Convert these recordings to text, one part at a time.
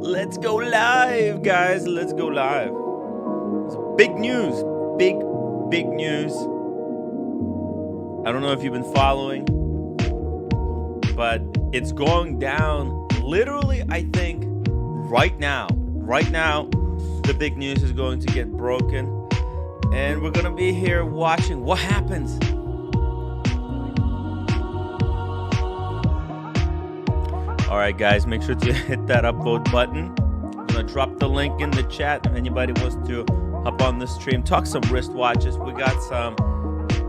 Let's go live, guys. Let's go live. It's big news. Big news. I don't know if you've been following, but it's going down literally, I think, right now. Right now, the big news is going to get broken. And we're going to be here watching what happens. All right, guys, make sure to hit that upvote button. I'm going to drop the link in the chat if anybody wants to hop on the stream. Talk some wristwatches. We got some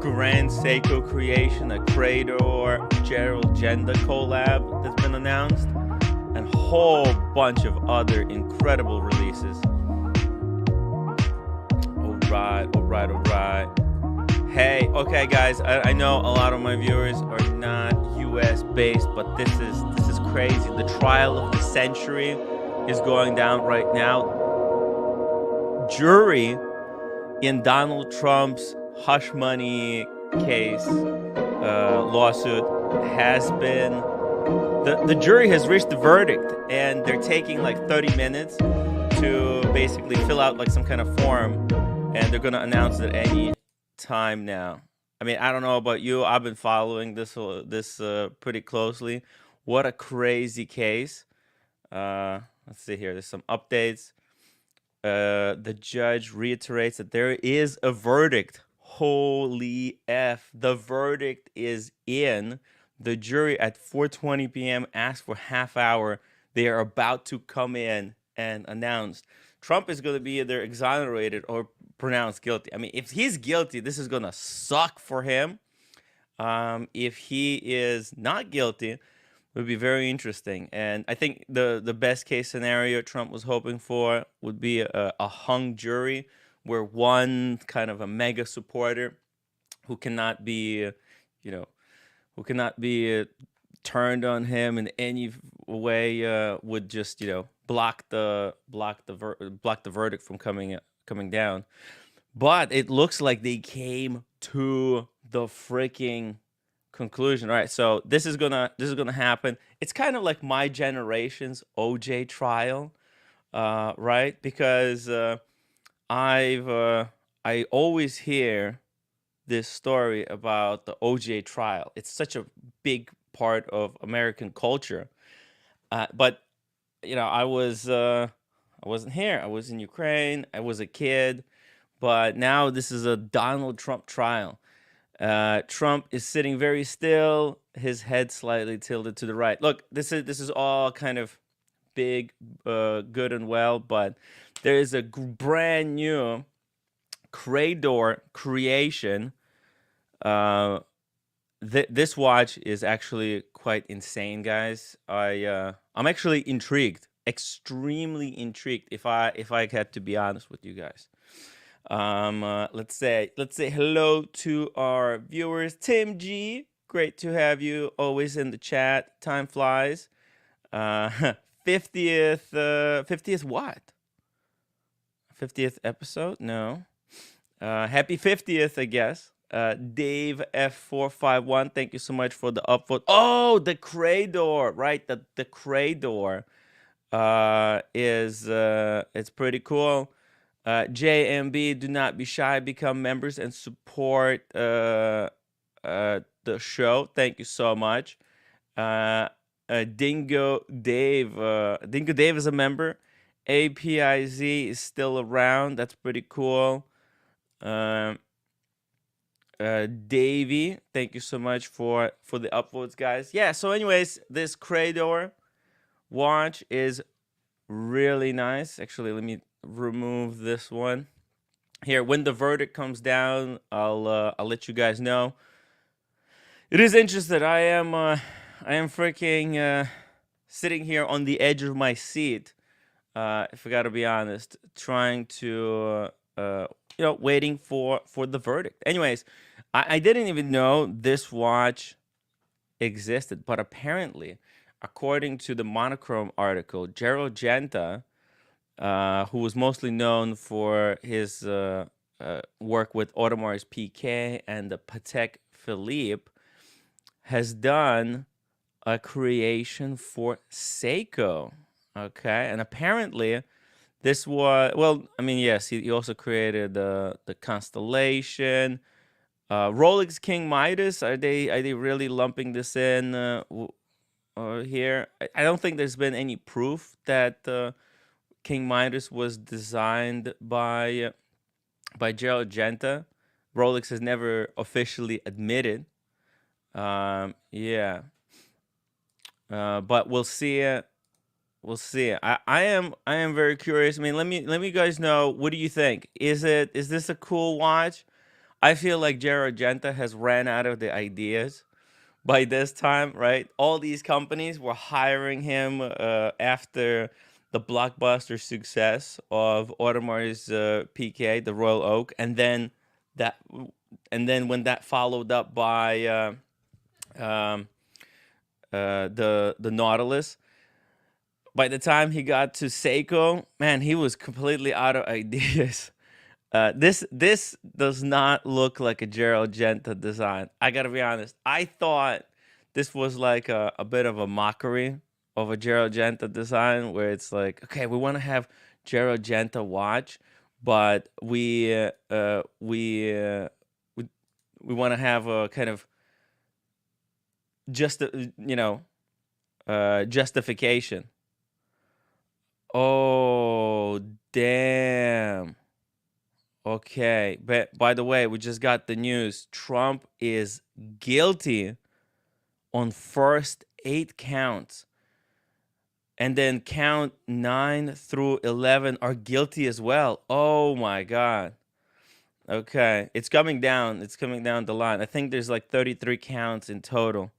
Grand Seiko creation, a Credor Gerald Genta collab that's been announced, and a whole bunch of other incredible releases. All right. Hey, okay, guys. I know a lot of my viewers are not U.S. based, but this is crazy. The trial of the century is going down right now. Jury in Donald Trump's hush money case lawsuit has been the jury has reached the verdict, and they're taking like 30 minutes to basically fill out like some kind of form, and they're going to announce it any time now. I mean, I don't know about you. I've been following this pretty closely. What a crazy case. Let's see here. There's some updates. The judge reiterates that there is a verdict. Holy F. The verdict is in. The jury at 4:20 p.m. asked for half hour. They are about to come in and announce Trump is going to be either exonerated or pronounced guilty. I mean, if he's guilty, this is going to suck for him. If he is not guilty, it would be very interesting. And I think the best case scenario Trump was hoping for would be a hung jury, where one kind of a mega supporter who cannot be, turned on him in any way would just, block the verdict from coming down. But it looks like they came to the freaking conclusion. All right, so this is gonna happen. It's kind of like my generation's OJ trial, right? Because I always hear this story about the OJ trial. It's such a big part of American culture, but I wasn't here. I was in Ukraine. I was a kid, but now this is a Donald Trump trial. Trump is sitting very still, his head slightly tilted to the right. Look, this is all kind of big, good and well, but there is a brand new Credor creation. This watch is actually quite insane, guys. I'm actually intrigued, extremely intrigued. If I had to be honest with you guys. Let's say hello to our viewers. Tim G, great to have you always in the chat. Time flies. 50th what? 50th episode? No. Happy 50th, I guess. Dave F451, thank you so much for the upvote. Oh, the Credor, right? The Credor is it's pretty cool. JMB, do not be shy, become members and support the show. Thank you so much. Dingo Dave is a member. APIZ is still around. That's pretty cool. Davey, thank you so much for the upvotes, guys. Yeah, so anyways, this Credor watch is really nice. Actually, let me remove this one here. When the verdict comes down, I'll let you guys know. It is interesting. I am freaking sitting here on the edge of my seat, if I gotta be honest, trying to waiting for the verdict. Anyways, I didn't even know this watch existed, but apparently, according to the Monochrome article, Gerald Genta, who was mostly known for his work with Audemars Piguet and the Patek Philippe, has done a creation for Seiko. Okay, and apparently this was, well, I mean, yes, he also created the constellation. Rolex King Midas, are they really lumping this in here? I don't think there's been any proof that King Midas was designed by Gerald Genta. Rolex has never officially admitted. Yeah, but we'll see. We'll see. I am very curious. I mean, let me you guys know. What do you think? Is this a cool watch? I feel like Gerald Genta has ran out of the ideas by this time, right? All these companies were hiring him after the blockbuster success of Audemars PK, the Royal Oak, that, and then when that followed up by um, the Nautilus. By the time he got to Seiko, man, he was completely out of ideas. This does not look like a Gerald Genta design. I gotta be honest. I thought this was like a bit of a mockery of a Gerald Genta design, where it's like, okay, we want to have Gerald Genta watch, but we we want to have a kind of just justification. Oh, damn. Okay, but by the way, we just got the news. Trump is guilty on first 8 counts, and then count 9 through 11 are guilty as well. Oh my God. Okay, it's coming down. It's coming down the line. I think there's like 33 counts in total.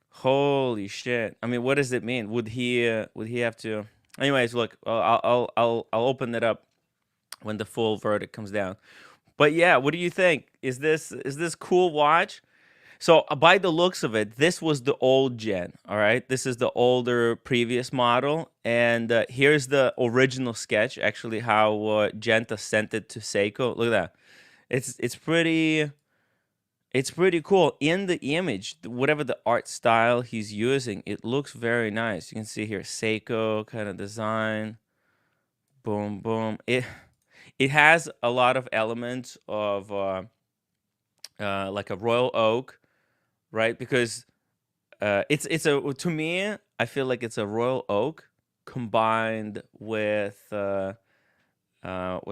Holy shit. I mean, what does it mean? Would he have to? Anyways, look, I'll open it up when the full verdict comes down. But yeah, what do you think? Is this cool watch? So by the looks of it, this was the old gen. All right, this is the older previous model, and here's the original sketch. Actually, how Genta sent it to Seiko. Look at that. It's pretty cool. In the image, whatever the art style he's using, it looks very nice. You can see here Seiko kind of design. Boom, boom. It has a lot of elements of like a royal oak, right? Because it's a to me, I feel like it's a royal oak combined with what's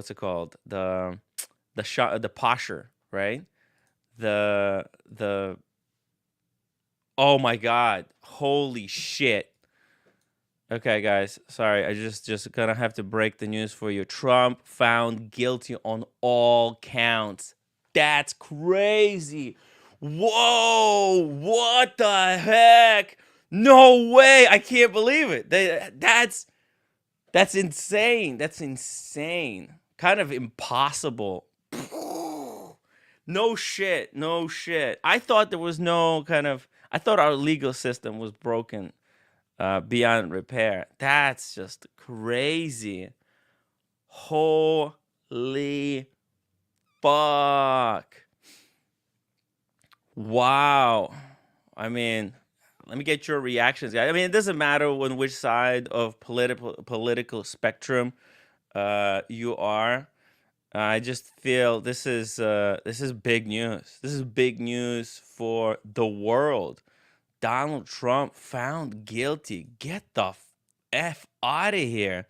it called, the posher, right? The Oh my God, holy shit. Okay, guys, sorry. I just gonna have to break the news for you. Trump found guilty on all counts. That's crazy. Whoa, what the heck? No way. I can't believe it. That's insane. That's insane. Kind of impossible. No shit. No shit. I thought there was no kind of I thought our legal system was broken beyond repair. That's just crazy. Holy fuck. Wow. I mean, let me get your reactions, guys. I mean, it doesn't matter on which side of political spectrum you are. I just feel this is big news. This is big news for the world. Donald Trump found guilty. Get the f out of here.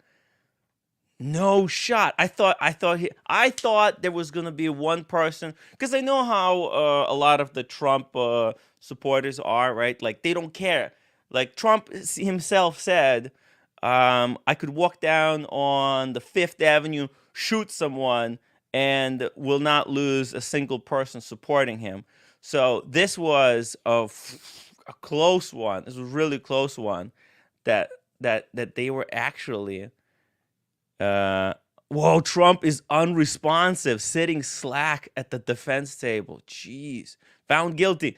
No shot. I thought there was gonna be one person, because I know how a lot of the Trump supporters are, right? Like they don't care. Like Trump himself said, I could walk down on the Fifth Avenue, shoot someone, and will not lose a single person supporting him. So this was a close one. This was a really close one that that they were actually uh, whoa, Trump is unresponsive, sitting slack at the defense table. Jeez. Found guilty.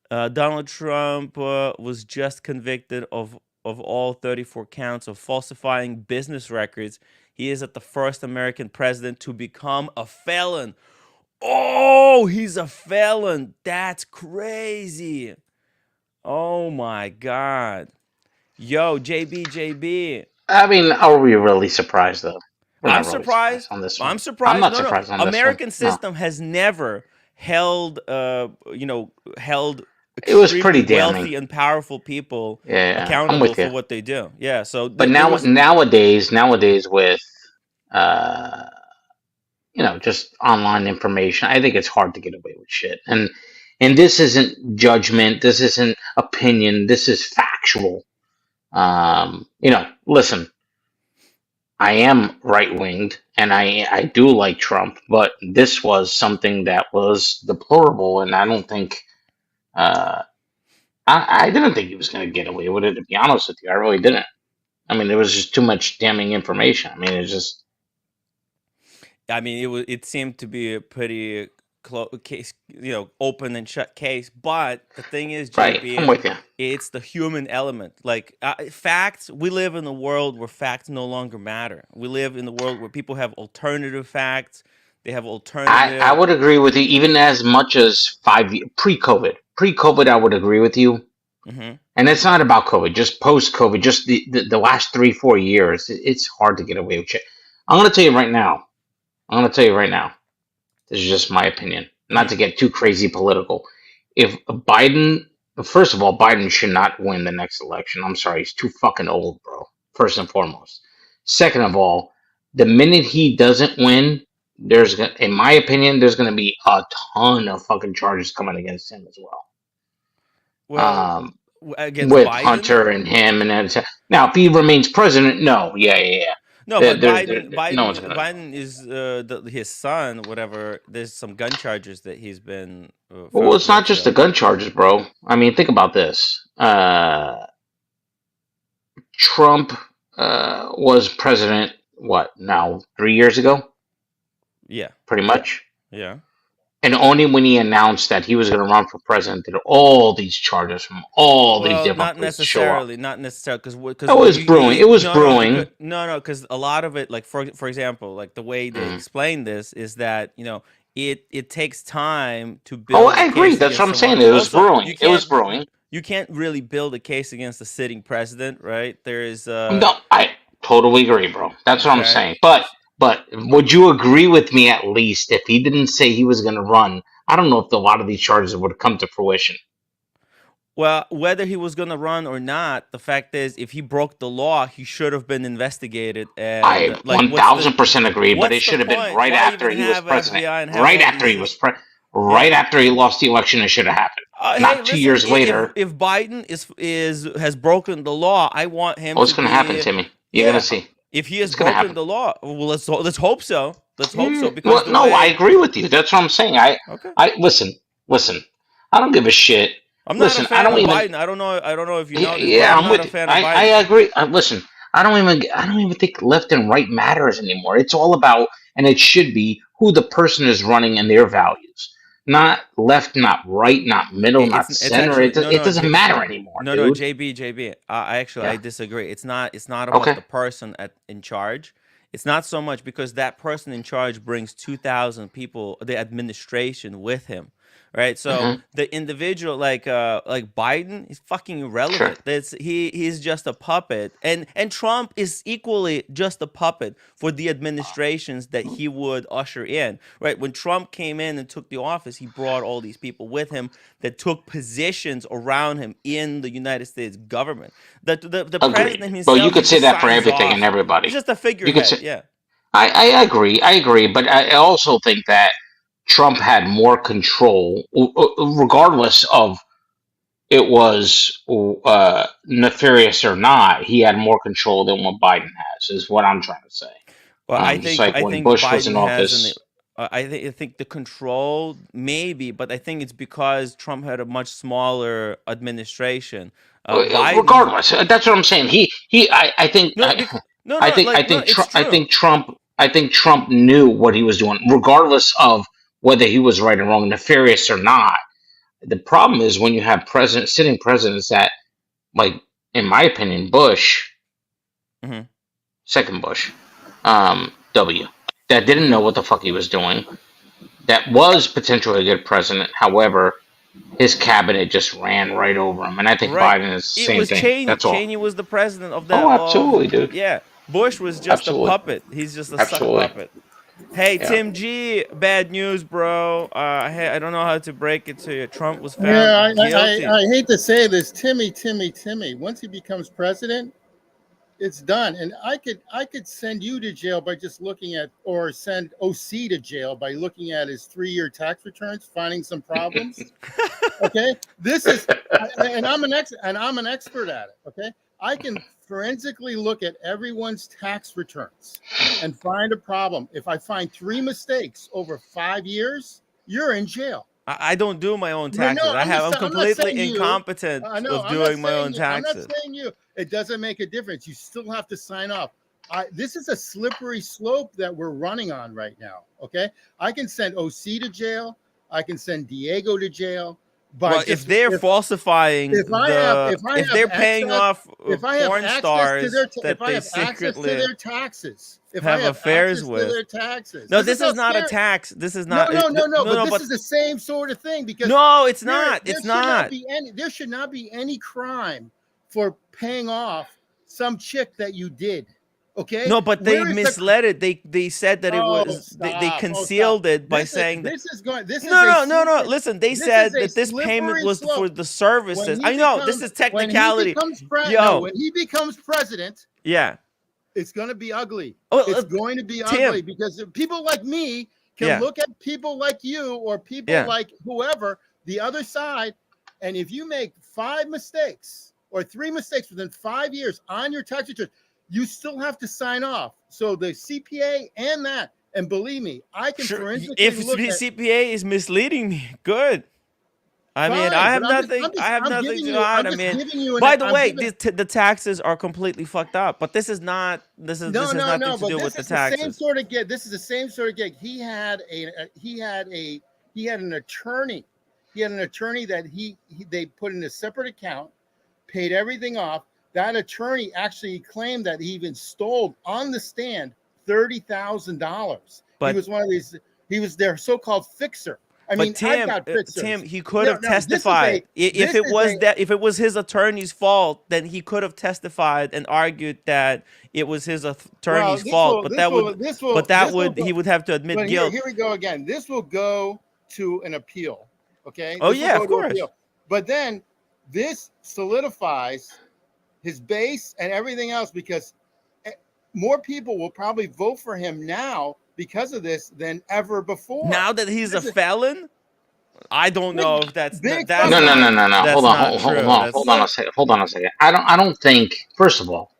Donald Trump was just convicted of all 34 counts of falsifying business records. He is at the first American president to become a felon. Oh, he's a felon. That's crazy. Oh my God. Yo, JB. I mean, are we really surprised though? We're I'm not really surprised surprised. on this one. I'm I'm surprised. not No, no. surprised on this one. American No, system has never held, held it was extremely pretty damning. wealthy and powerful people Yeah, I'm accountable with for you. what they do. Yeah. So But there now, was. nowadays with uh, just online information, I think it's hard to get away with shit. And this isn't judgment. This isn't opinion. This is factual. Listen, I am right winged and I do like Trump, but this was something that was deplorable, and I don't think uh, I didn't think he was going to get away with it. To be honest with you, I really didn't. I mean, there was just too much damning information. I mean, it's just I mean, it seemed to be a pretty case, open and shut case. But the thing is, right. I'm JB, with you. it's the human element. Like facts, we live in a world where facts no longer matter. We live in a world where people have alternative facts. They have I alternative. would agree with you, even as much as pre-COVID. Pre-COVID, I would agree with you. Hmm. And it's not about COVID, just post-COVID, just the last 3-4 years. It's hard to get away with shit. I'm going to tell you right now. I'm going to tell you right now. This is just my opinion. Not Hmm. to get too crazy political. If Biden, first of all, Biden should not win the next election. I'm sorry, he's too fucking old, bro. First and foremost. Second of all, the minute he doesn't win, in my opinion, there's gonna be a ton of fucking charges coming against him as well. Well, Um, against with Biden. Hunter and him and everything. Now, if he remains president, no, yeah. No, but No one's gonna. Biden is his son. Whatever. There's some gun charges that he's been Well, found it's not guilty just the of. gun charges, bro. I mean, think about this. Trump was president, what, now 3 years ago? Yeah. Pretty much. Yeah. And only when he announced that he was going to run for president did all these charges from all these Well, different places show up. not necessarily, It because was brewing. It was no, because brewing. because a lot of it, like for example, like the way they Mm. explain this is that it takes time to Oh, build I a agree. case That's what against I'm someone. saying. It was Also, brewing. It was brewing. you can't really build a case against a sitting president, right? There is No, I totally agree, bro. That's what I'm okay. saying. But would you agree with me at least if he didn't say he was going to run? I don't know if a lot of these charges would come to fruition. Well, whether he was gonna run or not, the fact is, if he broke the law, he should have been investigated. And I like, 1000% agree, but it what's the should have been point? right Why even after he was have president. FBI and have Right all after these? he was Yeah. right after he lost the election, it should have happened. Hey, Not two listen. years later. If Biden is has broken the law, I want him What's to going to happen, be. Timmy? You're going Yeah. to see. If he has It's going to broken happen. the law, well, let's hope so. Let's hope so, because Well, the no, I way. agree with you. That's what I'm saying. Okay. Listen. I don't give a shit. I'm not a Listen, I fan don't of even. Biden. I don't know. I don't know if you know this, but Yeah, I'm I'm not with a you. fan of I Biden. agree. Listen, I don't even think left and right matters anymore. It's all about, and it should be, who the person is running and their values. Not left, not right, not middle, not It's center. actually It doesn't matter anymore, no, dude. JB. I actually I Yeah. disagree. It's not about Okay. the person in charge. It's not so much because that person in charge brings 2,000 people, the administration with him, right? So Hmm. the individual, like Biden, is fucking Sure. irrelevant. He's just a puppet, and Trump is equally just a puppet for the administrations that he would usher in, right? When Trump came in and took the office, he brought all these people with him that took positions around him in the United States government. The Agreed. president But you himself, he could say just that for signs everything and off. He's everybody. just a You could figurehead. say. Yeah. I agree. I agree. But I also think that Trump had more control, regardless of it was nefarious or not. He had more control than what Biden has, is what I'm trying to say. Well, Just like I when think Bush was in Biden has an. office. I think the control maybe, but I think it's because Trump had a much smaller administration. Biden. Regardless, that's what I'm saying. I think, No, like no, it's true. I think Trump knew what he was doing, regardless of whether he was right or wrong, nefarious or not. The problem is when you have sitting presidents that, like, in my opinion, Bush, Hmm. second Bush, W, that didn't know Hmm. what the fuck he was doing, that was potentially a good president. However, his cabinet just ran right over him. And I think Right. Biden is the It same was thing. Cheney. That's all. Cheney was the president of Oh, that. absolutely, dude. Yeah. Bush was just a Absolutely. puppet. He's just a suck Absolutely. puppet. Hey, Yeah. Tim G, bad news, bro. I don't know how to break it to you. Trump was Yeah, found guilty. I hate to say this, Timmy. Once he becomes president, it's done. And I could send you to jail by just looking at, or send OC to jail by looking at his 3-year tax returns, finding some problems. Okay, this is, and I'm an expert at it. Okay, I can forensically look at everyone's tax returns and find a problem. If I find 3 mistakes over 5 years, you're in jail. I don't do my own No, taxes. no, I'm I'm not completely saying you. incompetent No, of doing my own I'm not taxes. saying you. It doesn't make a difference. You still have to sign off. This is a slippery slope that we're running on right now. Okay, I can send OC to jail. I can send Diego to jail. By Well, if just they're falsifying if if I have they're paying access off if I have porn access to stars their that if I they have access to secretly their taxes, if I have have affairs access to with. their taxes, No, this this is how is not a scary. tax. This is No, not. no. But No, this but is the same sort of thing because no, it's not. It's not. there should not be any crime for paying off some chick that you did. Okay, No, but they where is the misled it. They said that it was they stop? Oh, stop! concealed it by saying that. This is going. This is a No. slippery. Listen, they This is said a that this payment slippery was for slope. the services. I know this is technicality. Yo, When he becomes president, yeah. it's going to be ugly. Oh, It's going to be Tim. ugly because people like me can Yeah. look at people like you or people Yeah. like whoever, the other side, and if you make 5 mistakes or 3 mistakes within 5 years on your tax return, you still have to sign off. So the CPA and that, and believe me, I can forensically If look at. CPA is misleading me, good. I mean, Fine, I have but nothing. I have I'm nothing giving to you. hide. I'm I just mean, giving you an. by the I'm way, giving, the taxes are completely fucked up. But this is not. This has nothing to but do this with the is the same taxes. sort of gig. This is the same sort of gig. He had an attorney. He had an attorney that they put in a separate account, paid everything off. That attorney actually claimed that he even stole on the stand $30,000. He But was one of these. He was their so-called fixer. I mean, I've got fixers. Tim, he could No, have no, testified. this is a If it was his attorney's fault, then he could have testified and argued that it was his attorney's fault. But he would have to admit But guilt. here we go again. This will go to an appeal. Okay. Oh, This will yeah, go of to course. appeal. But then this solidifies his base and everything else because more people will probably vote for him now because of this than ever before. Now that he's a felon, I don't know if that's No. not Hold on. true. Hold on a second. I don't think. First of all,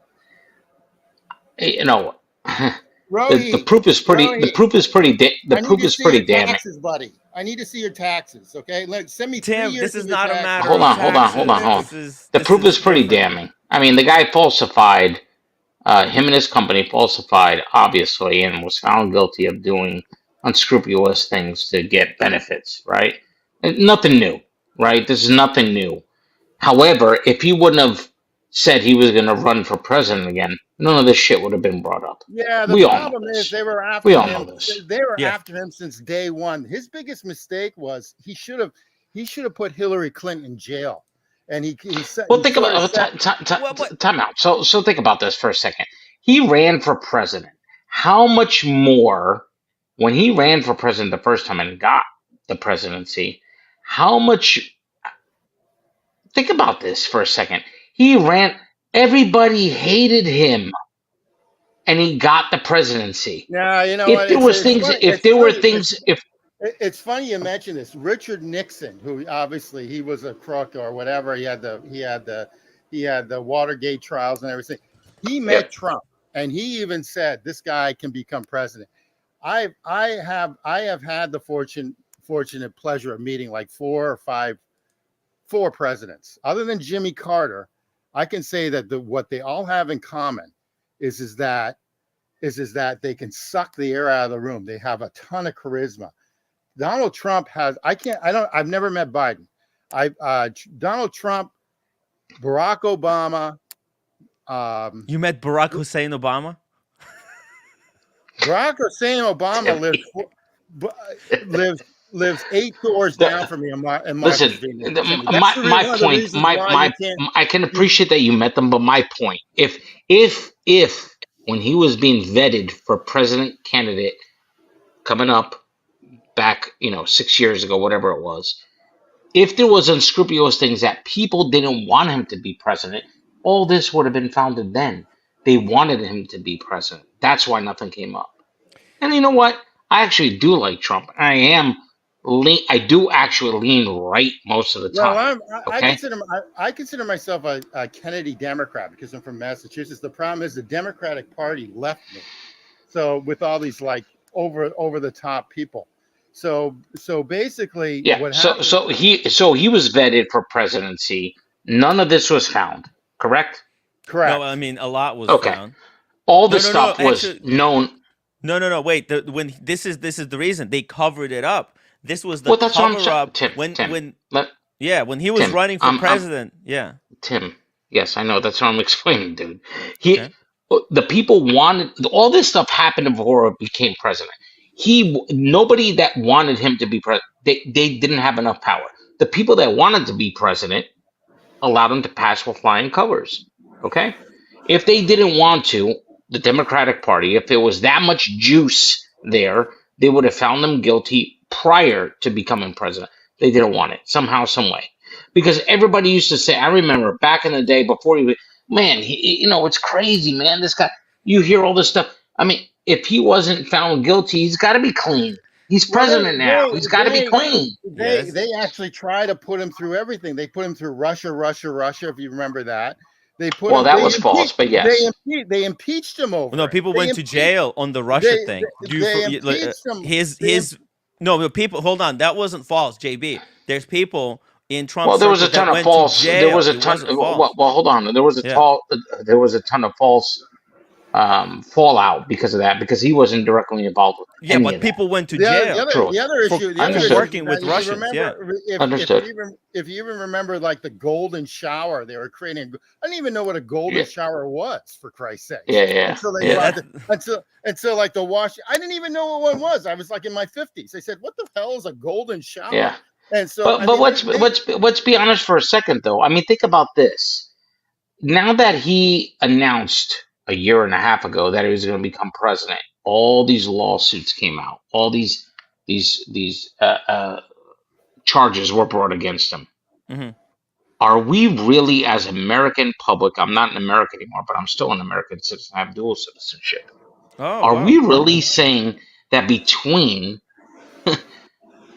you know, the proof is pretty. The proof is pretty. The I need proof to is see your pretty damning. taxes, buddy. I need to see your taxes. Okay, send me 3 Tim, years. this is of your not a taxes. matter Hold of on. taxes. The This proof is pretty different. damning. I mean, the guy falsified. Him and his company falsified, obviously, and was found guilty of doing unscrupulous things to get benefits. Right? And nothing new. Right? This is nothing new. However, if he wouldn't have said he was going to run for president again, none of this shit would have been brought up. Yeah, the We all know problem is this. they were after We all him. know this. They were Yeah. after him since day one. His biggest mistake was he should have put Hillary Clinton in jail. And he said, Well, think about time out. So think about this for a second. He ran for president. How much more when he ran for president the first time and got the presidency? How much? Think about this for a second. He ran. Everybody hated him, and he got the presidency. Yeah, you know If what? there was things, if there were things, if It's funny you mention this. Richard Nixon, who obviously he was a crook or whatever, he had the Watergate trials and everything. He met Trump, and he even said this guy can become president. I have had the fortunate pleasure of meeting like 4 presidents. Other than Jimmy Carter, I can say that what they all have in common is that they can suck the air out of the room. They have a ton of charisma. Donald Trump has, I've never met Biden. Donald Trump, Barack Obama. You met Barack Hussein Obama? Barack Hussein Obama lives 8 doors The, down from me in listen, Martha's Vineyard, the, Timmy. That's my one of the point, reasons why you can't. I can You, appreciate that you met them, but my point, if when he was being vetted for president candidate coming up back, 6 years ago, whatever it was, if there was unscrupulous things that people didn't want him to be president, all this would have been founded then. They wanted him to be president. That's why nothing came up. And you know what? I actually do like Trump. I do actually lean right most of the well, time. Okay? I consider myself a Kennedy Democrat because I'm from Massachusetts. The problem is the Democratic Party left me. So with all these like over the top people. So basically Yeah. what So happened. he was vetted for presidency. None of this was found. Correct? No, I Correct. mean a lot was Okay. found. All No, this no, no. stuff was Actually, known. no. Wait. When this is the reason they covered it up. This was the Well, that's what I'm cover saying. up Tim. when Let yeah, when he was Tim. running for I'm president. Yeah. Tim. Yes, I know. That's what I'm explaining, dude. He, Okay. the people wanted all this stuff happened before he became president. Nobody that wanted him to be president. They didn't have enough power. The people that wanted to be president allowed him to pass with flying colors. Okay, if they didn't want to, the Democratic Party, if there was that much juice there, they would have found him guilty prior to becoming president. They didn't want it somehow, some way, because everybody used to say. I remember back in the day before man, it's crazy, man. This guy, you hear all this stuff. I mean, if he wasn't found guilty, he's got to be clean. He's Well, president now. He's got to be clean. Yes. they actually try to put him through everything. They put him through Russia. If you remember that, they put Well, him. that was false, but yes. They impeached him over No, it. people went to jail on the Russia thing. Do you They impeached him. his no, but people hold on. That wasn't false, JB. There's people in Trump Well, there was a circles that ton of went to false. There jail. was a It ton. wasn't false. Well, hold on. Yeah. There was a ton of false fallout because of that. Because he wasn't directly involved with Yeah, any but of that. people went to The jail True. other issue, the other for Understood. issue working is with that Russians. Yeah. Understood. if you even remember like the golden shower they were creating. I didn't even know what a golden Yeah. shower was, for Christ's sake. Yeah. Until they Yeah. brought until like the wash. I didn't even know what one was. I was like in my 50s. They said, "What the hell is a golden shower?" Yeah. And so, But let's be honest for a second though. I mean, think about this. Now that he announced a year and a half ago that he was going to become president, all these lawsuits came out. All these charges were brought against him. hmm Are we really, as American public? I'm not an American anymore, but I'm still an American citizen. I have dual citizenship. Oh Are wow. we really saying that between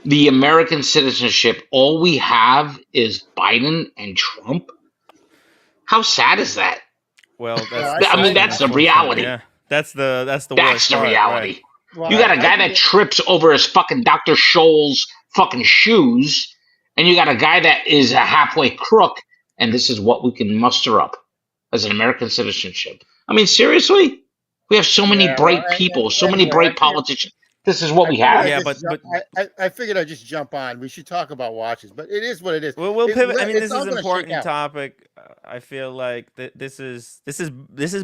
the American citizenship, all we have is Biden and Trump? How sad is that? Well, Yeah, I mean, that's that's the unfortunate. reality. Yeah. That's the That's worst the part, right? reality. well, You got a guy think that trips over his fucking Dr. Scholl's fucking shoes, and you got a guy that is a halfway crook, and this is what we can muster up as an American citizenship. I mean, seriously? We have so many yeah, well, bright people, so many anyway, bright politicians. This is what we figured have? Yeah, I'd just but I figured I'd just jump on. We should talk about watches, but it is what it is. we'll pivot. I mean, It's this all is an going to shake important out. topic. I feel like this is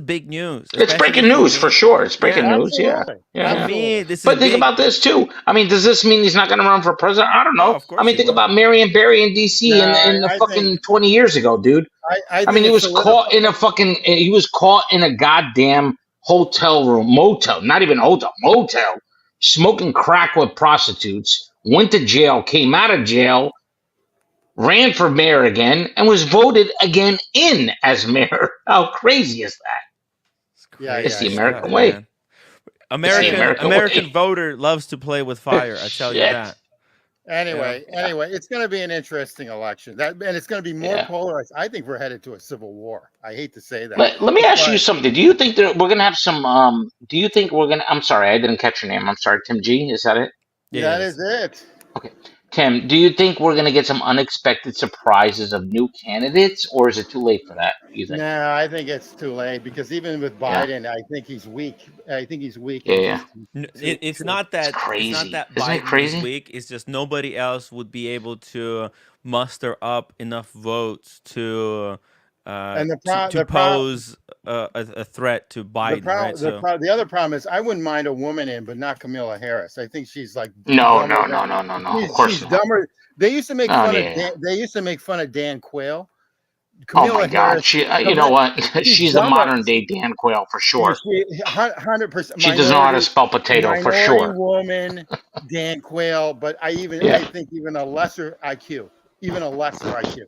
big news. It's especially breaking news for me. sure. It's breaking Yeah. news. Yeah. Absolutely. Yeah. For Absolutely. me, this is But think big. about this too. I mean, does this mean he's not going to run for president? I don't No, know. of I course mean, he think will. about Marion Barry in D.C. No, in the I fucking think 20 years ago, dude. I I think mean, it's solidified. he was caught in a goddamn hotel room, motel, not even hotel, motel, smoking crack with prostitutes, went to jail, came out of jail, ran for mayor again, and was voted again in as mayor. How crazy is that? It's Yeah, It's the crazy yeah. American stuff, way. man. It's the Anyway, American way. voter loves to play with fire. I tell you Shit. that. anyway, it's going to be an interesting election. And it's going to be more Yeah. polarized. I think we're headed to a civil war. I hate to say that. Let me ask you But something. Do you think that we're gonna have some? Do you think we're gonna? I'm sorry, I didn't catch your name. I'm sorry, Tim G. Is that it? that Yes. is it. Okay, Tim. Do you think we're gonna get some unexpected surprises of new candidates, or is it too late for that? You think? No, I think it's too late because even with Yeah. Biden, I think he's weak. I think he's weak. Yeah. and Yeah. It's not It's that crazy. Isn't it Biden is crazy? weak. It's just nobody else would be able to muster up enough votes to And the pose a threat to Biden, right? So The other problem is I wouldn't mind a woman in, but not Kamala Harris. I think she's like No, dumber no, than no, no, no, no. Of course she's not. dumber. They used to make Oh fun of yeah. Dan Quayle. Oh my Kamala God. Harris, She. You know what? she's She's a dumber. modern day Dan Quayle for sure. She 100% She doesn't know how to spell potato for minority sure. woman, Dan Quayle, but I Yeah. think even a lesser IQ, even a lesser IQ.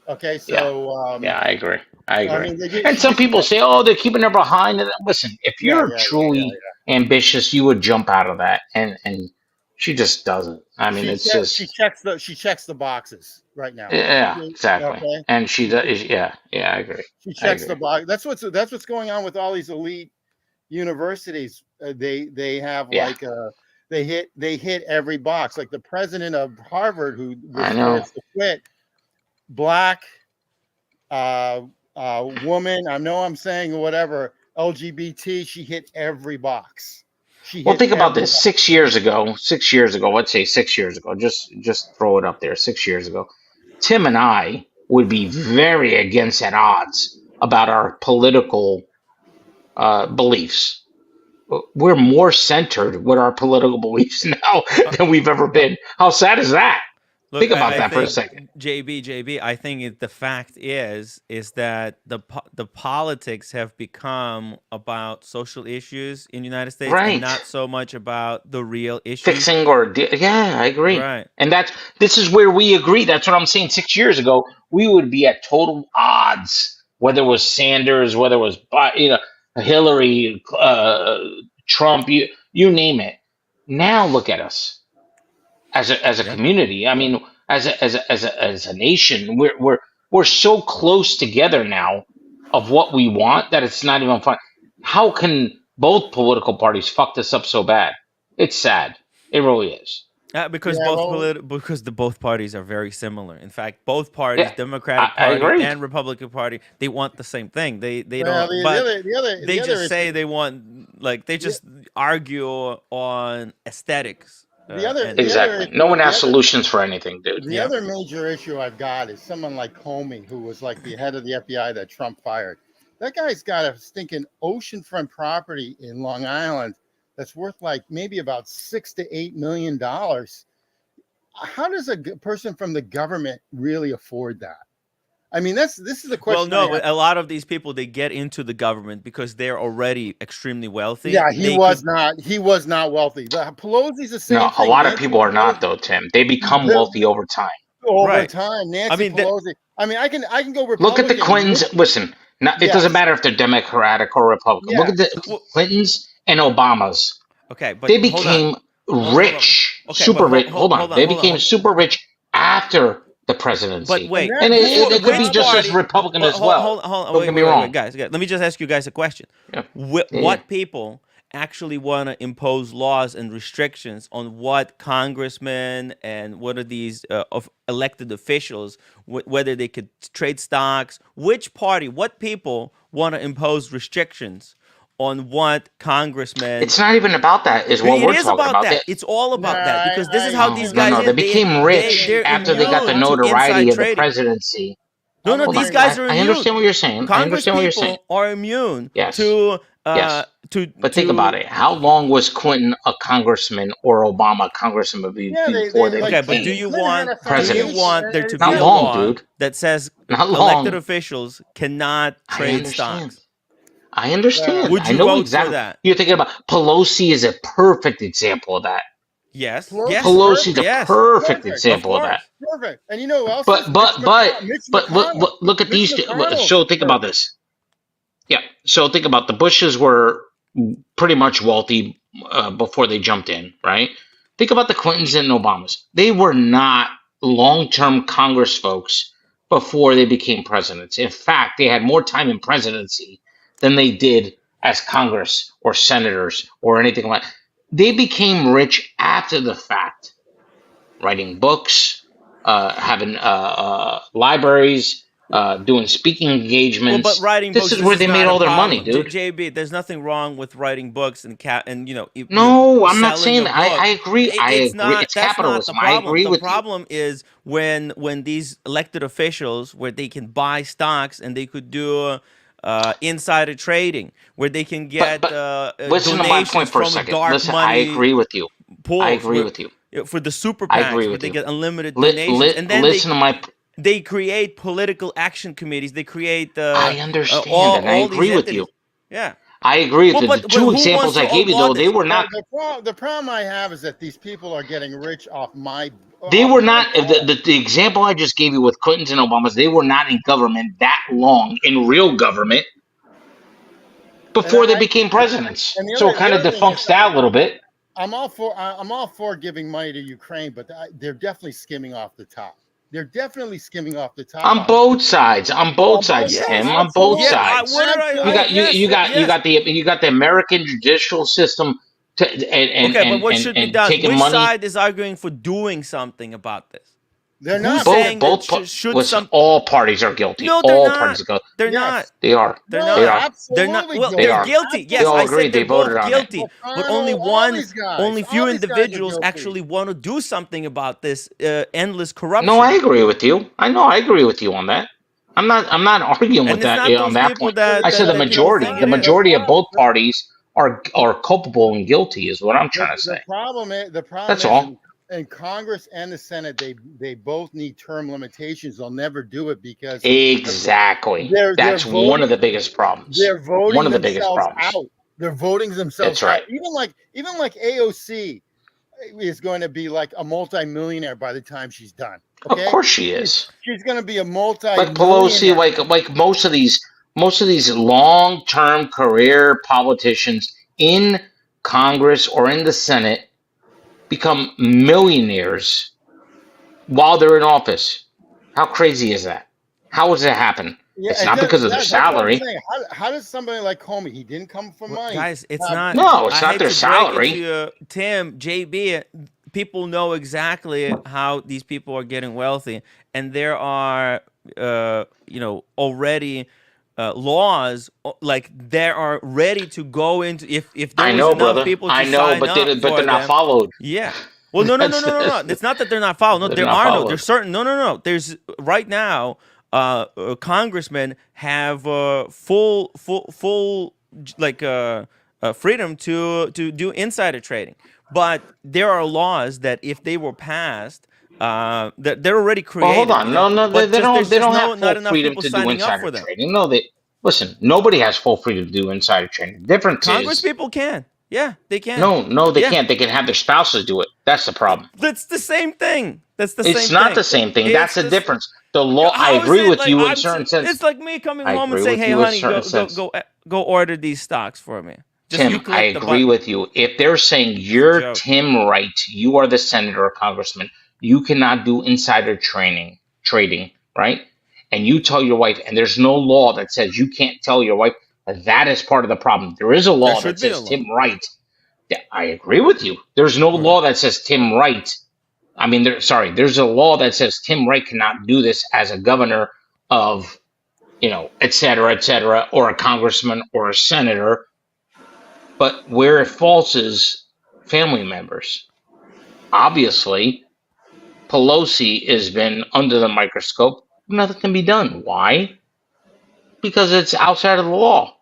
Okay, Yeah. so Yeah. I agree. I I agree. mean, And she some gets people say, "Oh, they're keeping her behind." And listen, if yeah, you're yeah. truly ambitious, you would jump out of that. And she just doesn't. I mean, it's just. She checks the boxes right now. Yeah. Exactly. Okay, And she does. Yeah. Yeah. I agree. she I checks the agree. box. That's what's going on with all these elite universities. They have Yeah. like they hit every box. Like the president of Harvard, who I was know. forced to quit, black, woman. I know I'm saying whatever LGBT. She hit every box. She Well, hit think about every this. box. 6 years ago, 6 years ago, let's say 6 years ago, just throw it up there. 6 years ago, Tim and I would be very against at odds about our political beliefs. We're more centered with our political beliefs now than we've ever been. How sad is that? look, Think about I that for a think second. JB, I think the fact is that the politics have become about social issues in the United States and Right. not so much about the real issues. Fixing yeah, I agree. Right. And this is where we agree. That's what I'm saying. 6 years ago, we would be at total odds, whether it was Sanders, whether it was Hillary, Trump, you name it. Now look at us as a Yeah. community. I mean, as a nation, we're so close together now of what we want that it's not even fun. How can both political parties fuck this up so bad? It's sad. It really is. Because Yeah, well, because both parties are very similar. In fact, both parties, Yeah, Democratic I Party agree. and Republican Party, they want the same thing. They well, don't, but they the other just say issue, they want, like, they just argue on aesthetics. And the other Exactly. No issue, one has solutions for anything, dude. the yeah, other major issue I've got is someone like Comey, who was like the head of the FBI that Trump fired. That guy's got a stinking oceanfront property in Long Island that's worth like maybe about $6 to $8 million. How does a person from the government really afford that? I mean, this is the well, question I no, have. a lot of these people, they get into the government because they're already extremely wealthy. Yeah, They could, he was not wealthy. The Pelosi's the No, same a thing. lot of Nancy people are not Pelosi though, Tim. They become wealthy over time. over right. time. I Nancy mean, that, Pelosi. I mean, I can go Look at the Republican. Clintons. Listen, it doesn't Yes, matter if they're Democratic or Republican. Look at yes. the well, Clintons and Obamas. okay, but They hold on. became Hold on. rich, Okay, but super rich. Hold on. They hold became on. super rich after the But presidency. And wait, that And that's the it could be which just problem. as party? Republican But as well. hold on, Don't get me wait, wrong. guys. Let me just ask you guys a question. Yeah. Yeah. What people actually want to impose laws and restrictions on what congressmen and what are these of elected officials, whether they could trade stocks? Which party? What people want to impose restrictions on what congressmen? It's not even about that, is what It we're is talking about about. that. It's all No, about that because this is how I No, these think no, guys no. They is. became I rich think after they got the Immune to notoriety inside of the trading. presidency. No, I'm no, Hold these on. agreeing. guys are I immune. understand what you're saying. I Congress understand what you're saying. people are immune Yes. to Yes. But think about to. it. How long was Clinton a congressman or Obama a congressman Yeah, before they like Okay, but became Clinton had a do you presidents? foundation want there to and be Not a long, law dude. that says Not elected long. officials cannot I trade understand. stocks? I understand. Would I you know vote for exactly. that? You're thinking about Pelosi is a perfect example of that. Yes, Pelosi's yes, Pelosi's a perfect. yes, perfect Perfect. of example of that. course. Perfect. And you know who else is? But but but Mitch but McConnell. look at Mitch these two. McConnell's So think about perfect. this. Yeah. So think about the Bushes were pretty much wealthy before they jumped in, right? Think about the Clintons and Obamas. They were not long-term Congress folks before they became presidents. In fact, they had more time in presidency than they did as Congress or senators or anything like that. They became rich after the fact, writing books, having libraries, doing speaking Well, but engagements. writing This books, is this where is they made not a all their money, problem. dude. JB, there's nothing wrong with writing books and No, I'm not selling saying a that. book. I agree. I It's agree. not. It's That's not the capitalism. I problem. agree The with you. problem is when these elected officials, where they can buy stocks and they could do insider trading, where they can get but listen to my point donations for a from second. dark Listen, I money agree with you. I pools, agree with you. for the super I agree PACs, where with they you. get unlimited donations, and then Listen to my. they create political action committees. They create I understand, and I all these agree with entities. you. Yeah. I agree with Well, you. The but two who wants examples to I gave you, outlaw though, they this? were not. The problem I have is that these people are getting rich off my They off were my not. The example I just gave you with Clintons and Obamas, they were not in government that long, in real government, and before they became presidents. and So it the kind of other thing is, defunks that a little bit. I'm all for giving money to Ukraine, but they're definitely skimming off the top. They're definitely skimming off the top On both sides, Yes. Tim, on both Absolutely. sides. What did Absolutely. You got the American judicial system Okay, but what should be and done? taking Which money. side is arguing for doing something about this? They're Who's not. saying that should Listen, some? all parties are guilty. No, they're All not. parties are guilty. They're Yes. not. They are. They're No, They not. are. They're not. absolutely Well, They they're are. guilty. They Yes, all I agreed. said They they're both voted on it. guilty, but McConnell, all these guys, only few all these guys are individuals guilty. actually want to do something about this endless No, corruption. I agree with you. I agree with you on that. I'm not arguing And with it's that not on those that people point. I said the that people majority. think The it is. majority of both parties are culpable and guilty, is what I'm trying to The say. problem That's is all. in Congress and the Senate, they both need term limitations. They'll never do it because Exactly. they're That's one of the voting biggest problems. they're voting One of the biggest themselves problems. out. They're voting themselves That's right. out. Even like AOC is going to be like a multi-millionaire by the time she's done. Okay? Of course she is. She's going to be a Like multi-millionaire. Pelosi, like most of these long-term career politicians in Congress or in the Senate become millionaires while they're in office. How crazy is that? How does that happen? Yeah, It's not because of their that's what I'm salary. saying. How does somebody like Comey? He didn't come for money. Guys, it's have- not. No, it's I not hate their to salary. break it to you, Tim, JB. People know exactly how these people are getting wealthy, and there are, already laws like they are ready to go into if there I was know, enough brother. people to I know, sign but up but for they're not them. followed. Yeah. Well, no. It's not that they're not followed. No, They're there not are no. followed. There's certain. No. There's right now. Congressmen have full like freedom to do insider trading, but there are laws that if they were passed, that they're already Well, hold created. on. No, But they just don't. there's They just don't have not full enough freedom people to do signing up insider for them. trading. No, they listen. Nobody has full freedom to do insider trading. The difference Congress is people can. Yeah, they can. no, they Yeah. can't. They can have their spouses do it. That's the problem. That's the same thing. That's the It's same not thing. the same thing. That's It's the the difference. The law. I How is agree it with like you in a certain sense. It's like me coming I home and agree saying, with "Hey, you in a honey, certain sense. go order these stocks for me." Just you Tim, I click the agree button. with you. If they're saying It's a you're joke. Tim Wright, you are the senator or congressman, you cannot do insider trading, right? And you tell your wife, and there's no law that says you can't tell your wife, that is part of the problem. There is a There law should that be a says law. Tim Wright. Yeah, I agree with you. There's no Right. law that says Tim Wright. I mean, there's a law that says Tim Wright cannot do this as a governor of, et cetera, or a congressman or a senator. But where it falls is family members. Obviously, Pelosi has been under the microscope. Nothing can be done. Why? Because it's outside of the law.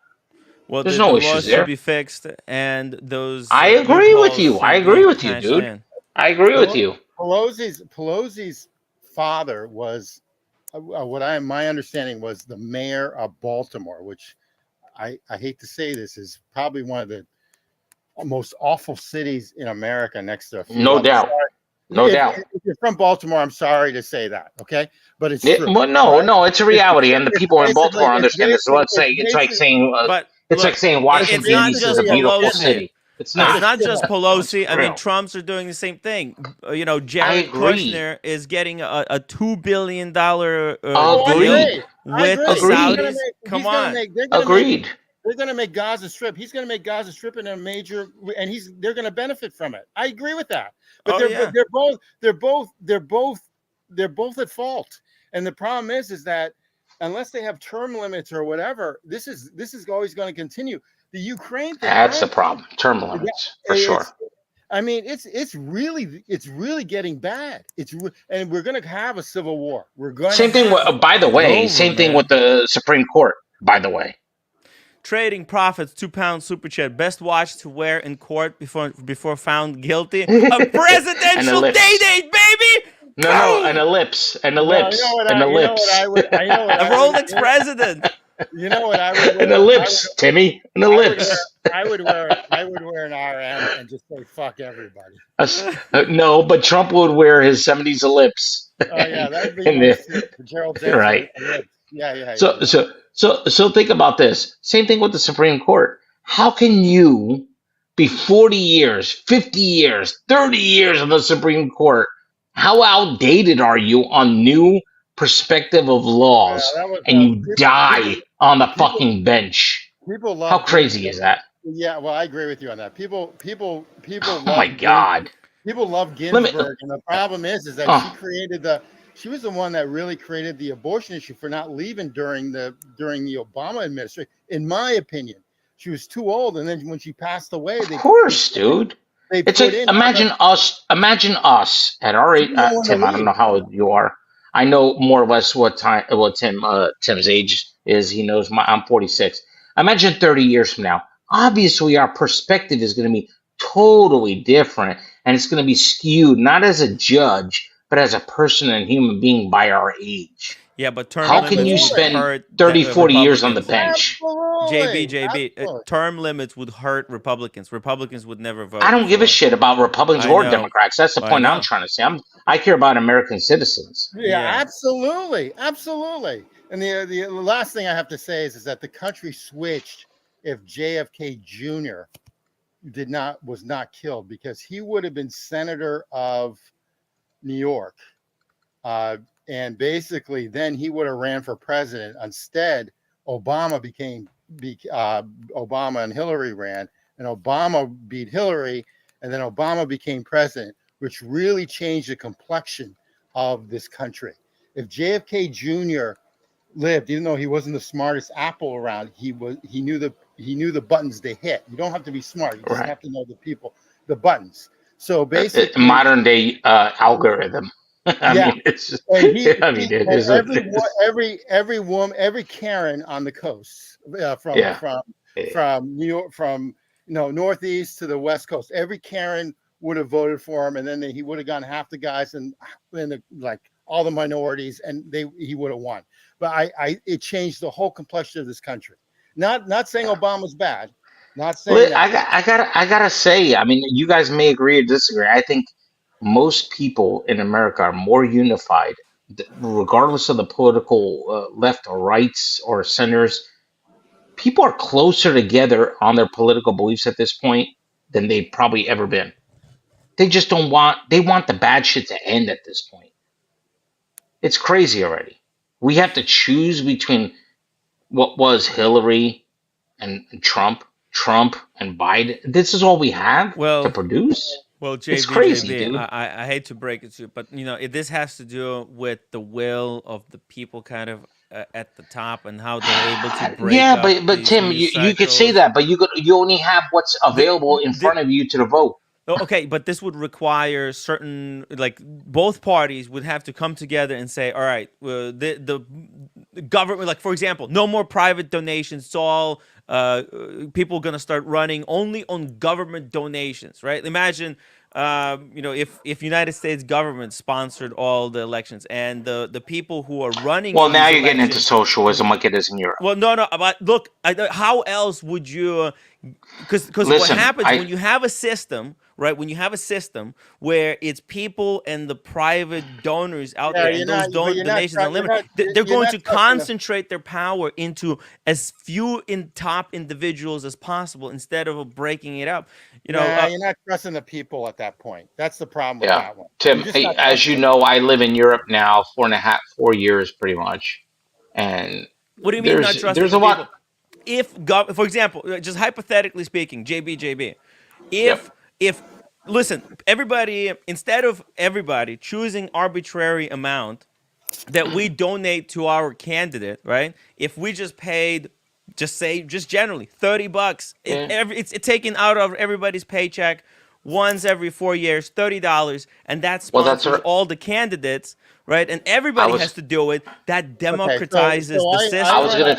Well, There's the no laws issues should there. be fixed, and those I agree with loopholes you. I should agree be with you, patched dude. in. I agree with you. Pelosi's father was my understanding was the mayor of Baltimore, which I hate to say this is probably one of the most awful cities in America next to a few No others. doubt. No doubt. If you're from Baltimore, I'm sorry to say that, okay? But it's Well, true. no, right? no, it's a reality, and the people in Baltimore it's understand this. So let's say it's like saying But it's look, like saying Washington it's not D.C. is just a beautiful Pelosi. city. It's It's not. not just Pelosi. I mean, real. Trump's are doing the same thing. Jared agree. Kushner is getting a $2 billion Agreed. deal with the Agreed. Saudis. Come on. Agreed. They're going to make Gaza Strip. He's going to make Gaza Strip in a major, and they're going to benefit from it. I agree with that. But they're both at fault. And the problem is that unless they have term limits or whatever, this is always going to continue. The Ukraine thing. That's the problem. Term limits for sure. I mean, it's really getting bad. And we're going to have a civil war. We're going. Same thing. By the way, Over, same thing man. with the Supreme Court. By the way, Trading profits, £2 super chat. Best watch to wear in court before found guilty. A An presidential day ellipse. date, baby. No, an Boom. ellipse, an No, you know ellipse, what an I, you know what ellipse, I would, I know what A I would, Rolex president. you know what I would an wear. ellipse, Timmy, an I would wear, ellipse. I would wear an RM and just say fuck everybody. No, but Trump would wear his '70s ellipse, Oh yeah, that would be and nice too. The Gerald Genta right. lips. Yeah, yeah, yeah, So, yeah. so, so think about this. Same thing with the Supreme Court. How can you be 40 years, 50 years, 30 years on the Supreme Court? How outdated are you on new perspective of Yeah, laws that was and you people, die on the people, fucking bench? people How love crazy Ginsburg. is that? Yeah, well, I agree with you on that. People Oh my love God. people love Let me, Ginsburg, and the problem is that oh, she was the one that really created the abortion issue for not leaving during the Obama administration. In my opinion, she was too old, and then when she passed away, of course, dude. they It's put like in all the imagine us at our she age. didn't know when to Tim, I don't leave. know how old you are. I know more or less what Tim's age is. He knows I'm 46. Imagine 30 years from now. Obviously, our perspective is going to be totally different, and it's going to be skewed not as a judge, but as a person and human being by our age. Yeah, but term How can limits you would Absolutely, spend hurt 30, 40 years on the Republicans. bench? absolutely, JB, absolutely. term limits would hurt Republicans. Republicans would never I vote don't give a for. shit about Republicans I or know, Democrats. That's the I point I'm know. trying to say. I care about American citizens. Yeah, Yeah. absolutely, absolutely. And the last thing I have to say is that the country switched if JFK Jr. Was not killed, because he would have been senator of New York, uh, and basically then he would have ran for president. Instead, Obama Obama and Hillary ran, and Obama beat Hillary, and then Obama became president, which really changed the complexion of this country. If JFK Jr. lived, even though he wasn't the smartest apple around, he knew the buttons to hit. You don't have to be smart; you just Right. have to know the buttons. So basically, Modern day algorithm. I yeah. mean, it's just, And I mean, it and is what it is. every woman, every Karen on the coast, Yeah. from New York, from northeast to the west coast, every Karen would have voted for him, and then he would have gotten half the guys and like all the minorities, and he would have won. But it changed the whole complexion of this country. Not saying Obama's bad, not saying Well, that. I gotta say, I mean, you guys may agree or disagree. I think most people in America are more unified, regardless of the political left or rights or centers. People are closer together on their political beliefs at this point than they've probably ever been. They just don't want. They want the bad shit to end at this point. It's crazy already. We have to choose between what was Hillary and Trump and Biden. This is all we have to Well, produce. well, It's JB, crazy, JB, dude. I hate to break it to you, but this has to do with the will of the people, kind of at the top, and how they're able to break Yeah, up but these Tim, news you could say cycles. that, but you only have what's The, available in the, front of you to vote. Okay, but this would require certain, like, both parties would have to come together and say, all right, the government, like, for example, no more private donations. It's all people going to start running only on government donations, right? Imagine, if United States government sponsored all the elections, and the people who are running Well, in now these you're getting into elections. socialism like it is in Europe. Well, no, but look, how else would you? Because what Listen, happens when you have a system, right? When you have a system where it's people and the private donors out Yeah, there, and those donations are limited, they're you're going not to trusting the concentrate their power into as few in top individuals as possible instead of breaking it up. You're not trusting the people at that point. That's the problem with yeah, that one. You're Tim. just not As trusting you the know, people. I live in Europe now 4.5, 4 years, pretty much, and What do you mean not trusting there's the a lot. people? For example, just hypothetically speaking, JB, Yep. if listen, everybody, instead of everybody choosing arbitrary amount that we donate to our candidate, right? If we just paid, just generally $30, Yeah. it's taken out of everybody's paycheck. once every 4 years, $30, and that Well, that's sponsors all the candidates, right? And I everybody was has to do it. That Okay, democratizes the I I was system, gonna.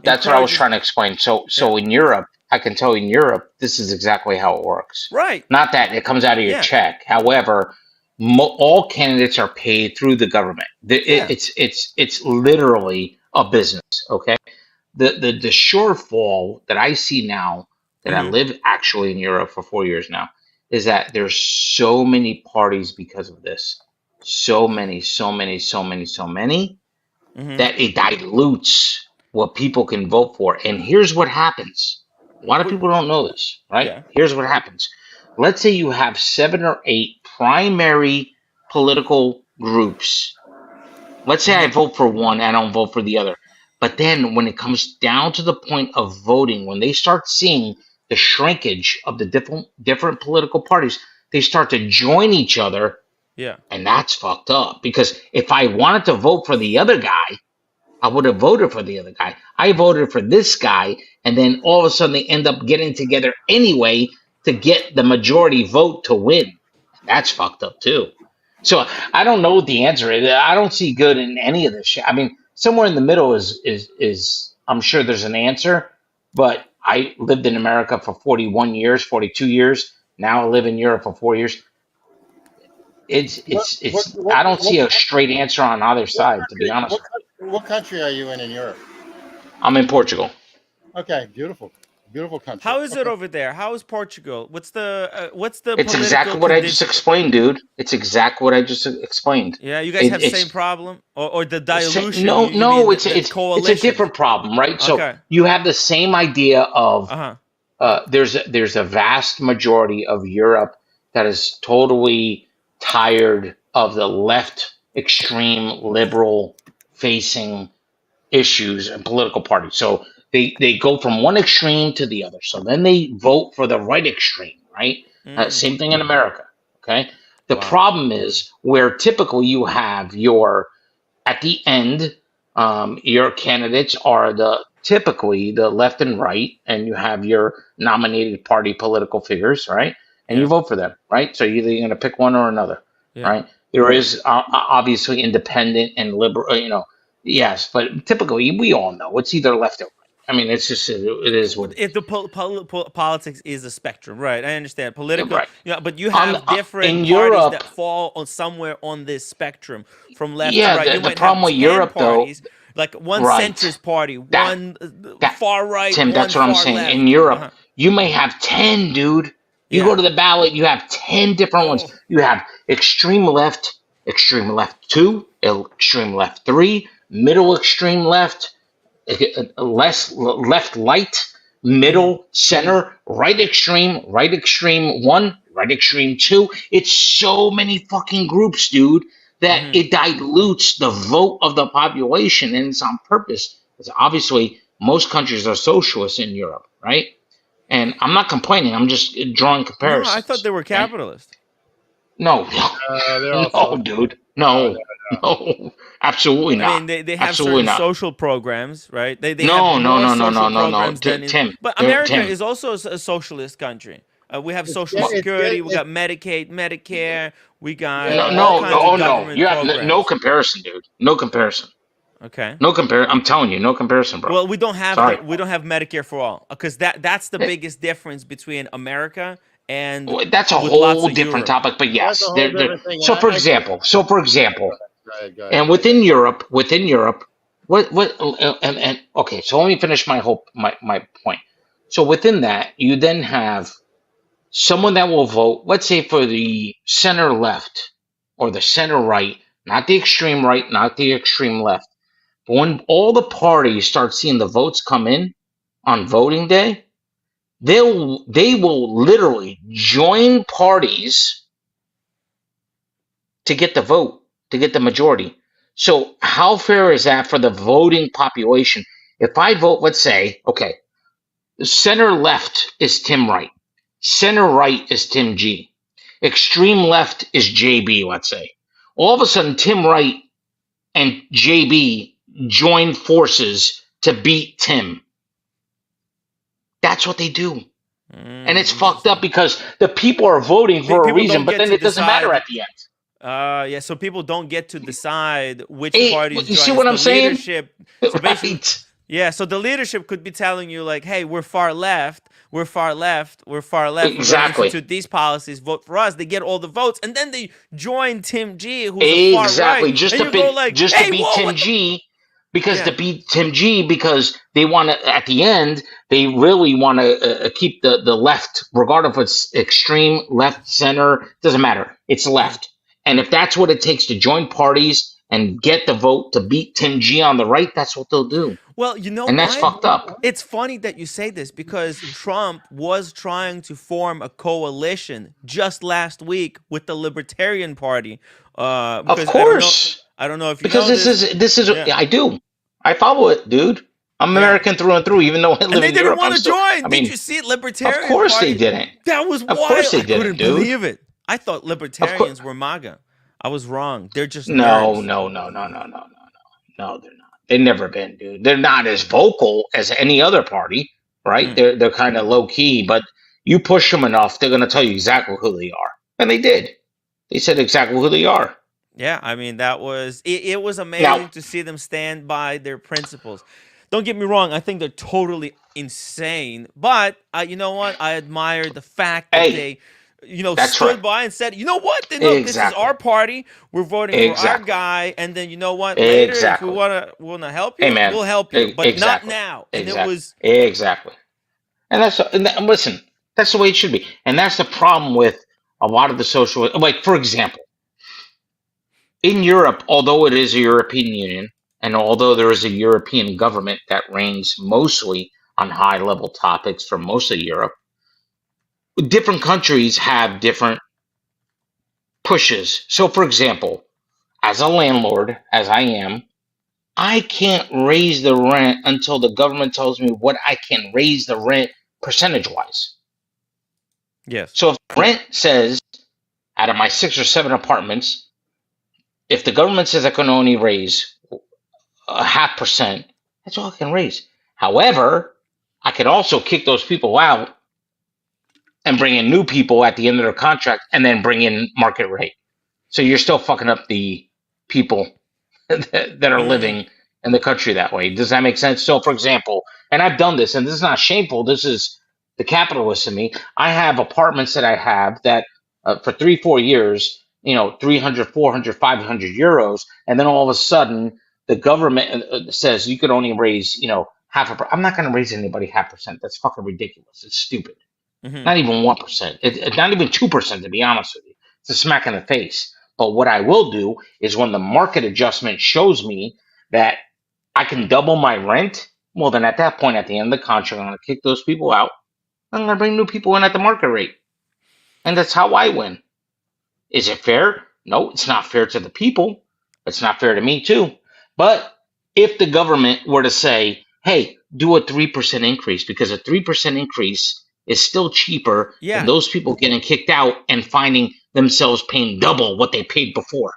That's what I was encourages. trying to explain. Yeah. So in Europe, I can tell you in Europe, this is exactly how it works. Right. Not that it comes out of your Yeah. check. However, all candidates are paid through the government. Yeah. It's literally a business. Okay. The shortfall that I see now that I Mm-hmm. live actually in Europe for 4 years now is that there's so many parties because of this. So many, so many, so many, so many Mm-hmm. that it dilutes what people can vote for. And here's what happens. A lot of people don't know this, right? Yeah. Here's what happens. Let's say you have 7 or 8 primary political groups. Let's say I Mm-hmm. vote for one, I don't vote for the other. But then when it comes down to the point of voting, when they start seeing the shrinkage of the different political parties, they start to join each other, Yeah. and that's fucked up. Because if I wanted to vote for the other guy, I would have voted for the other guy. I voted for this guy, and then all of a sudden they end up getting together anyway to get the majority vote to win. That's fucked up too. So I don't know what the answer is. I don't see good in any of this shit. I mean, somewhere in the middle is I'm sure there's an answer, but I lived in America for 41 years, 42 years. Now I live in Europe for 4 years. It's I don't see a straight answer on either side, to be honest with what country are you in Europe? you. I'm in Portugal. Okay, beautiful, beautiful country. How is it Okay. over there? How is Portugal? What's the It's political exactly what I just condition? explained, dude. It's exactly what I just explained. Yeah, you guys It, have the same it's problem, or the dilution? no, You mean no. the It's a coalitions? different problem, right? So Okay. you have the same idea of Uh huh. there's a vast majority of Europe that is totally tired of the left extreme liberal facing issues and political parties. So they go from one extreme to the other. So then they vote for the right extreme, right? Mm. Same thing in America. Okay. The Wow. problem is where typically you have your at the end, your candidates are typically the left and right, and you have your nominated party political figures, right? And you Yeah. vote for them, right? So you're either going to pick one or another, Yeah. right? There is obviously independent and liberal, yes, but typically we all know it's either left or right. I mean, it's just it is what it If is. the politics is a spectrum, right? I understand political, Right. but you On have different in parties Europe, that fall on somewhere on this spectrum from left to yeah, right. You the might have problem with 10 Europe though, parties, like one right? centrist party, That one That far right, Tim, one that's what I'm far saying. In left. Europe, Uh-huh. you may have 10, dude. You go Yeah. to the ballot, you have 10 different ones. Oh. You have extreme left 2, extreme left 3, middle extreme left, less left light, Mm-hmm. middle, center, right extreme 1, right extreme 2. It's so many fucking groups, dude, that Mm-hmm. it dilutes the vote of the population, and it's on purpose. Because obviously, most countries are socialist in Europe, right? And I'm not complaining. I'm just drawing No, I thought comparisons. they were Okay? capitalist. No, They're no, also no, dude. no, No, no. no, absolutely I not. mean, they have Absolutely certain not. social programs, right? They have No, no, more no, no, social no, no, no. programs than in. Tim, But America Tim. is also a socialist country. We have It's Social get it's get Security, we it. got Medicaid, Medicare, we got No, Yeah, all no, kinds no, of oh no. government You have no programs. comparison, dude. No comparison. Okay. No compare. I'm telling you, no comparison, bro. Well, Sorry. we don't have Medicare for all because that's the Eh, biggest difference between America and That's a with lots whole of different Europe. topic, but that's a yes, whole different thing. And so for I get example, go ahead. and within Europe, what and okay, so let me finish my point. So within that, you then have someone that will vote, let's say for the center left or the center right, not the extreme right, not the extreme left. But when all the parties start seeing the votes come in on voting day, they will literally join parties to get the vote, to get the majority. So how fair is that for the voting population? If I vote, let's say, okay, center left is Tim Wright, center right is Tim G, extreme left is JB, let's say. All of a sudden, Tim Wright and JB join forces to beat Tim. That's what they do. And it's fucked up because the people are voting for a People reason, don't but get then to it doesn't matter decide. at the end. Yeah, so people don't get to decide which Hey, parties you join. see It's what the I'm saying? leadership. So basically, Right. yeah, so the leadership could be telling you like, "Hey, we're far left. We're far left. We're far left. We're going to Exactly. institute these policies. Vote for us." They get all the votes, and then they join Tim G, who's a far right, Exactly. and you go like, Just to "Hey, beat whoa, Tim what the?" G, because Yeah. they want to at the end they really want to keep the left, regardless if it's extreme left, center, doesn't matter. It's left, and if that's what it takes to join parties and get the vote to beat Tim G on the right, that's what they'll do, Well, you know and that's what? fucked up. It's funny that you say this because Trump was trying to form a coalition just last week with the Libertarian Party. Of Because course, I don't know if you because know this. this is Yeah, I do. I follow it, dude. I'm yeah. American through and through. Even though I And live they in didn't Europe, want I'm to still. join. I Did mean, you see it? of Libertarian course they Party. didn't. That was Of course wild. they I didn't, couldn't dude. believe it. I thought Of course. libertarians were MAGA. I was wrong. They're just No, nerds. no, no, no, no, no, no, no. No, they're not. They've never been, dude. They're not as vocal as any other party, right? Mm. They're kind of low key, but you push them enough, they're gonna tell you exactly who they are, and they did. They said exactly who they are. Yeah, I mean that was it was Now, amazing to see them stand by their principles. Don't get me wrong, I think they're totally insane, but you know what? I admire the fact that hey, they that's right. stood by and said, "You know what? Then look, this is Exactly. our party. We're voting for our Exactly. guy, and then you know what? Later if we Exactly. want to help Hey, you, man. we'll help you, but not Exactly. now." And it Exactly. was Exactly. And listen, that's the way it should be. And that's the problem with a lot of the social, like for example, in Europe, although it is a European Union, and although there is a European government that reigns mostly on high level topics for most of Europe, different countries have different pushes. So, for example, as a landlord, as I am, I can't raise the rent until the government tells me what I can raise the rent percentage wise. yes. So, if the rent says out of my 6 or 7 apartments, if the government says I can only raise a 0.5%, that's all I can raise. However, I could also kick those people out and bring in new people at the end of their contract and then bring in market rate. So you're still fucking up the people that are Mm. living in the country that way. Does that make sense? So, for example, and I've done this, and this is not shameful. This is the capitalist in me. I have apartments that I have that for 3, 4 years, 300, 400, 500 euros. And then all of a sudden, the government says you could only raise, half a. I'm not going to raise anybody 0.5%. That's fucking ridiculous. It's stupid. Mhm. Not even 1%. Not even 2%, to be honest with you. It's a smack in the face. But what I will do is when the market adjustment shows me that I can double my rent, well, then at that point, at the end of the contract, I'm going to kick those people out. I'm going to bring new people in at the market rate. And that's how I win. Is it fair? No, it's not fair to the people. It's not fair to me, too. But if the government were to say, hey, do a 3% increase, because a 3% increase is still cheaper than Yeah, those people getting kicked out and finding themselves paying double what they paid before.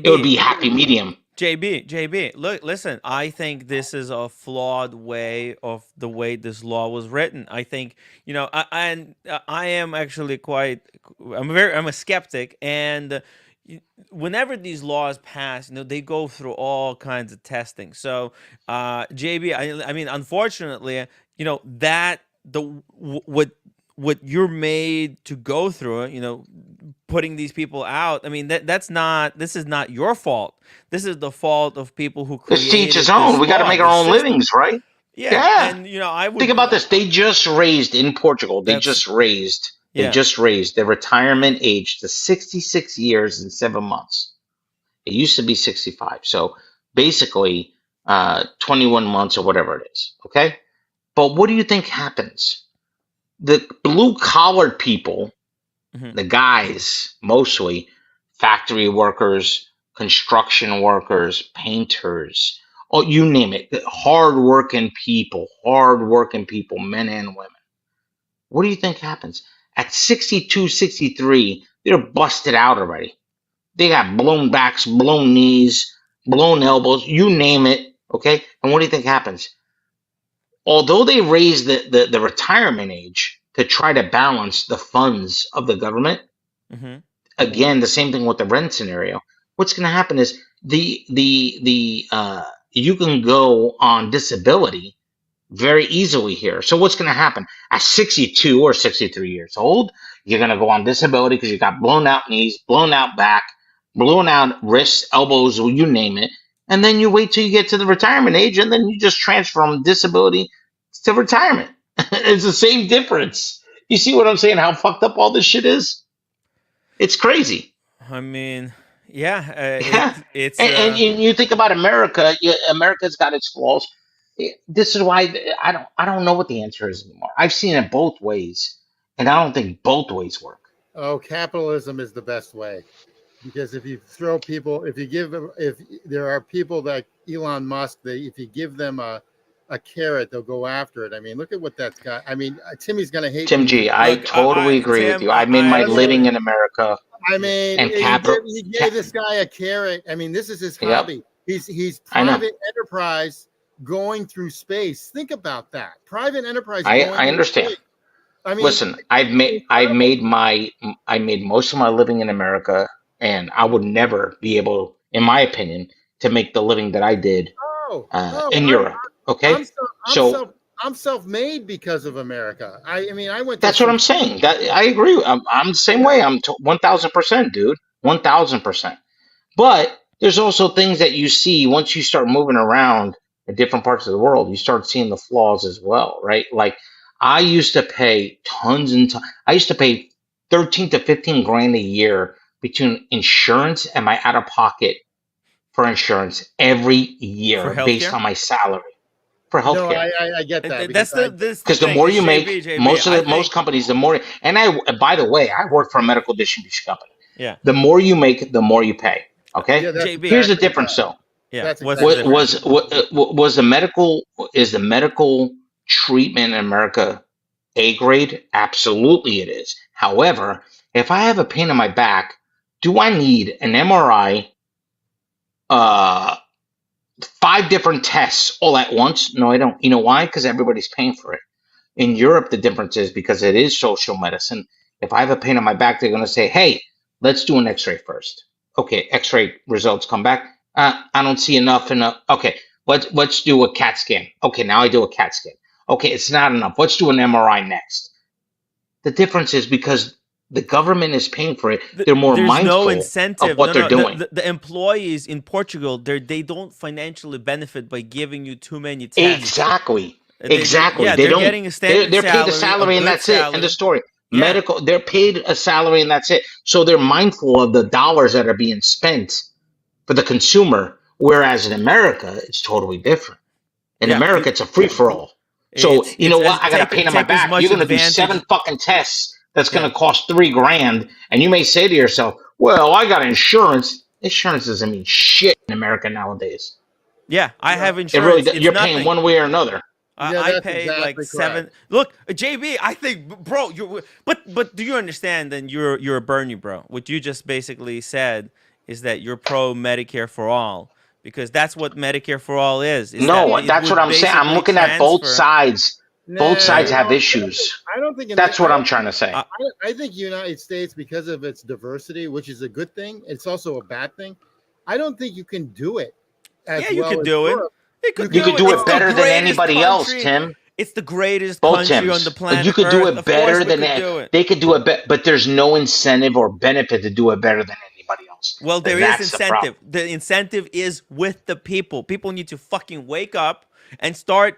It would JB. be happy medium. JB, look, listen. I think this is a flawed way of the way this law was written. I think I am actually quite. I'm a skeptic, and whenever these laws pass, they go through all kinds of testing. So, JB, I mean, unfortunately, that what you're made to go through, putting these people out. I mean, this is not your fault. This is the fault of people who Let's teach his created own. this We got to law, make our this own system. livings, right? Yeah, Yeah. and I Think would. about this. They just raised in Portugal. That's They yeah, just raised their retirement age to 66 years and 7 months. It used to be 65. So basically, 21 months or whatever it is. Okay. But what do you think happens? The blue collar people, mhm. the guys, mostly factory workers, construction workers, painters, oh, you name it, hard working people, men and women. What do you think happens? At 62, 63, they're busted out already. They got blown backs, blown knees, blown elbows, you name it. Okay. And what do you think happens? Although they raised the retirement age, to try to balance the funds of the government. Mm-hmm. Again, the same thing with the rent scenario. What's going to happen is you can go on disability very easily here. So what's going to happen at 62 or 63 years old? You're going to go on disability because you got blown out knees, blown out back, blown out wrists, elbows, you name it. And then you wait till you get to the retirement age, and then you just transfer from disability to retirement. It's the same difference. You see what I'm saying? How fucked up all this shit is? It's crazy. I mean, yeah, Yeah. it's And you think about America, America's got its flaws. This is why I don't know what the answer is anymore. I've seen it both ways, and I don't think both ways work. Oh, capitalism is the best way, because if you throw people, if there are people like Elon Musk, if you give them a carrot, they'll go after it. I mean, look at what that's got. I mean, Timmy's gonna hate Tim me. G, I Look, totally agree with Tim, you. I made my I- living in America. I mean, And he gave this guy a carrot. I mean, this is his Yep. hobby. He's I know. private enterprise going through space. Think about that. Private enterprise. I going through understand. space. I mean, Listen, I made most of my living in America, and I would never be able, in my opinion, to make the living that I did in Europe. Okay, I'm self-made because of America. I mean, I went. That's what I'm saying. That I agree. I'm the same way. I'm 1,000%, dude. 1,000%. But there's also things that you see once you start moving around in different parts of the world. You start seeing the flaws as well, right? Like I used to pay tons and tons. I used to pay 13 to 15 grand a year between insurance and my out of pocket for insurance every year For based healthcare? on my salary for No, healthcare. I get that. That's because Because the thing. more you JB, make, JB, most companies, the more. And by the way, I work for a medical distribution company. Yeah. The more you make, the more you pay. Okay. Yeah, that's JB. Here's the exactly difference, right. though. Yeah. That's What's exactly the difference? Was the medical is the medical treatment in America A grade? Absolutely, it is. However, if I have a pain in my back, do I need an MRI? 5 different tests all at once? No, I don't. You know why? Because everybody's paying for it. In Europe, the difference is because it is social medicine. If I have a pain on my back, they're going to say, hey, let's do an x-ray first. Okay, x-ray results come back. I don't see enough. Okay, let's do a CAT scan. Okay, now I do a CAT scan. Okay, it's not enough. Let's do an MRI next. The difference is because the government is paying for it, they're more There's mindful no incentive. of what they're doing. The employees in Portugal, they don't financially benefit by giving you too many tests. Exactly. They They're don't. Getting a standard they're paid a salary and that's it. End of story. Yeah. Medical, they're paid a salary and that's it. So they're mindful of the dollars that are being spent for the consumer. Whereas in America, it's totally different. In America, it's a free for all. So you know what? I got a pain in my back. You're going to do 7 fucking tests. That's going to cost $3 grand. And you may say to yourself, "Well, I got insurance." Insurance doesn't mean shit in America nowadays. Yeah, I have It insurance. really, you're paying one way or another. I pay exactly like correct. 7. Look, JB, I think, bro, but do you understand? Then you're a Bernie, bro. What you just basically said is that you're pro Medicare for all, because that's what Medicare for all is. No, that's what I'm saying. I'm looking at both sides. Both sides have issues. I don't think That's what I'm trying to say. I think United States, because of its diversity, which is a good thing, it's also a bad thing. I don't think you can do it. You could do it. You could do it better than anybody else, Tim. It's the greatest Both country Tims. on the planet. You could do Earth. it better than that. They could do it better, but there's no incentive or benefit to do it better than anybody else. Well, there is incentive. The incentive is with the people. People need to fucking wake up and start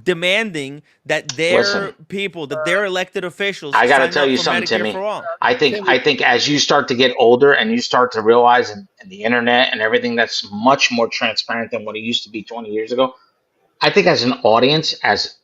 demanding that their people, that their elected officials. I got to tell you something, Timmy. I think as you start to get older and you start to realize in the internet and everything that's much more transparent than what it used to be 20 years ago. I think as an audience, as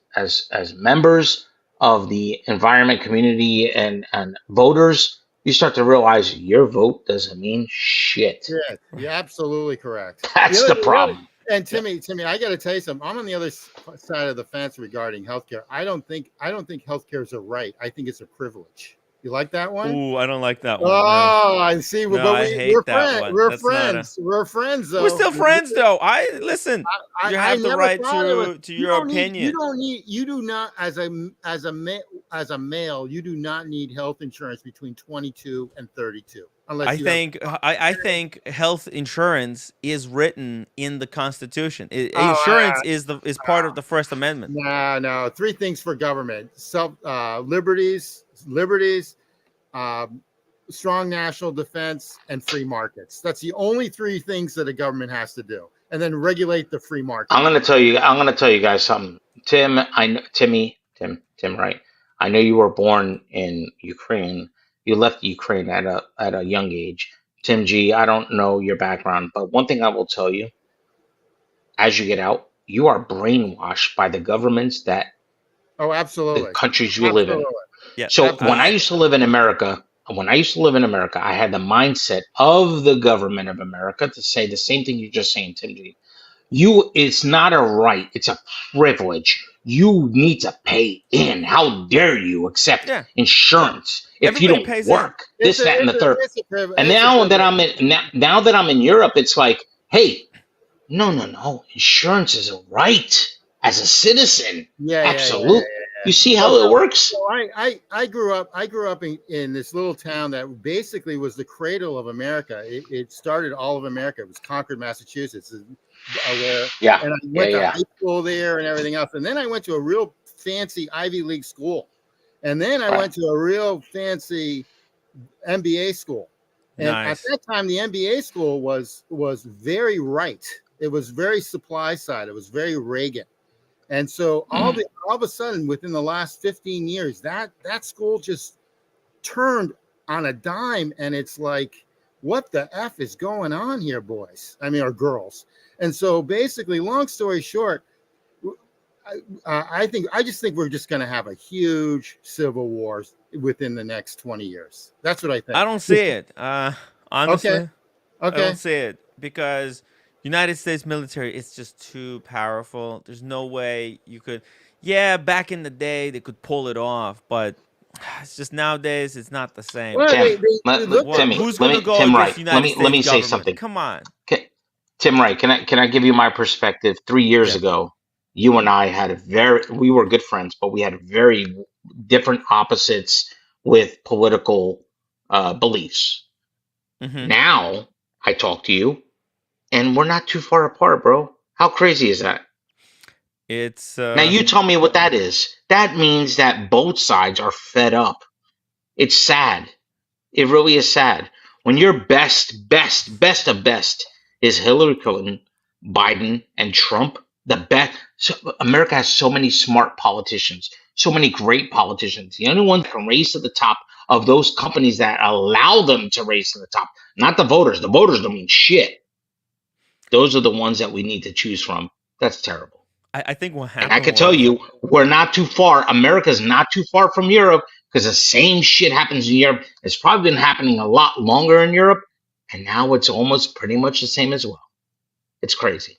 members of the environment community and voters, you start to realize your vote doesn't mean shit. Yeah, you're absolutely correct. That's the problem. And Timmy, I got to tell you something. I'm on the other side of the fence regarding healthcare. I don't think healthcare is a right. I think it's a privilege. You like that one? Ooh, I don't like that one. Oh, I see. No, But I hate we're that friends. one. We're That's friends. We're friends, though. We're still friends, though. Listen. You have the never right thought it was- to your opinion. You do not, as a man, as a male, you do not need health insurance between 22 and 32, I unless you have. think I think health insurance is written in the Constitution. Oh, Insurance is part of the First Amendment. no. Three things for government: liberties, um, strong national defense, and free markets. That's the only three things that a government has to do, and then regulate the free market. I'm gonna tell you. I'm gonna tell you guys something. Tim, Tim, right? I know you were born in Ukraine. You left Ukraine at a young age. Tim G, I don't know your background, but one thing I will tell you: as you get out, you are brainwashed by the governments that Oh, the absolutely, countries you live in. absolutely. Yeah. So when I Absolutely. used to live in America, I had the mindset of the government of America to say the same thing you're just saying, Tim G. It's not a right, it's a privilege. You need to pay in. How dare you accept Yeah. insurance if you Everybody don't pays in. work? This, that, and the third. And now that I'm in Europe, it's like, hey, no. Insurance is a right as a citizen. Yeah. Absolutely. You see how it works? So I grew up in this little town that basically was the cradle of America. It started all of America. It was Concord, Massachusetts, Yeah. and I went to high school there and everything else. And then I went to a real fancy Ivy League school, and then I went to a real fancy MBA school. And at that time, the MBA school was very right. It was very supply side. It was very Reagan. And so all of a sudden, within the last 15 years, that school just turned on a dime, and it's like, what the F is going on here, boys? I mean, or girls. And so basically, long story short, I just think we're just going to have a huge civil war within the next 20 years. That's what I think. I don't see it. Honestly, Okay. I don't see it because United States military is just too powerful. There's no way you could. Yeah, back in the day they could pull it off, but it's just nowadays it's not the same. Well, Timmy, who's gonna go Tim against Wright, United States let me say government? something. Come on, Tim Wright, can I give you my perspective? 3 years ago, you and I we were good friends, but we had very different opposites with political beliefs. Now I talk to you, and we're not too far apart, bro. How crazy is that? It's Now you tell me what that is. That means that both sides are fed up. It's sad. It really is sad. When your best of best is Hillary Clinton, Biden, and Trump, the best. So America has so many smart politicians, so many great politicians. The only one that can raise to the top of those companies that allow them to raise to the top, not the voters. The voters don't mean shit. Those are the ones that we need to choose from. That's terrible. I think what happened. And I can tell you, we're not too far. America's not too far from Europe because the same shit happens in Europe. It's probably been happening a lot longer in Europe, and now it's almost pretty much the same as well. It's crazy.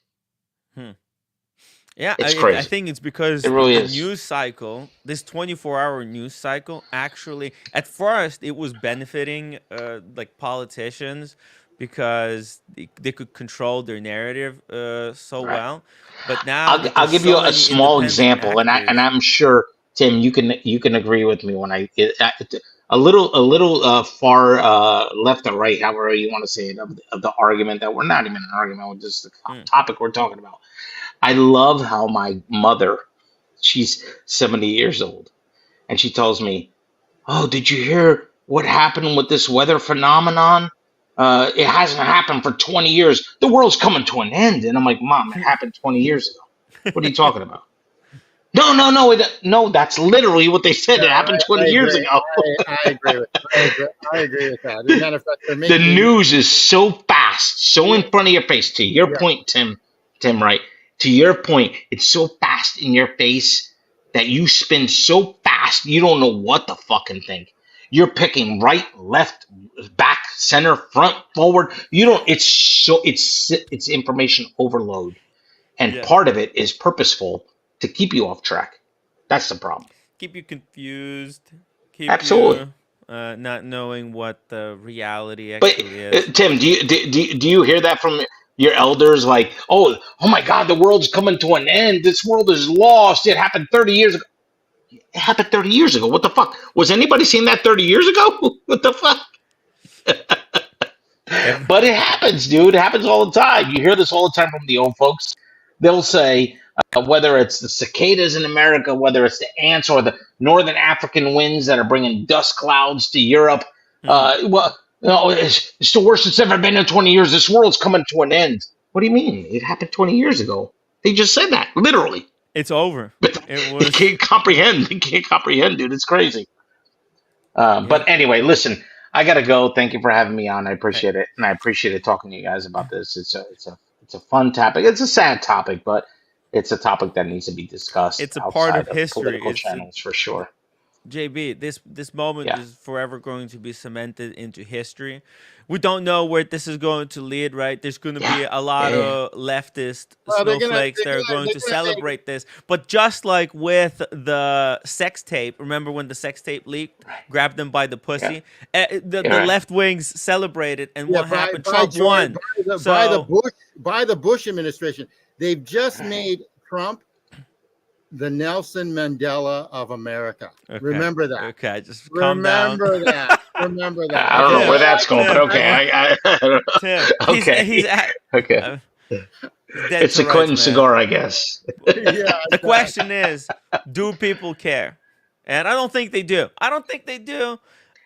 Yeah, it's crazy. I think it's because it really the is. News cycle, this 24-hour news cycle, actually, at first it was benefiting like politicians because they could control their narrative so well. But now I'll give you a small example, and I'm sure Tim, you can agree with me when I a little far left or right, however you want to say it, of the argument that we're not even an argument, with just the topic we're talking about. I love how my mother, she's 70 years old, and she tells me, "Oh, did you hear what happened with this weather phenomenon? It hasn't happened for 20 years. The world's coming to an end." And I'm like, "Mom, it happened 20 years ago. What are you talking about?" No, that's literally what they said. It happened 20 years ago. I agree with that. As a matter of fact, the news is so fast, so in front of your face. To your point, Tim, right? To your point, it's so fast in your face that you spin so fast, you don't know what to fucking think. You're picking right, left, back, center, front, forward. You don't. It's information overload, and part of it is purposeful to keep you off track. That's the problem. Keep you confused. Keep Absolutely. You not knowing what the reality actually is. Tim, do you hear that from your elders? Like, oh my God, the world's coming to an end. This world is lost. It happened 30 years ago. It happened 30 years ago. What the fuck? Was anybody seeing that 30 years ago? What the fuck? Every, But it happens, dude. It happens all the time. You hear this all the time from the old folks. They'll say, whether it's the cicadas in America, whether it's the ants or the northern African winds that are bringing dust clouds to Europe, mm, it's the worst it's ever been in 20 years. This world's coming to an end. What do you mean? It happened 20 years ago. They just said that, literally. it's over. But It they was. can't comprehend. They can't comprehend, dude. It's crazy. Yeah. But anyway, listen, I gotta go. Thank you for having me on. I eh, appreciate it, and I appreciated talking to you guys about this. It's a fun topic. It's a sad topic, but it's a topic that needs to be discussed It's a part outside of of history. political It's channels for sure. JB, this moment Yeah, is forever going to be cemented into history. We don't know where this is going to lead, right? There's going to yeah, be a yeah, lot yeah. of leftist Well, snowflakes that are going to they're gonna make celebrate this. But just like with the sex tape, remember when the sex tape leaked, Right. grabbed them by the Yeah, pussy? you're The right. left wings celebrated, and yeah what happened? Trump George won. by the So Bush administration. They've just made Trump the Nelson Mandela of America. okay, Remember that. okay, just calm down. Remember that. Remember that. I don't know Okay. Tim, where that's going, but Tim, okay. I Tim. He's okay, okay. uh, he's dead It's to a Clinton rights, man. cigar, I guess. Yeah. The question is, do people care? And I don't think they do. I don't think they do.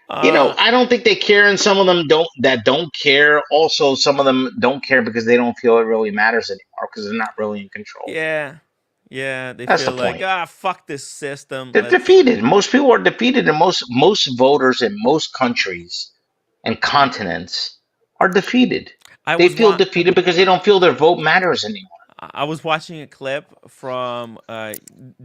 Uh, I don't think they care, and some of them don't care. Also, some of them don't care because they don't feel it really matters anymore because they're not really in control. yeah, yeah. They That's the feel like point. fuck this system. They're Let's. defeated. Most people are defeated, and most voters in most countries and Mm. continents are defeated. I They was feel wa- defeated because they don't feel their vote matters anymore. I was watching a clip from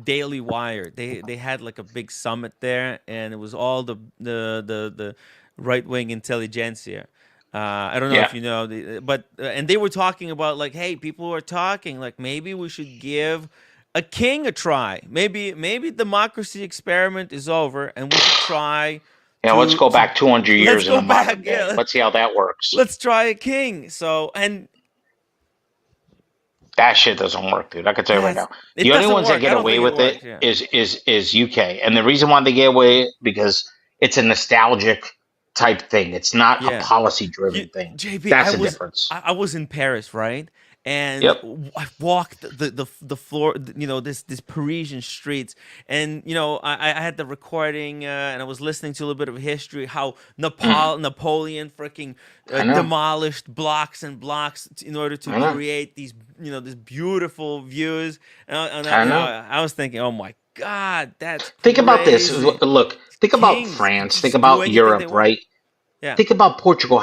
Daily Wire. They had like a big summit there, and it was all the right wing intelligentsia. I don't know Yeah, if you know, but and they were talking about like, hey, people were talking like maybe we should give a king a try. Maybe democracy experiment is over, and we should try let's go to back 200 let's years in go the modern back. day. Yeah, Let's see how that works. let's try a king. So and That shit doesn't work, dude. I can tell you right that's now. it The only doesn't ones that work. get I don't away think it with it works. Yeah. is UK, and the reason why they get away because it's a nostalgic type thing. It's not a Yeah. policy You, driven thing. JB, That's the difference. I was in Paris, right? And Yep. I walked the floor, this Parisian streets, and I had the recording, and I was listening to a little bit of history, how Mm, Napoleon freaking I know. demolished blocks and blocks in order to I know. create these beautiful views, I know. I was thinking, oh my God, that's Think about this. crazy. Look. Think about Kings could France. Think just do about anything they Europe. want. Right. Yeah, Think about Portugal.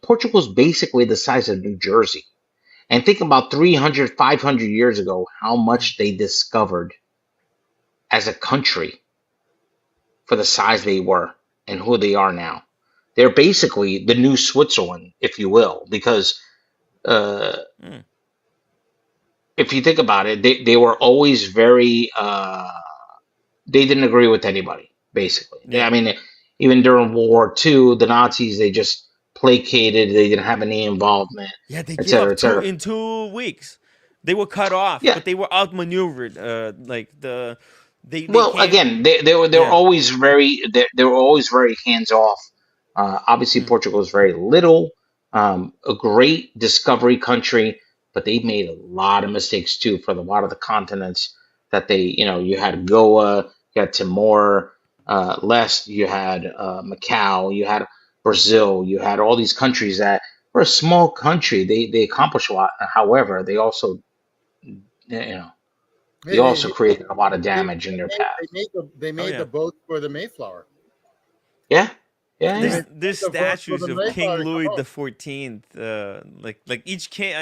Portugal's basically the size of New Jersey. And think about 300, 500 years ago, how Mm. much they discovered as a country for the size they were and who they are now. They're basically the new Switzerland, if you will, because uh, Mm. if you think about it, they were always very, they didn't agree with anybody, basically. I Yeah. mean, even during World War II, the Nazis, they just placated, they didn't have any involvement, Yeah, they et give cetera, up et cetera. in 2 weeks. They were cut off, Yeah. but they were outmaneuvered. Like they Well, came. again, they were Yeah, always they were always very hands off. Obviously, mm, Portugal is very little, a great discovery country, but they made a lot of mistakes too for a lot of the continents that you had Goa, you had Timor Leste, you had Macau, you had Brazil, you had all these countries that were a small country. They accomplished a lot. However, you know they Hey, also created a lot of damage in their they path. made oh the yeah. boat for the Mayflower. Yeah, yeah, They yeah. made There's the boat for statues the of King Mayflower to come Louis the out. 14th. Like each king.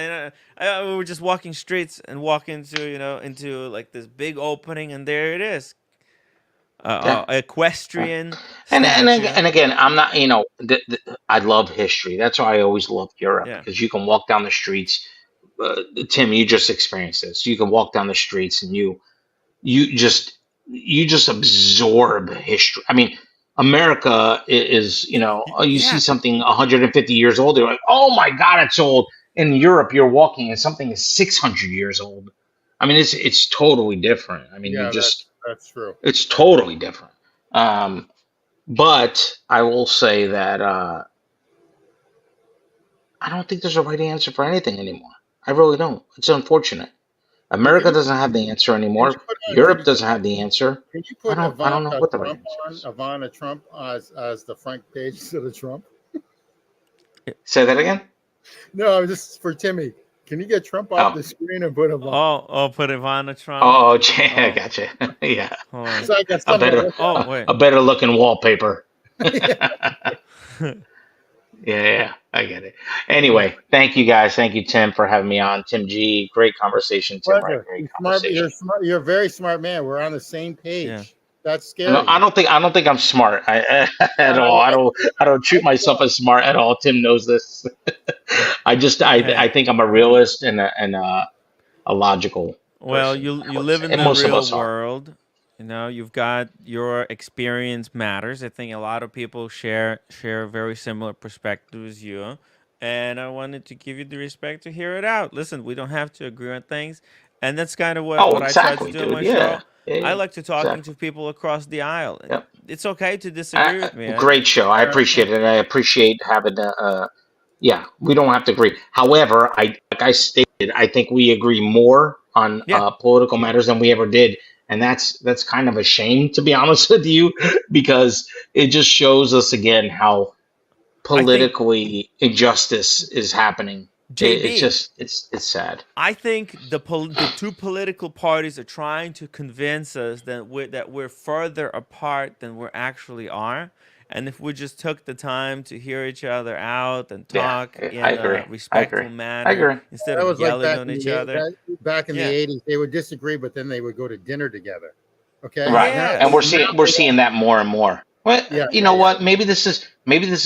We were just walking streets and walk into like this big opening, and there it is, Yeah. Yeah. equestrian statue. And again, I'm not. I love history. That's why I always loved Europe Yeah, because you can walk down the streets. Tim, you just experienced this. You can walk down the streets and you just you just absorb history. I mean, America is you see yeah. something 150 years old, you're like, oh my God, it's old. In Europe, you're walking and something is 600 years old. I mean, it's totally different. I mean, Yeah, That's true. It's totally different. But I will say that I don't think there's a right answer for anything anymore. I really don't. It's unfortunate. Well, America doesn't have the answer can you anymore. put Europe doesn't have the answer. can you I put don't. I don't know Ivanka what the right Trump answer on is. Ivana Trump as the front page of the Trump? Say that again. No, just for Timmy. Can you get Trump off Oh, the screen and put Ivanka? Put Ivana Trump. oh, I Oh, gotcha. Yeah, hold on. So I got a something to better, look Oh, at. wait. a better looking wallpaper. Yeah. Yeah, I get it. Yeah. Anyway, thank you guys. Thank you, Tim, for having me on. Tim G, great conversation. Tim Wright, Pleasure. great You're smart. You're conversation. smart. You're a very smart man. We're on the same Yeah. page. That's No, scary. I don't think I'm smart at all. I, I don't treat myself I, as smart at all. Tim knows this. I Hey. think I'm a realist and a logical Well, person, you I would live say, in and the most of real us are. world. You know, you've got your experience matters. I think a lot of people share very similar perspectives as you. And I wanted to give you the respect to hear it out. Listen, we don't have to agree on things. And that's kind of Oh, what I try to exactly, do on dude. my Yeah, show. yeah, I yeah, like to talking exactly. to people across the aisle. And Yep. it's okay to disagree with me. Great show. I Yeah. appreciate it. I appreciate having yeah, we don't have to agree. However, like I stated, I think we agree more on Yeah. political matters than we ever did, and that's kind of a shame, to be honest with you, because it just shows us again how I think politically injustice is happening. It's JB, just it's sad. I think the two political parties are trying to convince us that we're further apart than we actually are. And if we just took the time to hear each other out and Yeah, talk I in agree. a I agree. respectful I manner agree. instead that of was like yelling on each other, back in the yeah, '80s. They would disagree, but then they would go to dinner together. Okay. Right. Now And yes, we're seeing that more and more. Well, yeah, you yeah, know yeah. what? Maybe this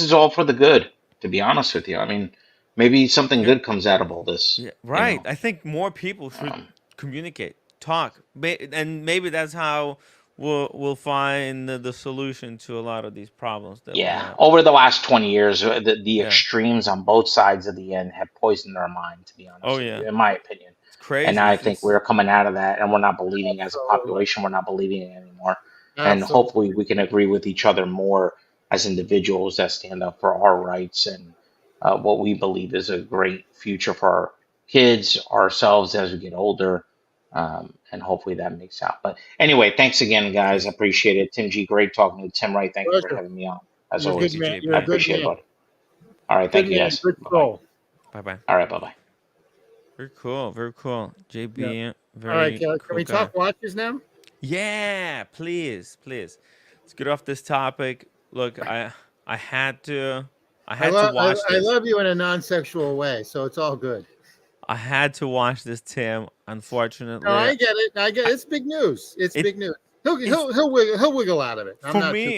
is all for the good, to be honest with you. I mean, maybe something yeah, good comes out of all this, yeah, you right. know. I think more people should Um, communicate, talk, and maybe that's how we'll find the solution to a lot of these problems that we yeah, have. over the last 20 years, the Yeah. extremes on both sides of the end have poisoned our mind, to be Oh honest with yeah. you, in my opinion. It's And crazy. I think we're coming out of that and we're not believing as a Absolutely, population, we're not believing it anymore. And hopefully absolutely. we can agree with each other more as individuals that stand up for our rights and what we believe is a great future for our kids, ourselves as we get older. And hopefully that makes out. But anyway, thanks again, guys. I Cheers. appreciate it. Tim G, great talking to you. Tim Wright, thank you for Pleasure. having me on, as You're a good Thank always. you, man. You're I a JB. good appreciate it, man. buddy. All right, Good thank you, man. guys. Good Bye bye. soul. Bye bye. All right, bye bye. Very cool. Very cool. Yeah. JB, All right. very Can cool we guy. talk watches now? Yeah, please, please. Let's get off this topic. Look, I had to watch I this. love you in a non-sexual way, so it's all good. I had to watch this, Tim. No, Unfortunately, I get it. I get I, it. It's big news. It's it big news. He'll it's he'll wiggle out of it. I'm for not too.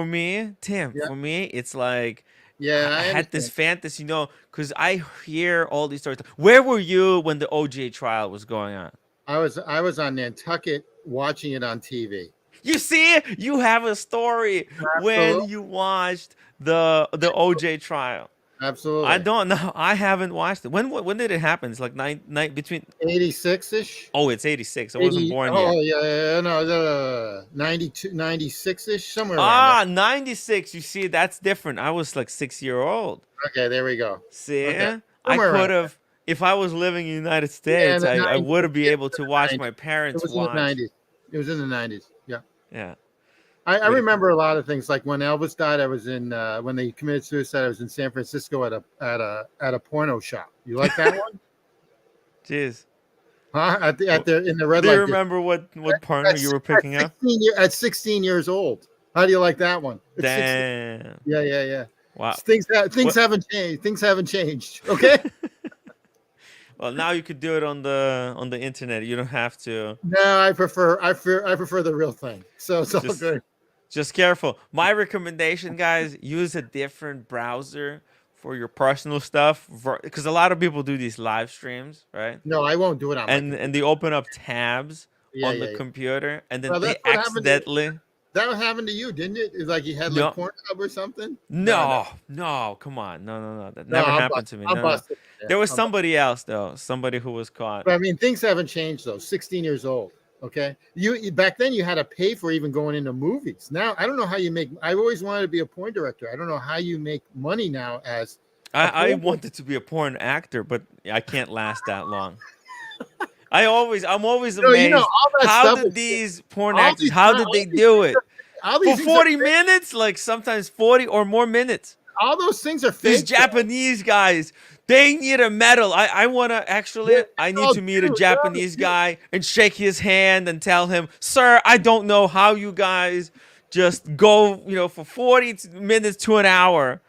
me, Tim, Yeah, for me, it's like yeah. I I had this understand. fantasy, because I hear all these stories. Where were you when the OJ trial was going on? I was on Nantucket watching it on TV. You see, you have a story when Absolutely, you watched the OJ trial. I absolutely. don't know. I haven't watched it. When did it happen? It's like night between. 86 ish. Oh, it's 86. I wasn't 80. born Oh yet. yeah, yeah, no, the 92, 96 ish, somewhere around there. 96. You see, that's different. I was like 6 year old. Okay, there we go. See, Okay, I somewhere around could have, if I was living in the United there. Yeah, in States, the I 90s. would be Yeah, able to watch my it parents was in the watch. 90s. It was in the 90s. Yeah. Yeah, I very cool. remember a lot of things. Like when Elvis died, I was in when they committed suicide. I was in San Francisco at a porno shop. You like that one? Jeez. Huh? Well, At the in the red do you light district. remember what porno you were picking up? At 16 years old. How do you like that one? At 16. Damn. Yeah, yeah, yeah. Wow. Things What? haven't changed. Things haven't changed. Okay. Well, now you could do it on the internet. You don't have to. No, I prefer the real thing. So it's all Just good. just careful. My recommendation, guys, use a different browser for your personal stuff, because a lot of people do these live streams, right? No, I won't do it on my And computer. they open up tabs Yeah, on yeah, the yeah. computer, and then Well, they that's what happened to accidentally. that happened to you, didn't it? It's like you had like No, Pornhub or something. No, no, no, come on, no, that no. never happened to me. I'll No. bust it. Yeah, There was I'll bust. somebody else though, somebody who was caught. But I mean, things haven't changed though. 16 years old. Okay, you back then you had to pay for even going into movies. Now I don't know how you make. I always wanted to be a porn director. I don't know how you make money now as a I porn. wanted to be a porn actor, but I can't last that long. I'm always No, you know amazed. all that How stuff did is these porn all actors? How did they do things it are, all for these things are 40 fake. minutes? Like sometimes 40 or more minutes. All those things are These fake. Though. Japanese guys, they need a medal. I want to actually, I It's need all to meet a Jews. They're on the Japanese Jews. guy and shake his hand and tell him, sir, I don't know how you guys just go, for 40 minutes to an hour.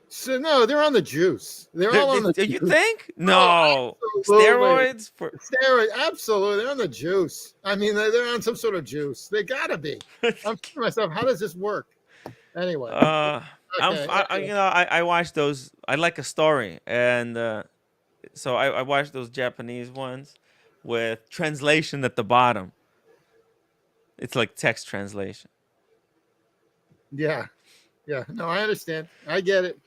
So no, they're on the juice. They're all on the You juice. think? Oh, No. absolutely. Steroids for. Steroid, absolutely. They're on the juice. I mean, they're on some sort of juice. They gotta be. I'm thinking to myself, how does this work? Anyway, okay. Anyway. I watch those. I like a story, and so I watch those Japanese ones with translation at the bottom. It's like text translation. Yeah, yeah. No, I understand. I get it.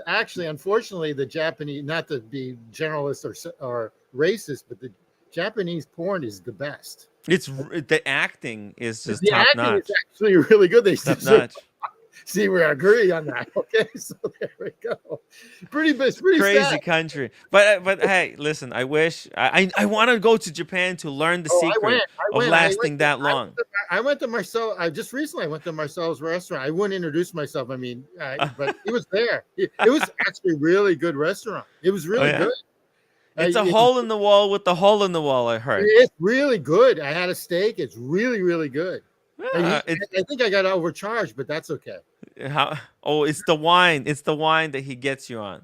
Actually, unfortunately, the Japanese, not to be generalist or racist, but the Japanese porn is the best. The acting is just The top acting is notch. actually really good. They Top notch. see we agree on that. Okay, so there we go. It's pretty Crazy sad. country, but hey, listen. I wish I want to go to Japan to learn the Oh, secret of lasting that long. I went to Marcel. I just recently went to Marcel's restaurant. I wouldn't introduce myself. I mean, but he was there. It was actually a really good restaurant. It was Oh really yeah, good. it's a hole in the wall with the hole in the wall. I heard. It's really good. I had a steak. It's really, really good. Yeah, I think I got overcharged, but that's okay. It's the wine. It's the wine that he gets you on.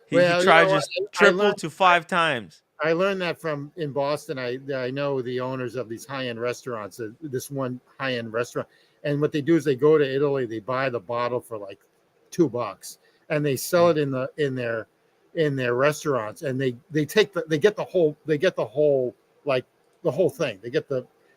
He Well, you know what? charges triple to 5 times. I learned that from in Boston. I know the owners of these high end restaurants. This one high end restaurant, and what they do is they go to Italy. They buy the bottle for like $2, and they sell it in their restaurants. And they get the whole like the whole thing.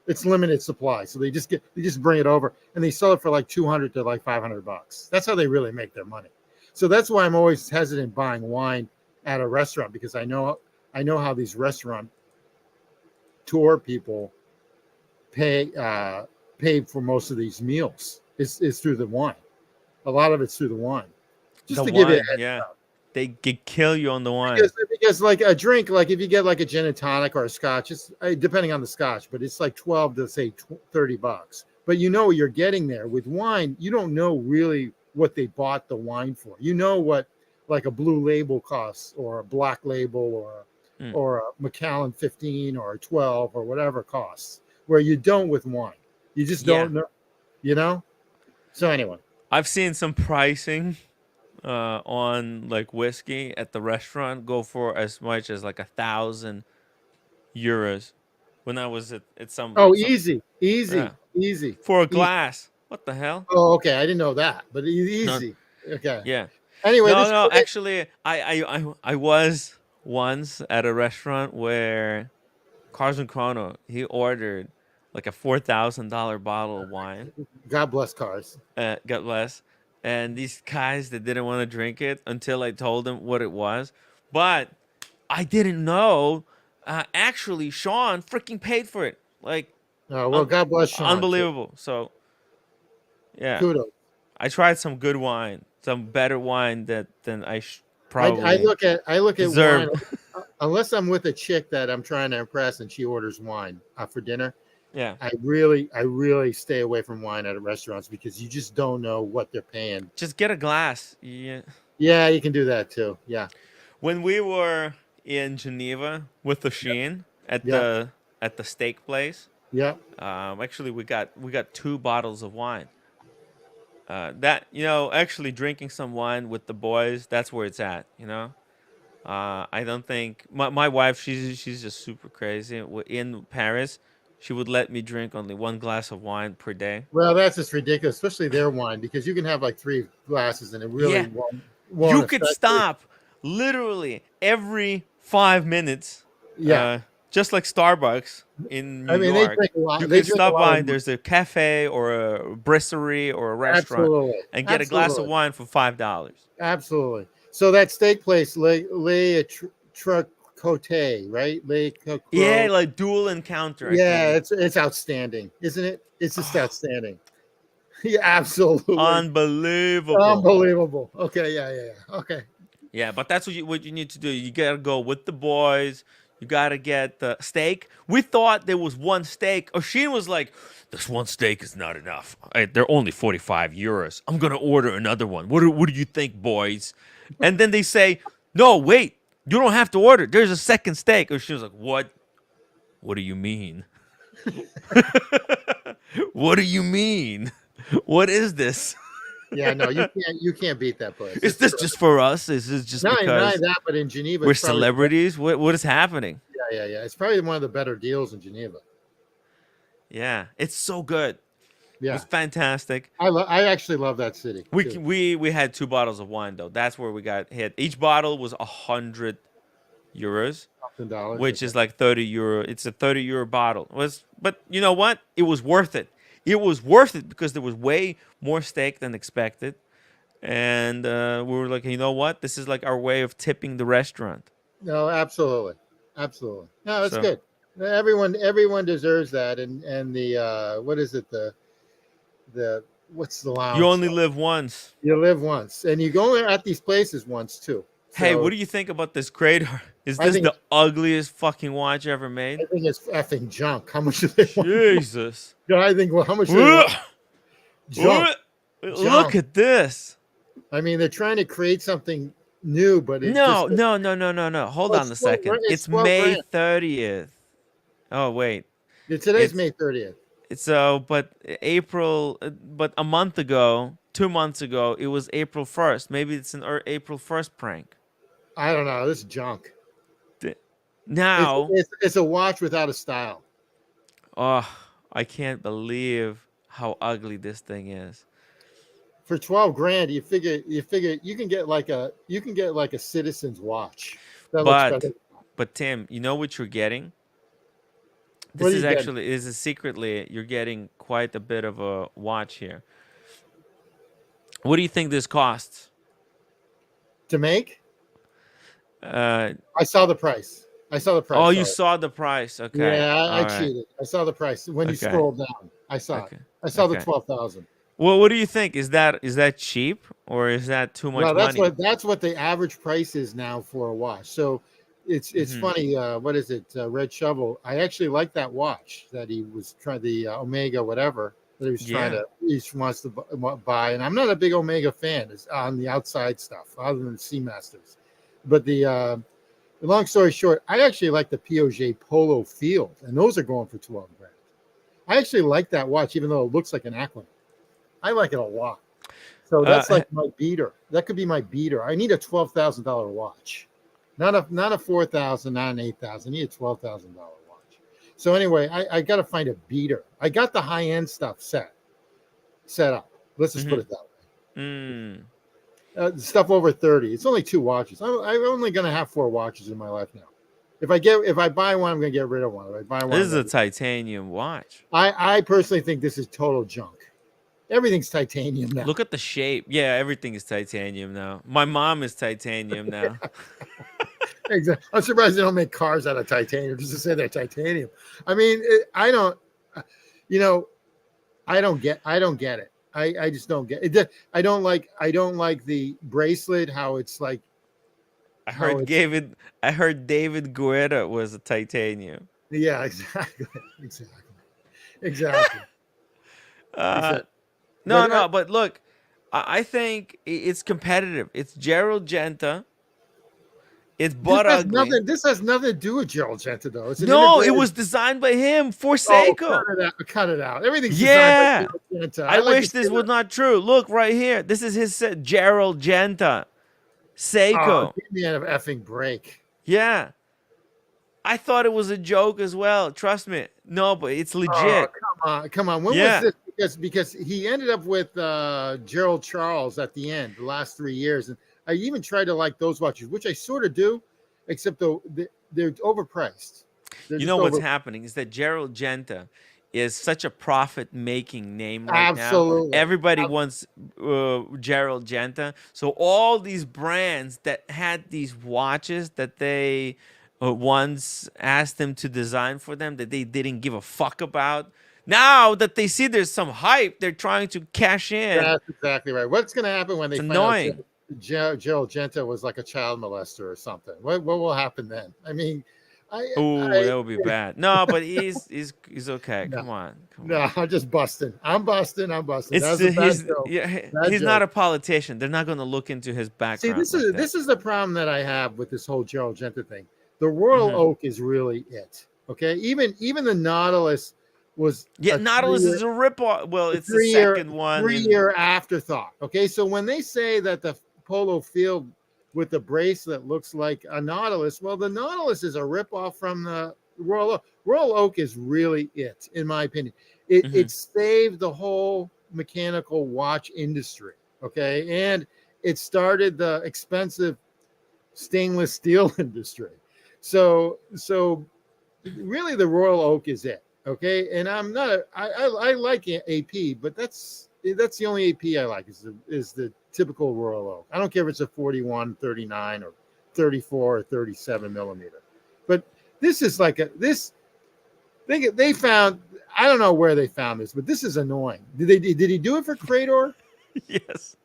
It's limited supply, so they just bring it over and they sell it for like 200 to like $500. That's how they really make their money. So that's why I'm always hesitant buying wine at a restaurant, because I know how these restaurant tour people pay for most of these meals. It's through the wine. A lot of it's through the wine. Just The to give you a wine, heads yeah. up. They could kill you on the wine. Because like a drink, like if you get like a gin and tonic or a scotch, it's depending on the scotch, but it's like 12 to say $30. But you know what you're getting there. With wine, you don't know really what they bought the wine for. You know what like a blue label costs, or a black label, or a Macallan 15 or a 12 or whatever costs, where you don't with wine. You just don't know, you know? So anyway. I've seen some pricing on like whiskey at the restaurant go for as much as like €1,000 when I was at some. Easy For a glass. What the hell? Oh, okay. I didn't know that, but easy. No, Okay. yeah. Anyway, No. Actually, I was once at a restaurant where Carson Chrono, he ordered like a $4,000 bottle of wine. God bless cars. God bless. And these guys that didn't want to drink it until I told them what it was. But I didn't know. Actually, Sean freaking paid for it. Like, well, God bless Sean. Unbelievable. So, yeah. Kudos. I tried some good wine, some better wine than I probably I look at deserve. wine, unless I'm with a chick that I'm trying to impress and she orders wine for dinner. Yeah. I really stay away from wine at restaurants, because you just don't know what they're paying. Just get a glass. Yeah. Yeah, you can do that too. Yeah. When we were in Geneva with the Sheen at the steak place. Yeah. Actually we got 2 bottles of wine. Actually drinking some wine with the boys, that's where it's at, I don't think my wife, she's just super crazy. In Paris, she would let me drink only 1 glass of wine per day. Well, that's just ridiculous, especially their wine, because you can have like 3 glasses and it really won't You could stop literally every 5 minutes. Yeah. Just like Starbucks in New York. They drink a lot. You can stop by. There's a cafe or a brasserie or a restaurant and get a glass of wine for $5. Absolutely. So that steak place, Le Cote, right? Le Yeah, Coco. like dual encounter, I Yeah, think. it's outstanding, isn't it? It's just Oh, outstanding. Yeah, absolutely. unbelievable. Unbelievable. Okay, yeah. Okay. Yeah, but that's what you need to do. You gotta go with the boys. You gotta get the steak. We thought there was one steak. Oshin was like, "This one steak is not enough. They're only 45 euros. I'm gonna order another one. What do you think, boys?" And then they say, "No, wait. You don't have to order. There's a second steak." Oshin was like, "What? What do you mean? What do you mean? What is this? Yeah, no, you can't beat that place. Is It's this true. just for us? Is this just Not only because that, but in Geneva, we're it's probably celebrities? What is happening?" yeah. It's probably one of the better deals in Geneva. Yeah, it's so good. It was Yeah, fantastic. I actually love that city We too. we had 2 bottles of wine though. That's where we got hit. Each bottle was 100 euros, $1,000. which Okay. is like 30 euro. It's a 30 euro bottle. But you know what? It was worth it. It was worth it because there was way more steak than expected, and we were like, you know what? This is like our way of tipping the restaurant. No, absolutely. No, it's So good. Everyone deserves that. And the what is it? The what's the you lounge? only live once. You live once, and you go at these places once too. Hey, what So do you think about this Credor? Is I this think the ugliest fucking watch ever I made? think it's effing junk. How much do they want? Jesus. I think. Well, how much do they want? Ugh. Junk, Ugh. Look junk. at this. I mean, they're trying to create something new, but it No, just no, no, no, no, no. Hold well, on a second. it's It's 12 May grand. 30th. Oh, wait. Today's It's May 30th. but April, but a month ago, 2 months ago, it was April 1st. Maybe it's an April 1st prank. I don't know. This is junk. Th- It's Now, it's, it's a watch without a style. oh, I can't believe how ugly this thing is. For 12 grand, you figure you can get like a citizen's watch. That looks But, better. but Tim, you know what you're getting? What This are is you getting actually is secretly you're getting quite a bit of a watch here. What do you think this costs? to make? Uh, I saw the price. I saw the oh, price. you Sorry. saw the price. Okay. Yeah, I All right. cheated. I saw the price when you Okay. scrolled down. I saw it. Okay. I saw the Okay. 12,000. Well, what do you think? Is that cheap or is that too much Well, that's money? what the average price is now for a watch. So it's Hmm. funny. What is it? Red Shovel. I actually like that watch that he was trying the Omega whatever that he was trying Yeah. to he wants to buy. And I'm not a big Omega fan. It's on the outside stuff other than Seamasters. But the long story short, I actually like the Piaget Polo Field, and those are going for 12 grand. I actually like that watch, even though it looks like an Aquanaut. I like it a lot. So that's Uh, like my beater. That could be my beater. I need a $12,000 watch, not a 4,000, not an 8,000. I need a $12,000 watch. So anyway, I got to find a beater. I got the high end stuff set up. Let's just put mhm. it that way. Mm. Stuff over 30. It's only 2 watches. I'm only gonna have 4 watches in my life now. If I buy one, I'm gonna get rid of one. If I buy one, This is a titanium watch. I personally think this is total junk. Everything's titanium now. Look at the shape. Yeah, everything is titanium now. My mom is titanium now. Exactly. I'm surprised they don't make cars out of titanium just to say they're titanium. I mean, I don't. You know, I don't get it. I just don't get it. I don't like the bracelet. How it's like I how heard it's David. I heard David Guetta was a titanium. yeah exactly exactly. Uh, Exactly. no, But no, but look, I think it's competitive. It's Gerald Genta. It's this butt has ugly. nothing. This has nothing to do with Gerald Genta, though. It's an No, it integrated. was designed by him for Oh, Seiko. cut it out! Cut it out! Everything's designed by Yeah, Gerald Genta. I I like to wish see this was that. not true. Look right here. This is his Gerald Genta Oh, Seiko. give me an effing break! Yeah, I thought it was a joke as well. Trust me. No, but it's Oh, legit. come on! When was Yeah. this? Because he ended up with Gerald Charles at the end, the last 3 years, and I even tried to like those watches, which I sort of do, except though they're overpriced. They're You just know what's over. happening is that Gerald Genta is such a profit-making name right now. Absolutely. Everybody wants Gerald Genta. So all these brands that had these watches that they once asked them to design for them that they didn't give a fuck about. Now that they see there's some hype, they're trying to cash in. That's exactly right. What's going to happen when It's they find out annoying. Gerald Genta was like a child molester or something? What will happen then? I mean, Ooh, I that would be bad. No, but he's okay. no, Come on, come on. no, I'm just busting. I'm busting. I'm busting. That It's was a bad he's joke. yeah, Bad he's not joke. a politician. They're not going to look into his See, background like that. this is the problem that I have with this whole Gerald Genta thing. The Royal Hmm. Oak is really it. Okay, even the Nautilus was Yeah, a Nautilus is a ripoff. Well, a it's the second one three in. year afterthought. Okay, so when they say that the polo field with the bracelet looks like a Nautilus, well, the Nautilus is a ripoff from the Royal Oak. Royal Oak is really it, in my opinion. Hmm. It saved the whole mechanical watch industry. Okay, and it started the expensive stainless steel industry. So really the Royal Oak is it. Okay, and I'm not I like AP, but that's the only AP I like is the typical Royal Oak. I don't care if it's a 41, 39, or 34 or 37 millimeter. But this is like a this they found, I don't know where they found this, but this is annoying. Did he do it for Credor? Yes,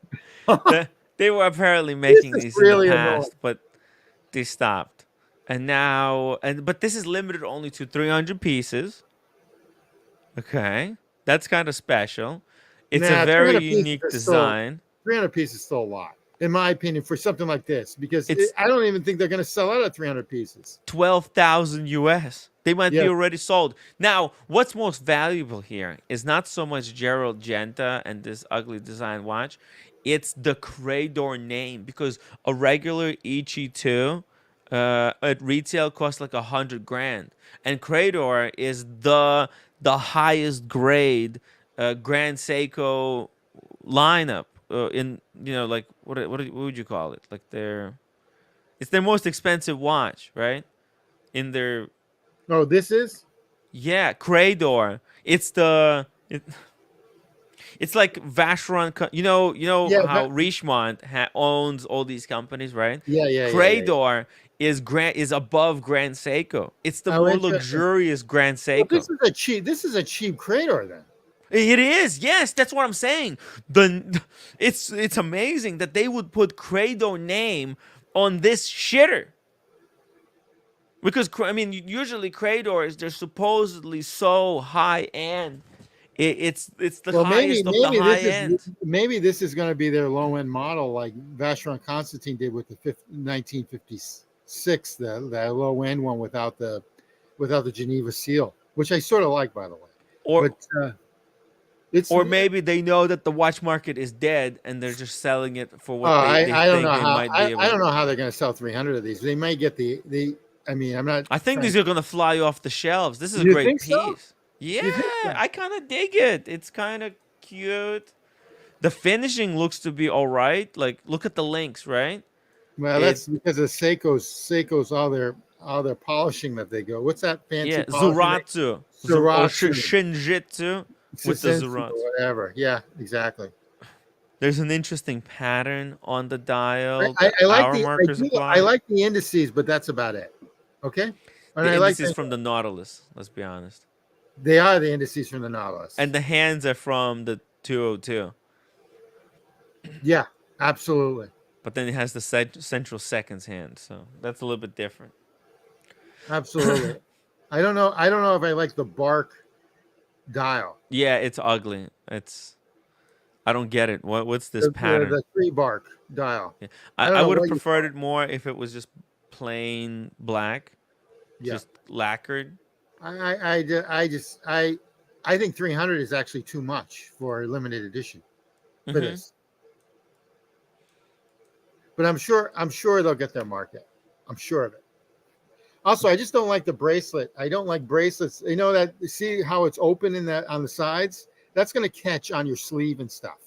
they were apparently This making is these in the really annoying. past, but they stopped. And now, but this is limited only to 300 pieces. Okay, that's kind of special. It's a Nah, very 300 pieces unique is still design. 300 pieces is still a lot, in my opinion, for something like this, because It's I don't even think they're going to sell out at 300 pieces. 12,000 US. They might be Yeah. already sold. Now, what's most valuable here is not so much Gerald Genta and this ugly design watch. It's the Credor name because a regular EG2 at retail costs like 100 grand, and Credor is the highest grade Grand Seiko lineup in like what would you call it? Like it's their most expensive watch, right? In their No, this is. yeah, Credor. It's like Vacheron. You know Yeah. how Richemont owns all these companies, right? Yeah. Credor is above Grand Seiko. It's the Oh, more interesting. luxurious Grand Well, Seiko. this is a cheap Crador then. It is, yes, that's what I'm saying. It's amazing that they would put Credor name on this shitter. Because I mean, usually Credors they're supposedly so high end. It's the Well, highest of the high end. maybe this is going to be their low end model, like Vacheron Constantine did with the 1956, the low end one without the Geneva seal, which I sort of like, by the way. Or But it's or maybe they know that the watch market is dead and they're just selling it for what they I don't think know they how might be I able. don't know how they're going to sell 300 of these. They may get the. I mean, I'm not I think trying. these are gonna fly off the shelves. This is a You great think so? piece. Yeah, You think so? I kind of dig it. It's kind of cute. The finishing looks to be all right. Like look at the links, right? Well, It that's because of Seiko's all their polishing that they go. What's that fancy Yeah, polishing? Zuratsu, Suratsu, Shinjitsu with the Sensu, or Zuratsu. whatever. Yeah, exactly. There's an interesting pattern on the dial. I like Hour markers I applied. like the indices, but that's about it. Okay, and The I like indices from the Nautilus. Let's be honest. they are the indices from the Nautilus. And the hands are from the 202. Yeah, absolutely, But then it has the central seconds hand, so that's a little bit different. absolutely. I don't know if I like the bark dial. Yeah, it's ugly. I don't get it. What's this pattern? The tree bark dial. Yeah. I don't I know would have what you call preferred it. it more if it was just plain black, Yeah, just lacquered. I think 300 is actually too much for a limited edition for Hmm. this. But I'm sure they'll get their market. I'm sure of it. Also, I just don't like the bracelet. I don't like bracelets. You know that, see how it's open in that on the sides? That's going to catch on your sleeve and stuff.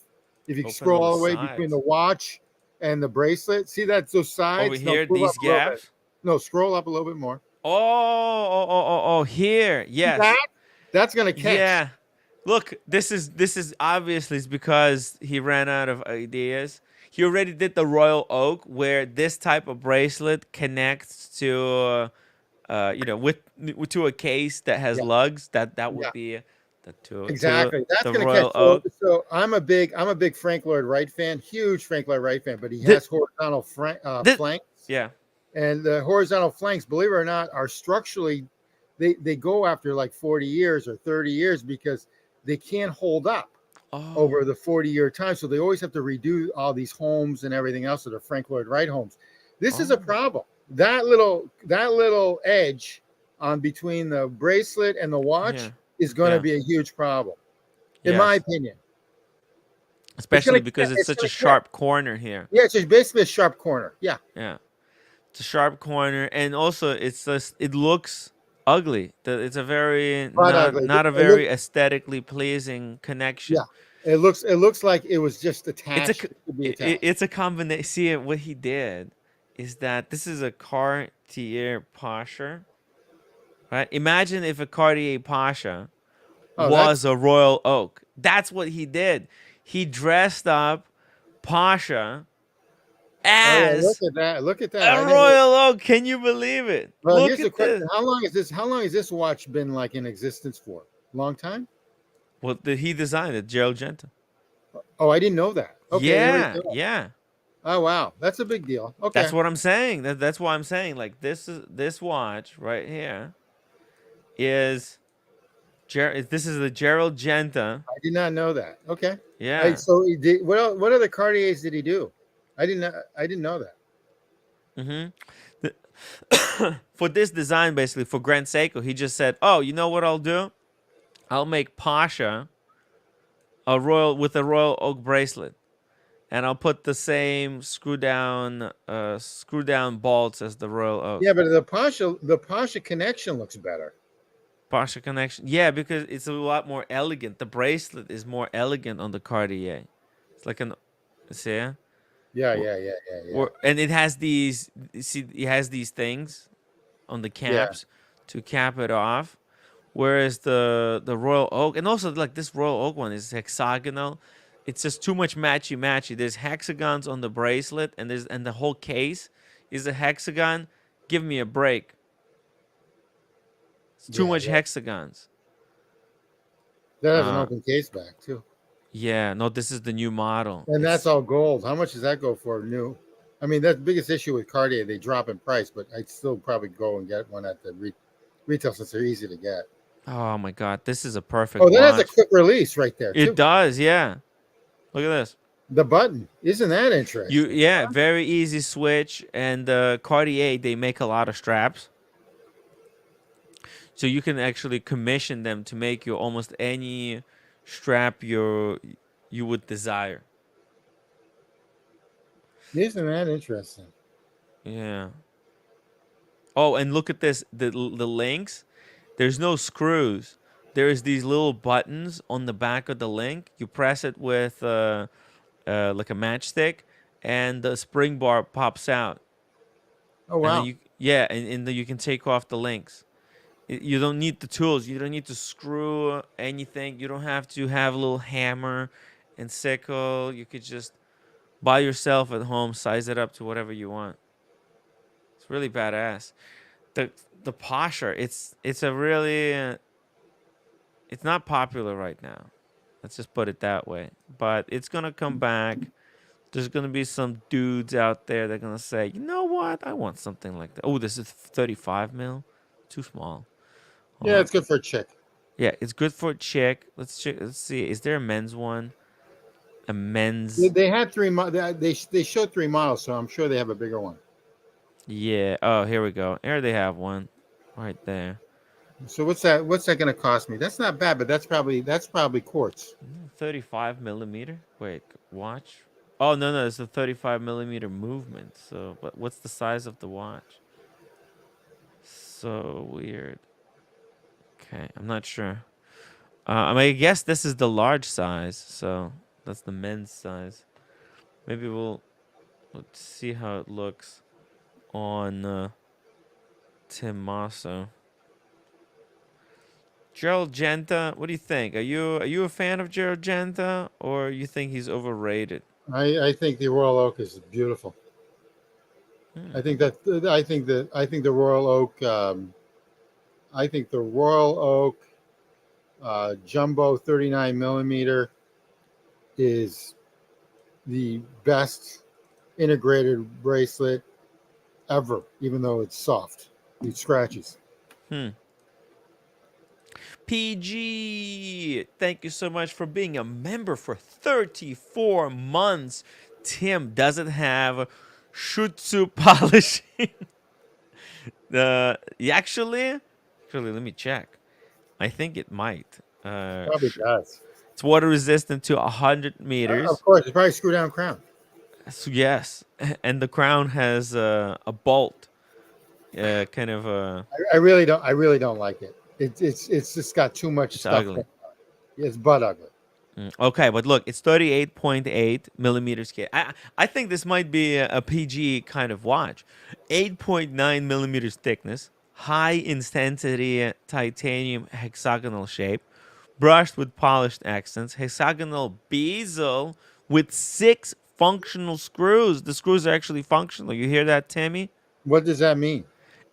If you Open scroll on the all the way between the sides. watch and the bracelet, see that those Over sides? No, here, pull up these a little bit. gaps. No, scroll up a little bit more. Oh, here. See Yes. that? That's going to catch. Yeah. Look, this is obviously it's because he ran out of ideas. He already did the Royal Oak where this type of bracelet connects to with to a case that has Yeah, lugs. That yeah, would be the to exactly. That's the gonna catch. Royal Oak. So I'm a big Frank Lloyd Wright fan, huge Frank Lloyd Wright fan, but he The, has horizontal the, flanks, yeah. and the horizontal flanks, believe it or not, are structurally they go after like 40 years or 30 years because they can't hold up Oh, over the 40-year time. So they always have to redo all these homes and everything else that are Frank Lloyd Wright homes. This is a oh, problem. That little edge on between the bracelet and the yeah, watch is going to yeah, be a huge problem, in my yes. opinion. It's Especially gonna because it's it's such a gonna catch. sharp corner here. Yeah, it's just basically a sharp corner. Yeah, Yeah, it's a sharp corner, and also it's just it looks ugly. It's a very but not ugly. not a It look, very aesthetically pleasing yeah, connection. it looks like it was just It's a attached. It should be attached. it's a combination. See, what he did is that this is a Cartier Pasha, right? Imagine if a Cartier Pasha Oh, that's was a Royal Oak. That's what he did. He dressed up Pasha oh yeah. Look as at that. Look at that. a I never. Royal Oak. Can you believe it? Well, Look here's the at question: this. How long has this watch been like in existence for? Long time? Well, he designed it, Gerald Genta. Oh, I didn't know that. Okay, there you Yeah, go. yeah. Oh wow, that's a big deal. That's Okay, what I'm saying. That's why I'm saying like this watch right here is this is the Gerald Genta. I did not know that. Okay, Yeah. so he did. What other Cartiers did he do? I didn't know that. Mm-hmm. For this design, basically for Grand Seiko, he just said, "Oh, you know what I'll do? I'll make Pasha a Royal Oak bracelet, and I'll put the same screw down bolts as the Royal Oak Yeah, but the Pasha connection looks better. Pasha connection. Yeah, because it's a lot more elegant. The bracelet is more elegant on the Cartier. It's like an see, yeah? Yeah, Or, yeah, yeah, yeah, yeah, and it has these. See, it has these things on the yeah. caps to cap it off. Whereas the Royal Oak, and also like this Royal Oak one is hexagonal. It's just too much matchy matchy. There's hexagons on the bracelet, and the whole case is a hexagon. Give me a break. It's too Yeah, much yeah. hexagons. That has an Uh, open case back too, yeah, no, this is the new model. and that's It's all gold. How much does that go for new? I mean, that's the biggest issue with Cartier. They drop in price, but I'd still probably go and get one at the retail since they're easy to get. oh my god, this is a perfect Oh, that has a watch. quick release right there It too. does, yeah. Look at this. The button, isn't that interesting? Yeah, very easy switch, and Cartier they make a lot of straps. So you can actually commission them to make you almost any strap you would desire. Isn't that interesting? Yeah. Oh, and look at this. The links. There's no screws. There's these little buttons on the back of the link. You press it with like a matchstick, and the spring bar pops out. Oh And then wow. and then you can take off the links. You don't need the tools. You don't need to screw anything. You don't have to have a little hammer and sickle. You could just by yourself at home size it up to whatever you want. It's really badass. The the Pasha, it's a really it's not popular right now. Let's just put it that way. But it's gonna come back. There's gonna be some dudes out there that are gonna say, you know what? I want something like that. Oh, this is 35 mil. Too small. Hold Yeah, on. it's good for a chick. Yeah, it's good for a chick. Let's check. Let's see. Is there a men's one? A They, men's? they had they showed three models, so I'm sure they have a bigger one. Yeah. Oh, here we go. Here they have one, right there. So what's that going to cost me? That's not bad, but that's probably quartz. 35 millimeter. Wait, watch. Oh no, it's a 35 millimeter movement. So, but what's the size of the watch? So weird. Okay, I'm not sure. I mean, I guess this is the large size, so that's the men's size. Maybe let's see how it looks on Tim Masso. Gerald Genta, what do you think? Are you a fan of Gerald Genta, or you think he's overrated? I think the Royal Oak is beautiful. Hmm. I think the Royal Oak. I think the Royal Oak Jumbo 39 millimeter is the best integrated bracelet ever, even though it's soft. It scratches. Hmm. PG, thank you so much for being a member for 34 months. Tim, does it have shutsu polishing? Actually, let me check. I think it might. Probably does. It's water resistant to 100 Of meters. course, it's probably screw down crown. So yes, and the crown has a bolt, kind of I really don't. I really don't like it. It's just got too much it's stuff. ugly. It's butt ugly. Okay, but look, it's 38.8 millimeters scale. I think this might be a PG kind of watch. 8.9 millimeters thickness, high intensity titanium hexagonal shape, brushed with polished accents, hexagonal bezel with 6 functional screws. The screws are actually functional. You hear that, Timmy? What does that mean?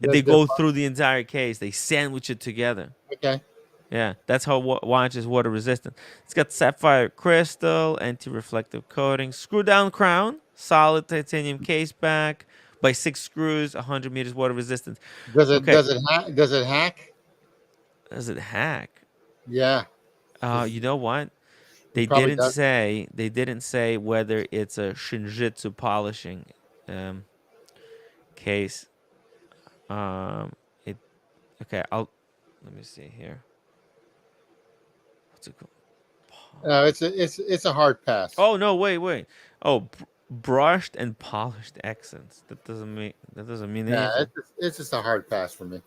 They go through the entire case. They sandwich it together. Okay. Yeah, that's how watch is water resistant. It's got sapphire crystal, anti-reflective coating, screw down crown, solid titanium case back by 6 screws, 100 meters water resistant. Does it Okay, does it hack? does it hack? Yeah. You know what? It probably does. They didn't say whether it's a Shinjitsu polishing case. It okay. Let me see here. What's it called? No, it's a hard pass. Oh no! Wait. Oh, brushed and polished accents. That doesn't mean Yeah, anything. it's just a hard pass for me.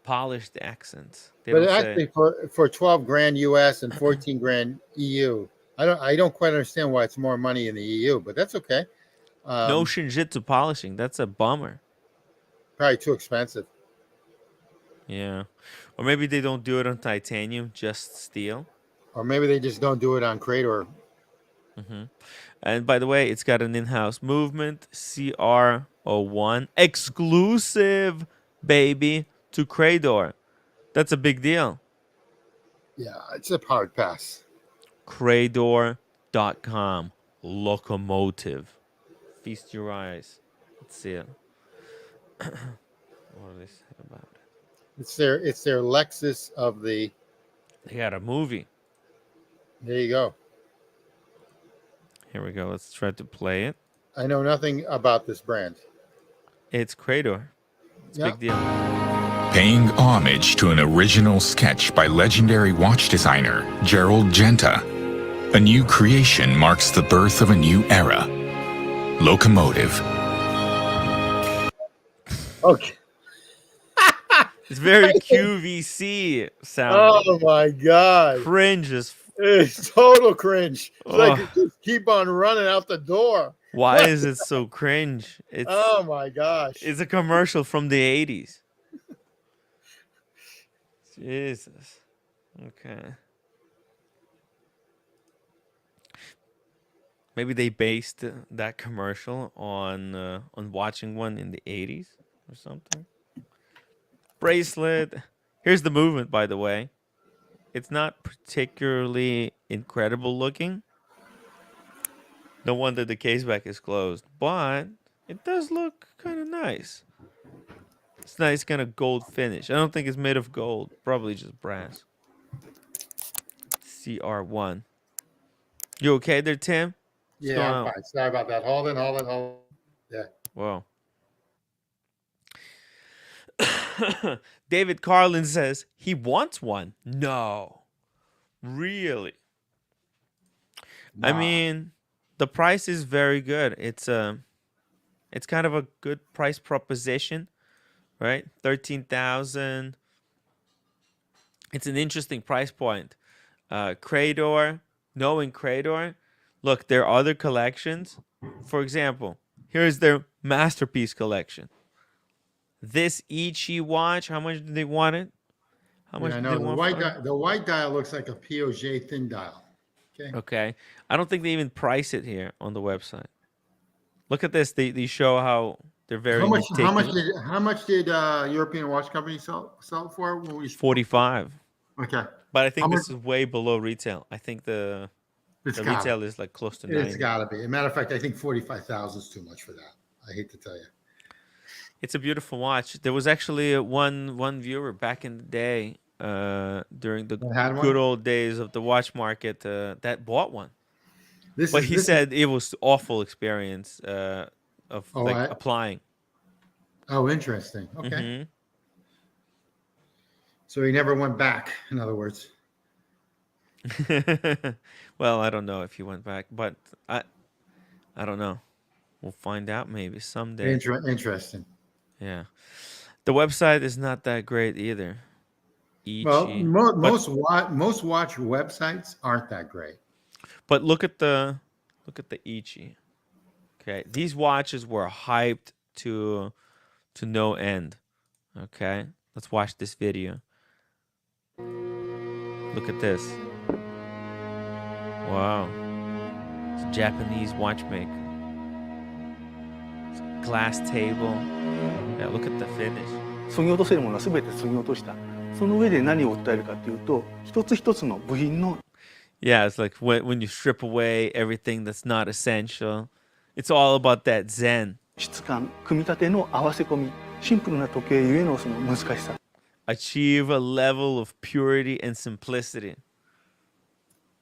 Polished accents. They But don't say. actually, for 12 grand US and 14 grand EU, I don't quite understand why it's more money in the EU, but that's okay. No Shinjitsu polishing. That's a bummer. Probably too expensive, Yeah, or maybe they don't do it on titanium, just steel. or maybe they just don't do it on Credor. hmm And by the way, it's got an in-house movement CR01 exclusive, baby, to Credor. That's a big deal. Yeah, it's a hard pass. Credor.com locomotive. Feast your eyes. Let's see it. What do they say about it? It's their Lexus of the. They got a movie. There you go. Here we go. Let's try to play it. I know nothing about this brand. It's Credor. It's a Yeah. big deal. Paying homage to an original sketch by legendary watch designer Gerald Genta, a new creation marks the birth of a new era. Locomotive. Okay. It's very QVC sounding. Oh my god. Cringe as It's total cringe. It's like Ugh. just keep on running out the door. Why is it so cringe? Oh my gosh. It's a commercial from the 80s. Jesus. Okay. Maybe they based that commercial on watching one in the 80s or something. Bracelet. Here's the movement, by the way. It's not particularly incredible looking. No wonder the caseback is closed, but it does look kind of nice. It's nice kind of gold finish. I don't think it's made of gold. Probably just brass. CR1. You okay there, Tim? What's going Yeah, I'm on? fine. Sorry about that. Hold on. Yeah. Whoa. David Carlin says he wants one. No. Really? I Nah. mean, the price is very good. It's kind of a good price proposition, right? 13,000. It's an interesting price point. Credor, knowing Credor, look, there are other collections. For example, here's their masterpiece collection. This Ichi watch, how much do they want it? How much Yeah, I do they know want for it? the white dial looks like a POJ thin dial. Okay. Okay. I don't think they even price it here on the website. Look at this. They show They're very meticulous. How much did European watch company sell it for when we 45. Okay. But I How think much? this is way below retail. I think the It's got retail is like close to It's 90. got to be. As a matter of fact, I think 45,000 is too much for that. I hate to tell you. It's a beautiful watch. There was actually one viewer back in the day, during the That had good one? old days of the watch market, that bought one. This But is he this. said it was awful experience, of Oh, like applying. Interesting. Okay. Hmm. So he never went back. In other words. Well, I don't know if he went back, but I don't know. We'll find out maybe someday. Interesting. Yeah. The website is not that great either. Well, Ichi. most watch websites aren't that great. But look at the Ichi. Okay. These watches were hyped to no end. Okay. Let's watch this video. Look at this. Wow. It's a Japanese watchmaker. It's a glass table. Yeah, look at the finish. 削ぎ落とせるものは全て削ぎ落とした。その上で何を訴えるかというと、一つ一つの部品の Yeah, it's like when you strip away everything that's not essential. It's all about that zen. 質感、組み立ての合わせ込み、シンプルな時計ゆえのその難しさ。Achieve a level of purity and simplicity.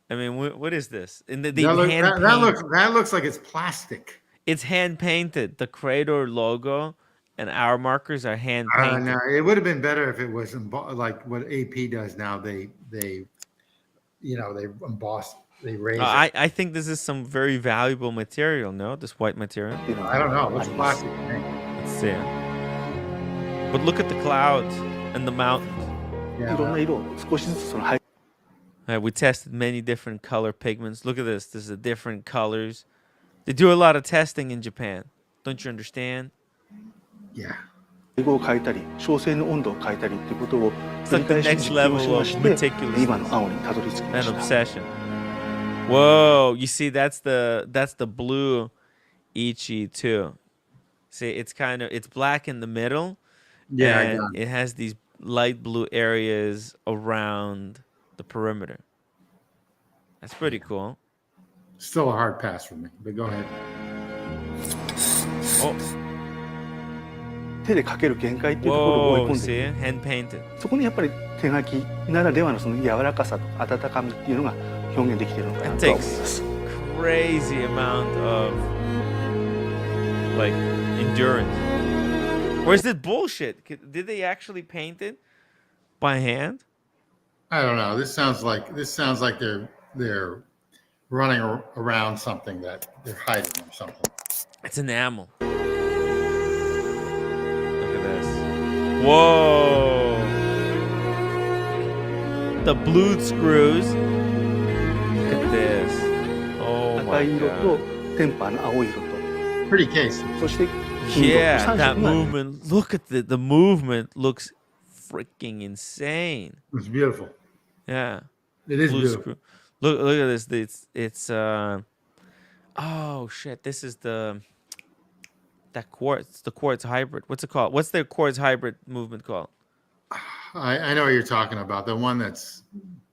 I mean, what is this? And That looks like it's plastic. It's hand painted. The Credor logo and our markers are hand painted. No, it would have been better if it was like what AP does now. They emboss, they raise. I think this is some very valuable material. No, this white material. I don't know. What's plastic? Let's see. But look at the clouds and the mountains. いろんな色を少しずつその We tested many different color pigments. Look at this. This is the different colors. They do a lot of testing in Japan. Don't you understand? Yeah. 配合を変えたり、焼成の温度を変えたりっていうことを It's 繰 like り the 返し next 実験を level しま of して、 meticulousness 今の青にたどり着きま and した。 obsession. Whoa, you see that's the blue Ichi too. See, it's black in the middle. Yeah, And it has these light blue areas around the perimeter. That's pretty cool. Still a hard pass for me, but go ahead. Oh, 手でかける限界っていうところを追い whoa, 込んでい see? Hand painted. く。そこにやっぱり手書きならではのその柔らかさと温かみっていうのが表現できているのかな It とは思いま takes す。 crazy amount of like endurance. Or is this bullshit? Did they actually paint it by hand? I don't know. This sounds like they're running around something that they're hiding or something. It's enamel. Look at this. Whoa. The blued screws. Look at this. Oh 赤 my い色と god. テンパーの青い色と、 Pretty case. そして金色 Yeah, 3 that 色が movement. Look at the movement looks freaking insane. It's beautiful. Yeah. It is Blue beautiful. screw. Look at this. It's oh shit. This is the quartz hybrid. What's it called? What's their quartz hybrid movement called? I know what you're talking about. The one that's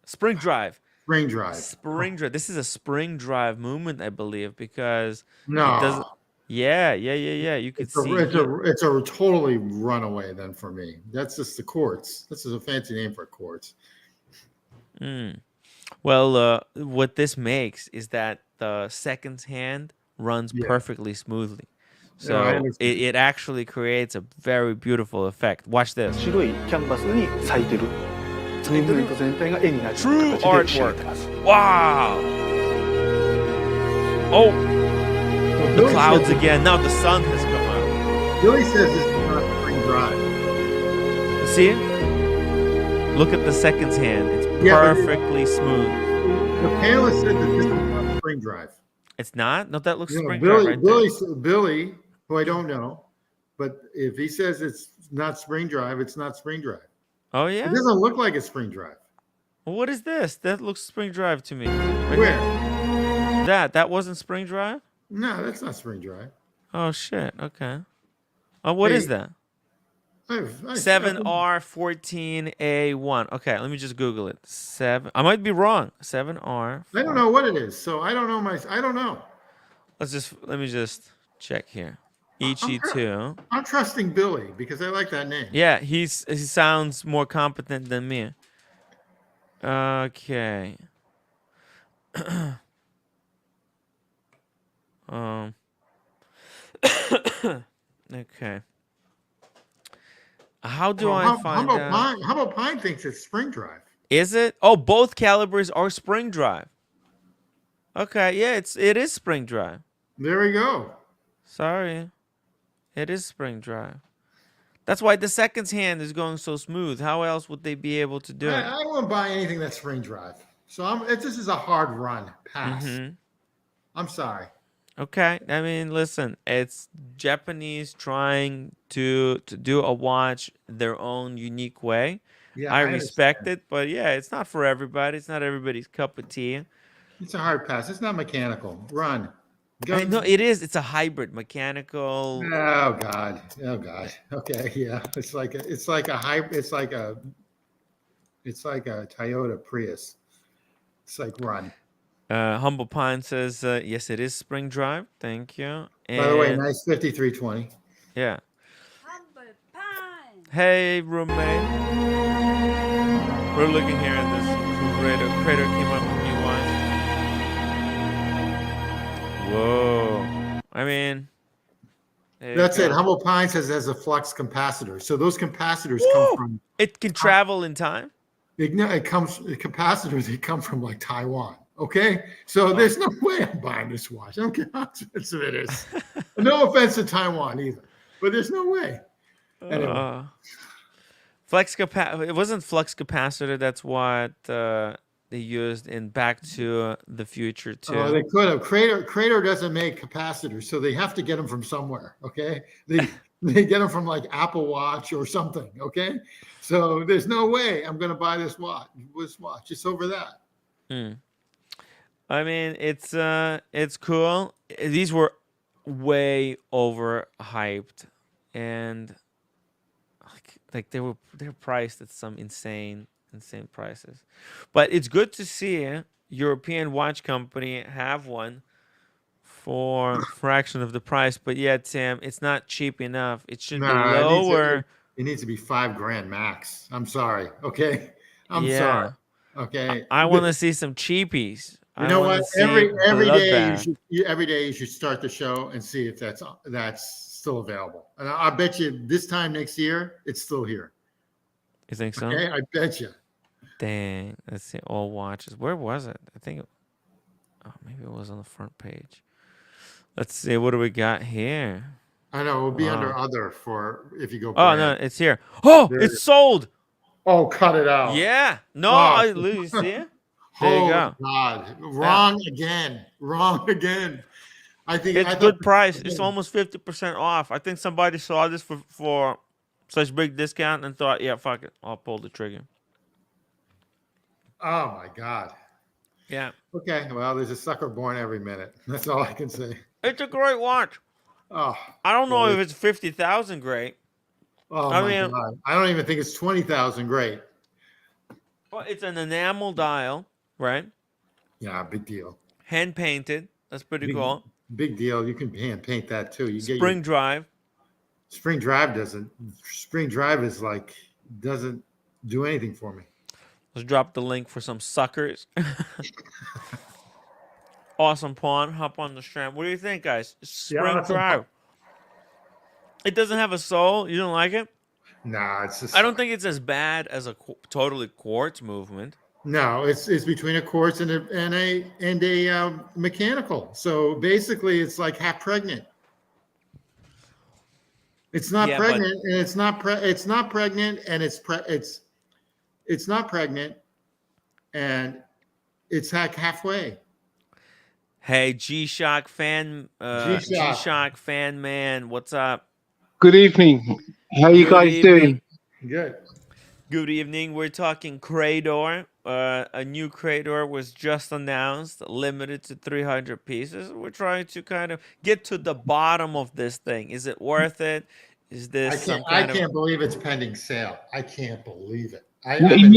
Spring drive. spring drive. Spring drive. This is a spring drive movement, I believe, because No, it doesn't. Yeah. You could see. it's a totally runaway then for me. That's just the quartz. This is a fancy name for quartz. Well, what this makes is that the second hand runs Yeah. perfectly smoothly. Yeah, I So understand. it actually creates a very beautiful effect. Watch this. 白いキャンバスに咲いてる。ムーブメント全体が絵になる True 形で仕上げて artwork. ます。 Wow. Oh, the Billy clouds says, again. Now the sun has come out. Billy says this is not spring drive. See it? Look at the second hand. It's Yeah, but- perfectly smooth. The panelist said that this is not spring drive. It's not? No, that looks You know, spring drive right there. Billy, who I don't know, but if he says it's not spring drive, it's not spring drive. Oh, It yeah? doesn't look like it's spring drive. Well, what is this? That looks spring drive to me. Right Where? here. That wasn't spring drive? No, that's not spring drive. Oh, shit. Okay. Oh, what Hey, is that? I 7R14A1. Okay, let me just Google it. I might be wrong. 7R. don't know what it is, so I don't know I don't know. Let me just check here. I'm, EG2. I'm trusting Billy because I like that name. Yeah, he sounds more competent than me. Okay. um. Okay. How do I find out? How about Pine thinks it's spring drive? Is it? Oh, both calibers are spring drive. Okay, yeah, it is spring drive. There we go. Sorry. It is spring drive. That's why the seconds hand is going so smooth. How else would they be able to do it? I don't buy anything that's spring drive. So this is a hard run pass. Mm-hmm. I'm sorry. Okay. I mean, listen, it's Japanese trying to do a watch their own unique way. Yeah, I I respect understand. it, but yeah, it's not for everybody. It's not everybody's cup of tea. It's a hard pass. It's not mechanical. Run. I know it is. It's a hybrid mechanical. Oh God. Oh God. Okay. Yeah. It's like a hybrid. It's like a Toyota Prius. It's like run. Humble Pine says, yes, it is spring drive. Thank you. By the way, And nice 5320. yeah. Humble Pine. Hey, roommate. We're looking here at this Credor came up with new watch. Whoa. I mean, That's it. Humble Pine says it has a flux capacitor. So those capacitors Woo! come from It can travel in time. capacitors. They come from like Taiwan. Okay, so there's no way I'm buying this watch. I don't care how expensive it is. No offense to Taiwan either, but there's no way. Anyway. It wasn't flux capacitor. That's what they used in Back to the Future too. Oh, they could have. Credor doesn't make capacitors, so they have to get them from somewhere. Okay, they get them from like Apple Watch or something. Okay, so there's no way I'm going to buy this watch. It's over that. I mean, it's cool. These were way overhyped, and like they're priced at some insane prices. But it's good to see a European watch company have one for a fraction of the price. But yet, Sam, it's not cheap enough. It should be lower. It needs to be $5,000 max. I'm sorry. Okay, I'm Yeah. sorry. Okay, I want to see some cheapies. You know what? Every day you should start the show and see if that's still available. And I bet you this time next year it's still here. You think so? Okay, I bet you. Dang, let's see. All watches. Where was it? I think. Maybe it was on the front page. Let's see. What do we got here? I know it will be under other for if you go. Oh no, it's here. Oh, it's sold. Oh, cut it out. Yeah. No, you see it? There you go. God, wrong again. Wrong again. I think it's good price. It's almost 50% off. I think somebody saw this for such big discount and thought, yeah, fuck it, I'll pull the trigger. Oh my God. Yeah. Okay. Well, there's a sucker born every minute. That's all I can say. It's a great watch. Oh. I don't know if it's 50,000 great. Oh my God. I don't even think it's 20,000 great. Well, it's an enamel dial. Right? Yeah, big deal. Hand painted. That's pretty cool. Big deal. You can hand paint that too. You get Spring drive. Spring drive doesn't. Spring drive is like doesn't do anything for me. Let's drop the link for some suckers. Awesome pawn. Hop on the strand. What do you think, guys? Spring drive. It doesn't have a sole. You don't like it? Nah, it's just. I don't think it's as bad as a totally quartz movement. No, it's between a quartz and a mechanical. So basically, it's like half pregnant. It's not pregnant, and it's not pregnant, and it's not pregnant, and it's like halfway. Hey, G-Shock fan, G-Shock fan man, what's up? Good evening. How you guys doing? Good. Good evening. We're talking Credor. A new Credor was just announced, limited to 300 pieces. We're trying to kind of get to the bottom of this thing. Is it worth it? Is I this can't. some I kind of? can't believe it's pending sale. I can't believe it. Well, I'm in.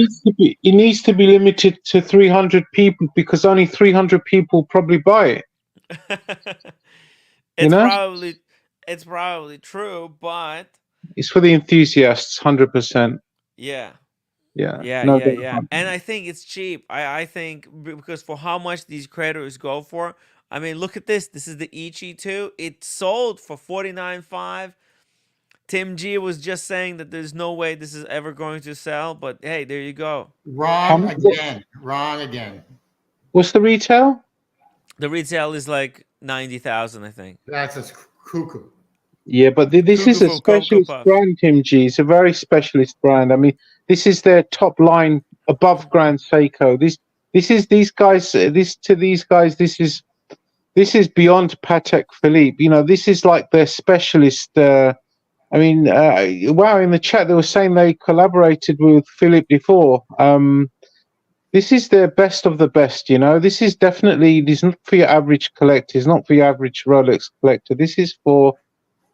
it needs to be limited to 300 people because only 300 people probably buy it. You it's know, probably it's probably true, but it's for the enthusiasts, 100%. yeah. Yeah, Yeah, no yeah, doubt yeah. about And it. I think it's cheap. I think because for how much these creditors go for, I mean, look at this. This is the Ichi 2. It sold for 49.5. Tim G was just saying that there's no way this is ever going to sell, but hey, there you go. How Wrong much, again. Wrong again. what's the retail? The retail is like 90,000, I think. That's a cuckoo. Yeah, but this Cuckoo is a for Cocoa specialist Puffs. brand, Tim G. It's a very specialist brand. I mean, this is their top line above Grand Seiko. This is these guys. These guys. This is beyond Patek Philippe. You know, this is like their specialist. I mean, wow! In the chat, they were saying they collaborated with Philippe before. This is their best of the best. You know, this is definitely. This is not for your average collector. It's not for your average Rolex collector. This is for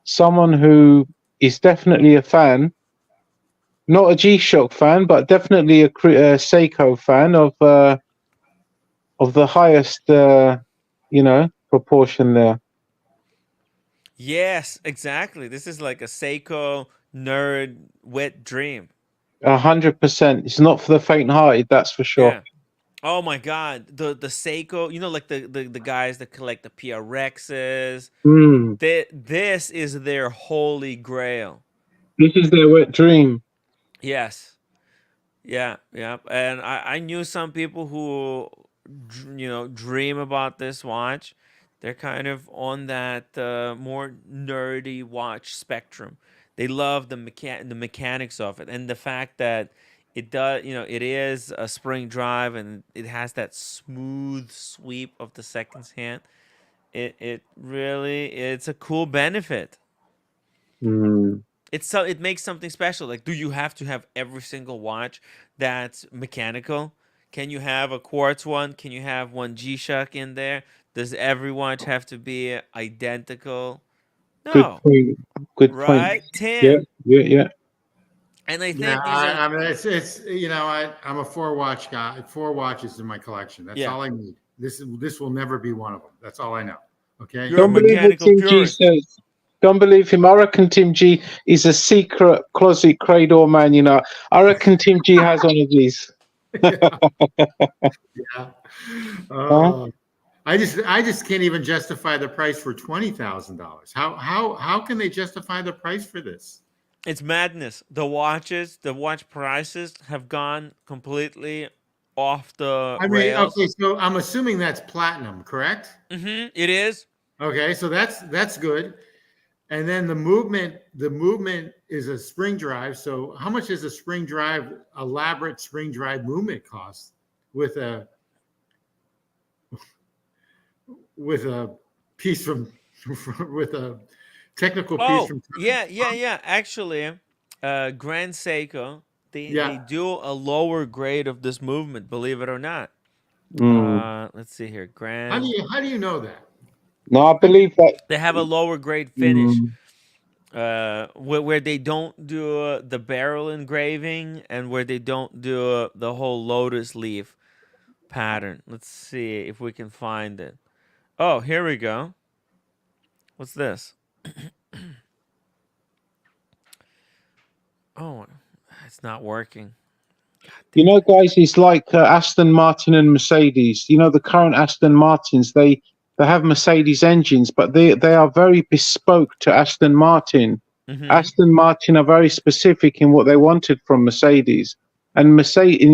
someone who is definitely a fan, not a G-Shock fan, but definitely a Seiko fan of the highest, proportion there. Yes, exactly. This is like a Seiko nerd wet dream. 100%. It's not for the faint-hearted, that's for sure. Yeah. Oh my God, the Seiko, like the guys that collect the PRXs. Mm. This is their holy grail. This is their wet dream. Yes. Yeah, yeah. And I knew some people who, dream about this watch. They're kind of on that more nerdy watch spectrum. They love the mechanics of it, and the fact that it does, it is a spring drive and it has that smooth sweep of the seconds hand. It really it's a cool benefit. Mm. It makes something special. Like, do you have to have every single watch that's mechanical? Can you have a quartz one? Can you have one G-Shock in there? Does every watch have to be identical? Good No, point. Good point. right, Yeah, Tim? yeah. And I Yeah, think these are I mean, it's I'm a 4 watch guy. 4 watches in my collection. That's yeah. all I need. This will never be one of them. That's all I know. Okay. You're a Don't believe what mechanical Tim G purist. says. Don't believe him. I reckon Tim G is a secret closet Credor man, you know. I reckon Tim G has one of these. Yeah. Huh? I just can't even justify the price for $20,000. How can they justify the price for this? It's madness. The watch prices have gone completely off the I mean, rails. okay, so I'm assuming that's platinum, correct? It is. Okay, so that's good. And then the movement is a spring drive. So how much does a spring drive, elaborate spring drive movement cost with a piece from with a technical piece Oh, from yeah. Actually, Grand Seiko, they yeah. do a lower grade of this movement, believe it or not. Mm. Let's see here. How do you know that? No, I believe that. They have a lower grade finish. Mm. Where they don't do the barrel engraving and where they don't do the whole lotus leaf pattern. Let's see if we can find it. Oh, here we go. What's this? Oh, it's not working. You know, guys, it's like Aston Martin and Mercedes. You know, the current Aston Martins, they have Mercedes engines, but they are very bespoke to Aston Martin. Mm-hmm. Aston Martin are very specific in what they wanted from Mercedes, and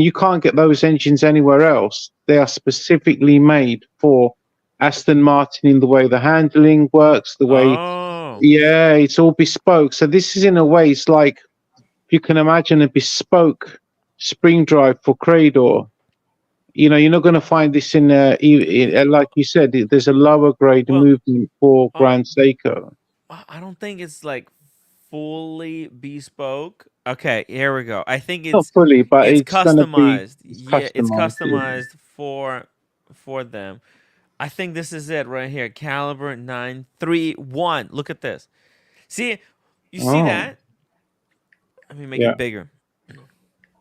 you can't get those engines anywhere else. They are specifically made for Aston Martin in the way the handling works, the way, Oh. yeah, it's all bespoke. So this is, in a way, it's like, if you can imagine a bespoke spring drive for Credor. You know, you're not going to find this in, like you said, there's a lower grade Well, movement for Grand Seiko. I don't think it's like fully bespoke. Okay, here we go. I think Not it's fully, but it's it's going to be customized. it's Yeah, it's customized. Yeah. customized for them. I think this is it right here. Caliber 931. Look at this. See, You see Oh, that? Let me make yeah. it bigger.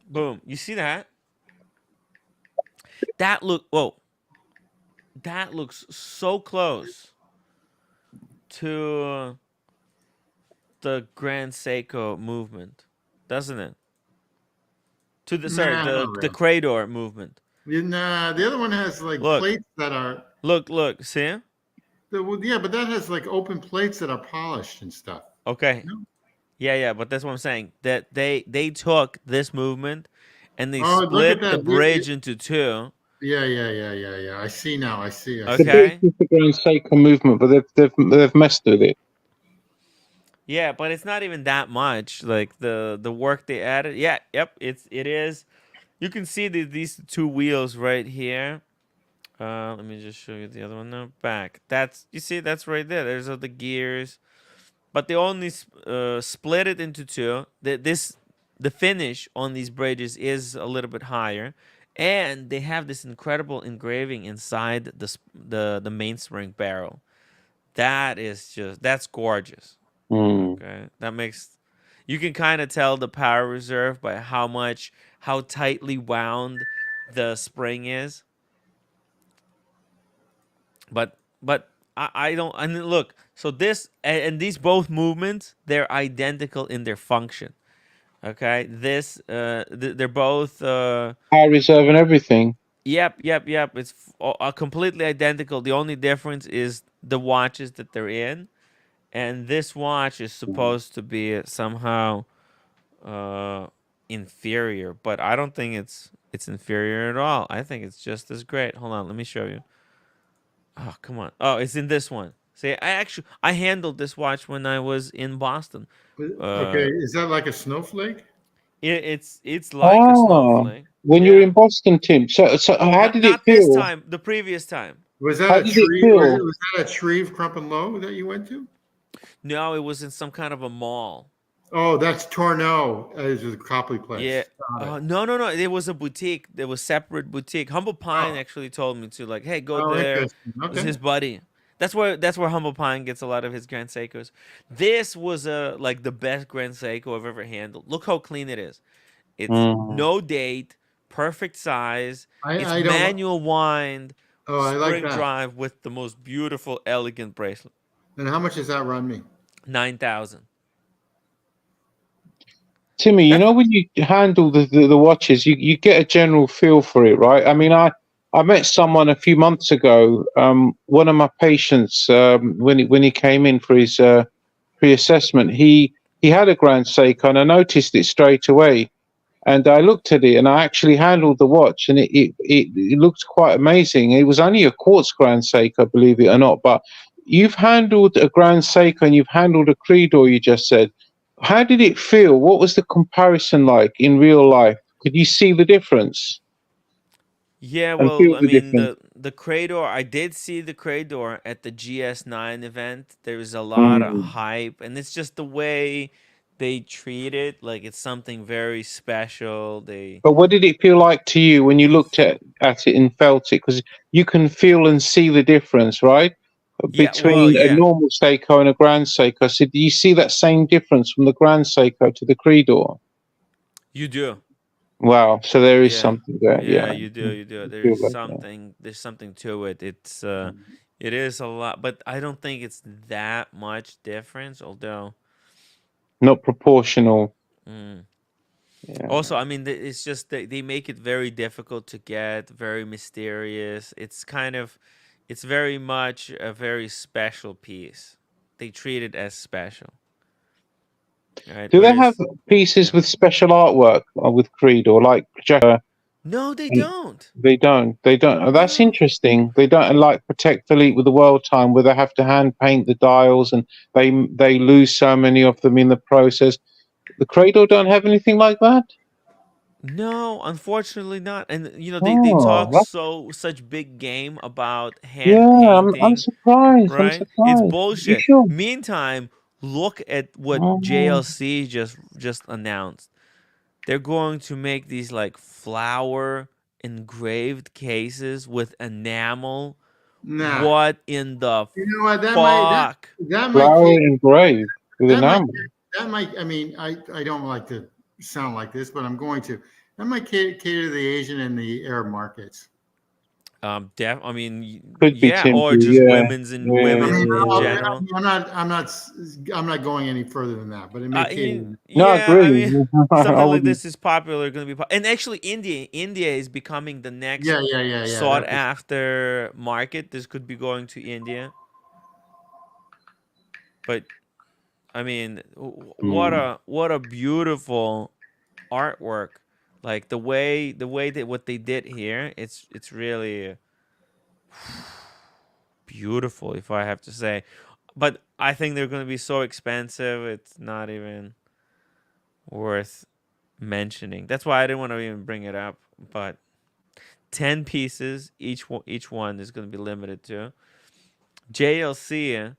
Boom. You see that? That looks so close to the Grand Seiko movement, doesn't it? To the sorry, Nah, not the really. Credor movement. Nah, the other one has like Look, plates that are. look. See? Well, yeah, but that has like open plates that are polished and stuff. Okay. No? Yeah. But that's what I'm saying. That they took this movement and they Oh, look at split the that. bridge into two. Yeah. I see now. I see. I The see. bridge Okay. is the Grand Seiko movement, but they've messed with it. Yeah, but it's not even that much. Like the work they added. Yeah. Yep. It is. You can see these two wheels right here. Let me just show you the other one now. Back. That's you see that's right there. There's all the gears, but they only split it into two. The finish on these bridges is a little bit higher, and they have this incredible engraving inside the mainspring barrel. That's gorgeous. Mm. Okay, that makes you can kind of tell the power reserve by how tightly wound the spring is. But I don't. I mean, look. So this and these both movements, they're identical in their function. Okay, they're both. Power reserve and everything. Yep. It's completely identical. The only difference is the watches that they're in, and this watch is supposed to be somehow uh inferior, but I don't think it's inferior at all. I think it's just as great. Hold on, let me show you. Oh, come on. Oh, it's in this one. See, I handled this watch when I was in Boston. Okay, Uh, is that like a snowflake? it's like a Oh, snowflake. when you were Yeah. in Boston, Tim. So how did it Not this feel? time. The previous time. Was that How a did it tree? feel? Was that a tree of Crumpin Low that you went to? No, it was in some kind of a mall. Oh, that's Torno. Is a Copley Yeah. place. Got it. No. It was a boutique. There was separate boutique. Humble Pine Oh, actually told me to like, hey, go oh, there. It interesting. was Okay. his buddy. That's where Humble Pine gets a lot of his Grand Seikos. This was like the best Grand Seiko I've ever handled. Look how clean it is. It's Mm. no date, perfect size. It's I don't. manual wind, Oh, I like spring that. drive with the most beautiful, elegant bracelet. And how much does that run me? 9,000. Timmy, you That's know when you handle the watches, you get a general feel for it, right? I mean, I met someone a few months ago. One of my patients, when he came in for his pre-assessment, he had a Grand Seiko, and I noticed it straight away. And I looked at it, and I actually handled the watch, and it looked quite amazing. It was only a quartz Grand Seiko, believe it or not. But you've handled a Grand Seiko, and you've handled a Credor. You just said. How did it feel? What was the comparison like in real life? Could you see the difference Yeah, and well, feel I the mean difference? the Credor. I did see the Credor at the GS9 event. There was a lot of Mm. hype, and it's just the way they treat it. Like it's something very special. They But what did it feel like to you when you looked at it and felt it? Because you can feel and see the difference, right? Yeah, well, Between a yeah, normal Seiko and a Grand Seiko. So do you see that same difference from the Grand Seiko to the Credor? you do. Wow. So there is Yeah, something there. yeah, Yeah. you do, you do. I feel like that. There's something to it. It is a lot, but I don't think it's that much difference. Although, Not proportional. mm. Yeah. Also, I mean, it's just they make it very difficult to get, very mysterious. It's very much a very special piece. They treat it as special, right? Do they have Whereas, pieces yeah, with special artwork with Creed or like Jack? no, they And don't. they don't. They don't. Oh, that's No. interesting. They don't like Protect Elite with the World Time, where they have to hand paint the dials, and they lose so many of them in the process. The Cradle don't have anything like that. No, unfortunately not. And they Oh, talk such big game about hand yeah. I'm painting, surprised. I'm right? It's surprised. You bullshit. sure? Meantime, look at what Oh, JLC just announced. They're going to make these like flower engraved cases with enamel. Nah. What in the You know what? fuck? That might flower take engraved with that might enamel. that might. I mean, I don't like to sound like this, but I'm going to. That might cater to the Asian and the Arab markets. I mean, Could be yeah, or Timothy. just Yeah. women's and Yeah. I women mean, in Yeah. general. I'm not going any further than that, but it may cater. No, I Yeah, I agree. mean, I something like wouldn't. this is popular, going to be, and actually, India is becoming the next Yeah. sought after market. This could be going to India, but I mean, what a beautiful artwork! Like the way that what they did here, it's really beautiful, if I have to say. But I think they're going to be so expensive, it's not even worth mentioning. That's why I didn't want to even bring it up. But 10 pieces, each one is going to be limited to. JLC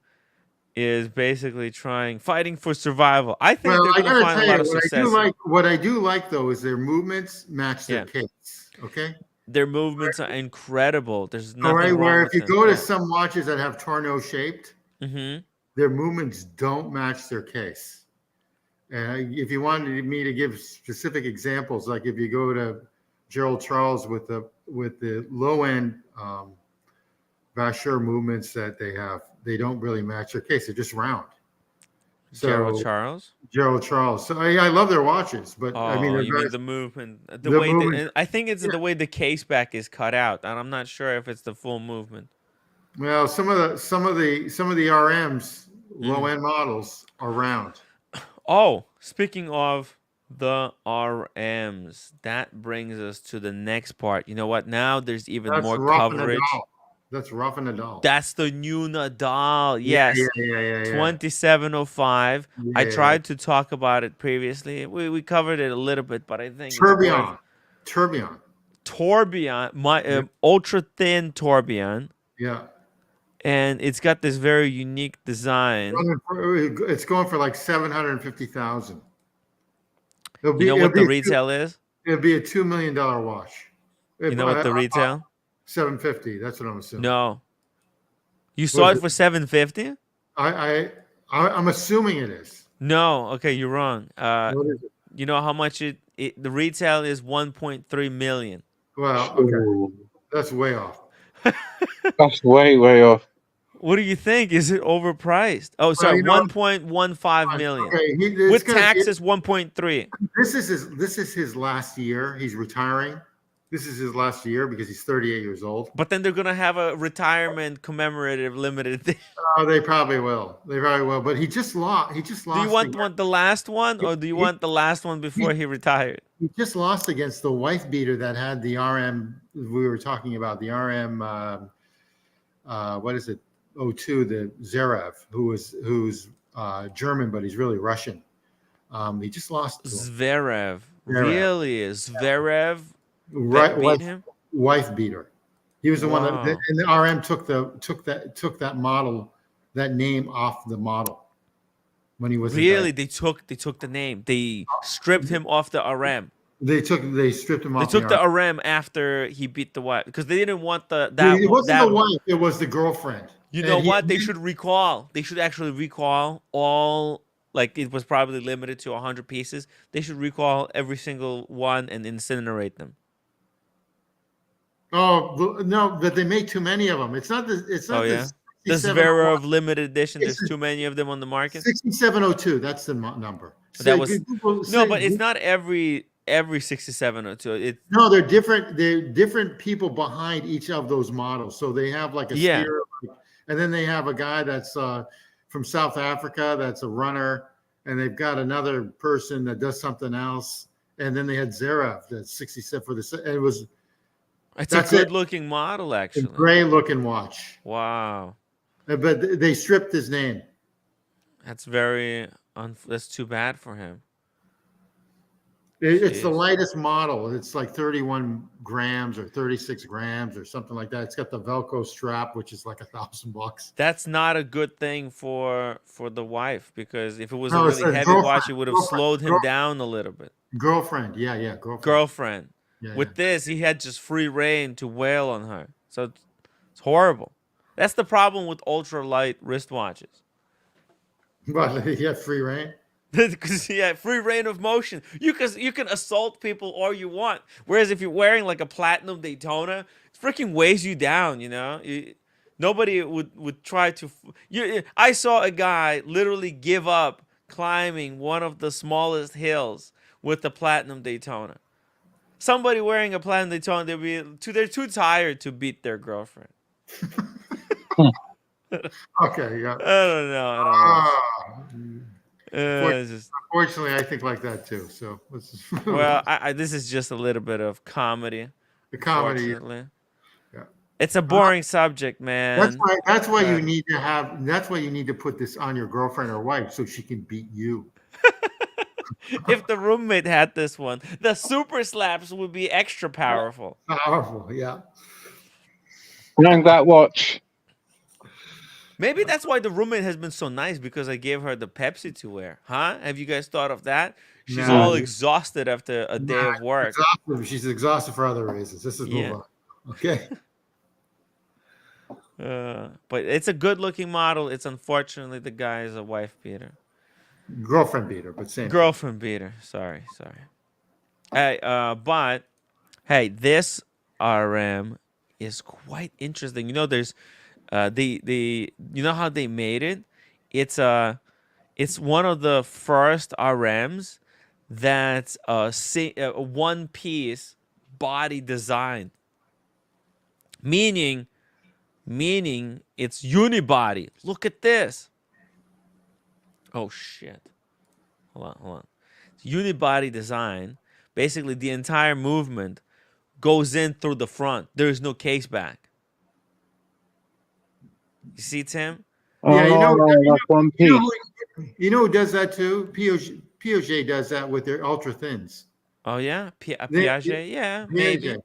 is basically fighting for survival. I think Well, they're I going to gotta find a tell lot you, of success. what I do like though is their movements match their Yeah, case. Okay. their movements are incredible. There's All nothing right. wrong Where if with you them. go to Yeah. some watches that have tornado shaped, Mm-hmm. their movements don't match their case. And if you wanted me to give specific examples, like if you go to Gerald Charles with the low end Vacheur movements that they have, they don't really match their case. They're just round. Gerald So Charles. Gerald Charles. So I love their watches, but I mean Oh, they're you mean very, the movement, the the way movement. and I think it's Yeah. the way the case back is cut out, and I'm not sure if it's the full movement. Well, some of the RMs low Mm. end models are round. Oh, speaking of the RMs, that brings us to the next part. You know what? Now there's even That's more rough and a coverage. doll. That's rough and a doll. That's the new Nadal. Yeah, Yes. yeah. 2705. I Yeah. tried to talk about it previously. We covered it a little bit, but I think it's worth Tourbillon. Tourbillon, my Yeah. ultra thin Tourbillon. Yeah. And it's got this very unique design. It's going for like 750,000. You know what the retail is? It'll be a $2 million watch. You know what the retail? 750. That's what I'm assuming. No. You saw it for 750? I'm assuming it is. No. Okay, you're wrong. What is it? You know how much the retail is 1.3 million. Well, okay. Ooh, That's way off. that's way off. What do you think? Is it overpriced? Oh, sorry, 1.15 million. Okay, With taxes, 1.3. This is his last year. He's retiring. This is his last year because he's 38 years old. But then they're gonna have a retirement commemorative limited edition. Oh, they probably will. They probably will. But he just lost. He just lost. Do you want the last one, or do you want the last one before he retired? He just lost against the wife beater that had the RM. We were talking about the RM. What is it? 02, the Zverev, who's German, but he's really Russian. He just lost to him. Zverev. Really? Zverev Right, beat him? Wife beater. He was the one that, Wow. and the RM took that model, that name off the model when he was Really? They took the name. They stripped him off the RM. They stripped him They off. took the RM after he beat the wife because they didn't want It wasn't the wife. It was the girlfriend. You know what? They should recall. They should actually recall all. Like it was probably limited to 100 pieces. They should recall every single one and incinerate them. Oh no, but they make too many of them. It's not the. It's not Oh yeah. The 6701. Zverev limited edition. There's too many of them on the market. 6702. That's the number. That was but it's not every 6702. It's no, they're different. They're different people behind each of those models. So they have like a steer, and then they have a guy that's from South Africa that's a runner, and they've got another person that does something else, and then they had Zverev that's 67 for the. And it was. It's a good-looking model, actually. A gray-looking watch. Wow. But they stripped his name. That's that's too bad for him. It's the lightest model. It's like 31 grams or 36 grams or something like that. It's got the Velcro strap, which is like $1,000. That's not a good thing for the wife, because if it was a really heavy watch, it would have slowed him down a little bit. Girlfriend. Yeah. Girlfriend. Yeah, With this, he had just free reign to wail on her. So it's horrible. That's the problem with ultralight wristwatches. But he had free reign? Because yeah, free reign of motion. You can assault people all you want. Whereas if you're wearing like a platinum Daytona, it freaking weighs you down. Nobody would try to. I saw a guy literally give up climbing one of the smallest hills with the platinum Daytona. Somebody wearing a platinum Daytona, they're too tired to beat their girlfriend. Okay, yeah. I don't know. Ah, It's just, unfortunately, I think like that too. So let's well, this is just a little bit of comedy. the comedy. Unfortunately, Yeah. it's a boring subject, That's man. why. That's why you But need to have. That's why you need to put this on your girlfriend or wife so she can beat you. if the roommate had this one, the super slaps would be extra powerful. Powerful, yeah. Hang that watch. Maybe that's why the roommate has been so nice, because I gave her the Pepsi to wear. Huh? Have you guys thought of that? She's No. all exhausted after a day of work. Exhausted. She's exhausted for other reasons. Let's just Yeah. move on. Okay. But it's a good looking model. It's unfortunately the guy is a wife beater. Girlfriend beater, but same. Girlfriend beater. Sorry. Hey, but hey, this RM is quite interesting. There's the you know how they made it? It's one of the first RMs that's a one piece body design. Meaning it's unibody. Look at this. Oh shit. Hold on. It's unibody design. Basically, the entire movement goes in through the front. There is no case back. You see, Tim? Yeah, that's one piece. You know who does that too? Piaget does that with their ultra thins. Oh yeah, Piaget. Yeah, maybe.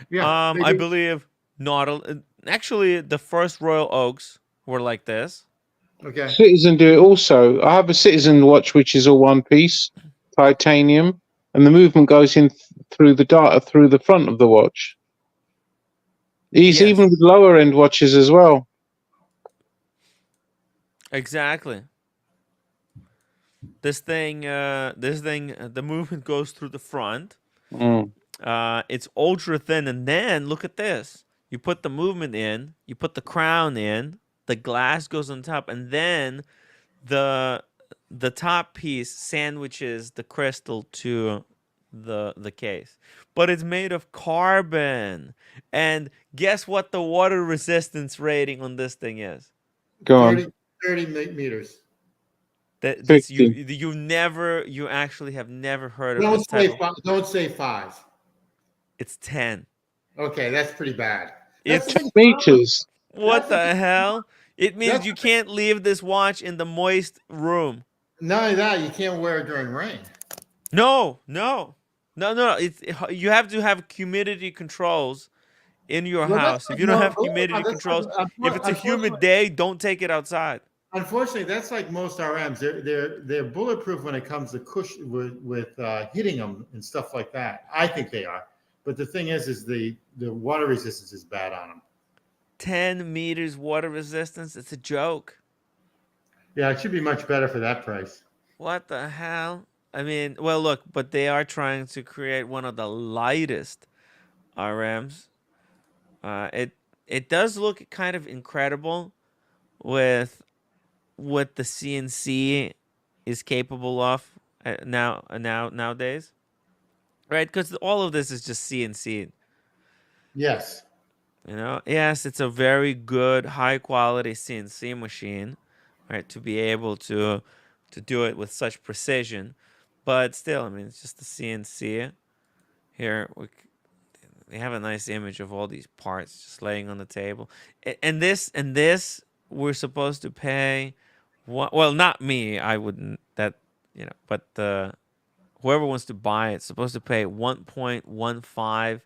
Yeah. I believe actually, the first Royal Oaks were like this. Okay. Citizen do it also. I have a Citizen watch which is all one piece, titanium, and the movement goes in through the data through the front of the watch. Yes. Even with lower end watches as well. Exactly. This thing, the movement goes through the front. It's ultra thin, and then look at this. You put the movement in, you put the crown in, the glass goes on top, and then the top piece sandwiches the crystal to the case. But it's made of carbon. And guess what the water resistance rating on this thing is? Go on. 30 meters. You actually have never heard of this type of... Don't say 5. It's 10. Okay, that's pretty bad. It's meters. What the hell? It means you can't leave this watch in the moist room. Not only that, you can't wear it during rain. No. You have to have humidity controls in your house. If you don't have humidity controls, if it's a humid day, don't take it outside. Unfortunately, that's like most RMs. They're bulletproof when it comes to cushion with hitting them and stuff like that. I think they are. But the thing is the water resistance is bad on them. 10 meters water resistance? It's a joke. Yeah, it should be much better for that price. What the hell? I mean, well, look, but they are trying to create one of the lightest RMs. It does look kind of incredible with what the CNC is capable of nowadays, right? Because all of this is just CNC. Yes. Yes, it's a very good, high quality CNC machine, right? To be able to do it with such precision, but still, I mean, it's just the CNC. Here they have a nice image of all these parts just laying on the table, and this we're supposed to pay. Well, not me. I wouldn't. But whoever wants to buy it's supposed to pay 1.15.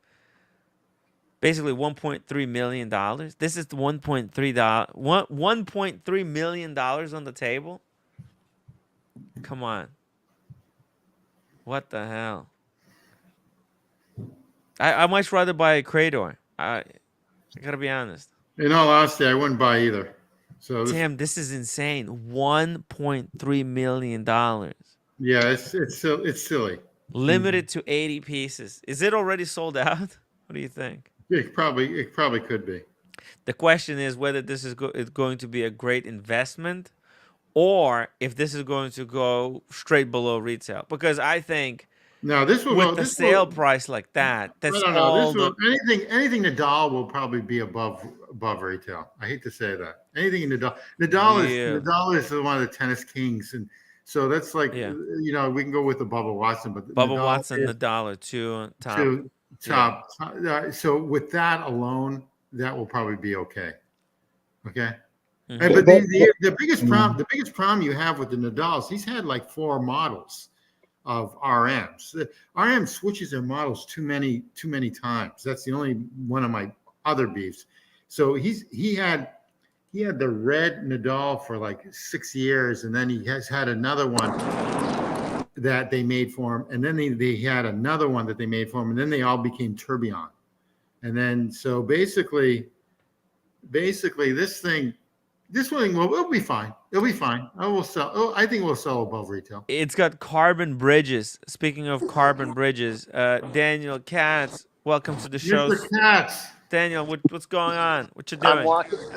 Basically, $1.3 million. This is the $1.3 million on the table. Come on. What the hell? I much rather buy a Credor. I gotta be honest. In all honesty, I wouldn't buy either. So Tim, this is insane. $1.3 million. Yeah, it's silly. Limited to 80 pieces. Is it already sold out? What do you think? It probably could be. The question is whether this is going to be a great investment or if this is going to go straight below retail. Because I think No, this will with go. the This sale will. price like that, I that's don't know. all This the will anything Nadal will probably be above retail. I hate to say that. Anything in Nadal. real. Nadal is one of the tennis kings, and so that's like Yeah. we can go with the Bubba Watson, but Bubba Nadal Watson, is the dollar two top. to Yeah. top. So with that alone, that will probably be okay. Okay. Mhm. But the Mm. biggest problem you have with the Nadals, he's had like 4 models of RMs. The RM switches their models too many times. That's the only one of my other beefs. So he had the red Nadal for like 6 years, and then he has had another one that they made for him, and then they had another one that they made for him, and then they all became Tourbillon. And then so basically this one will it'll be fine. It'll be fine. I will sell. Oh, I think we'll sell above retail. It's got carbon bridges. Speaking of carbon bridges, Daniel Katz, welcome to the show. Mr. Katz. Daniel, what's going on? What you I'm doing?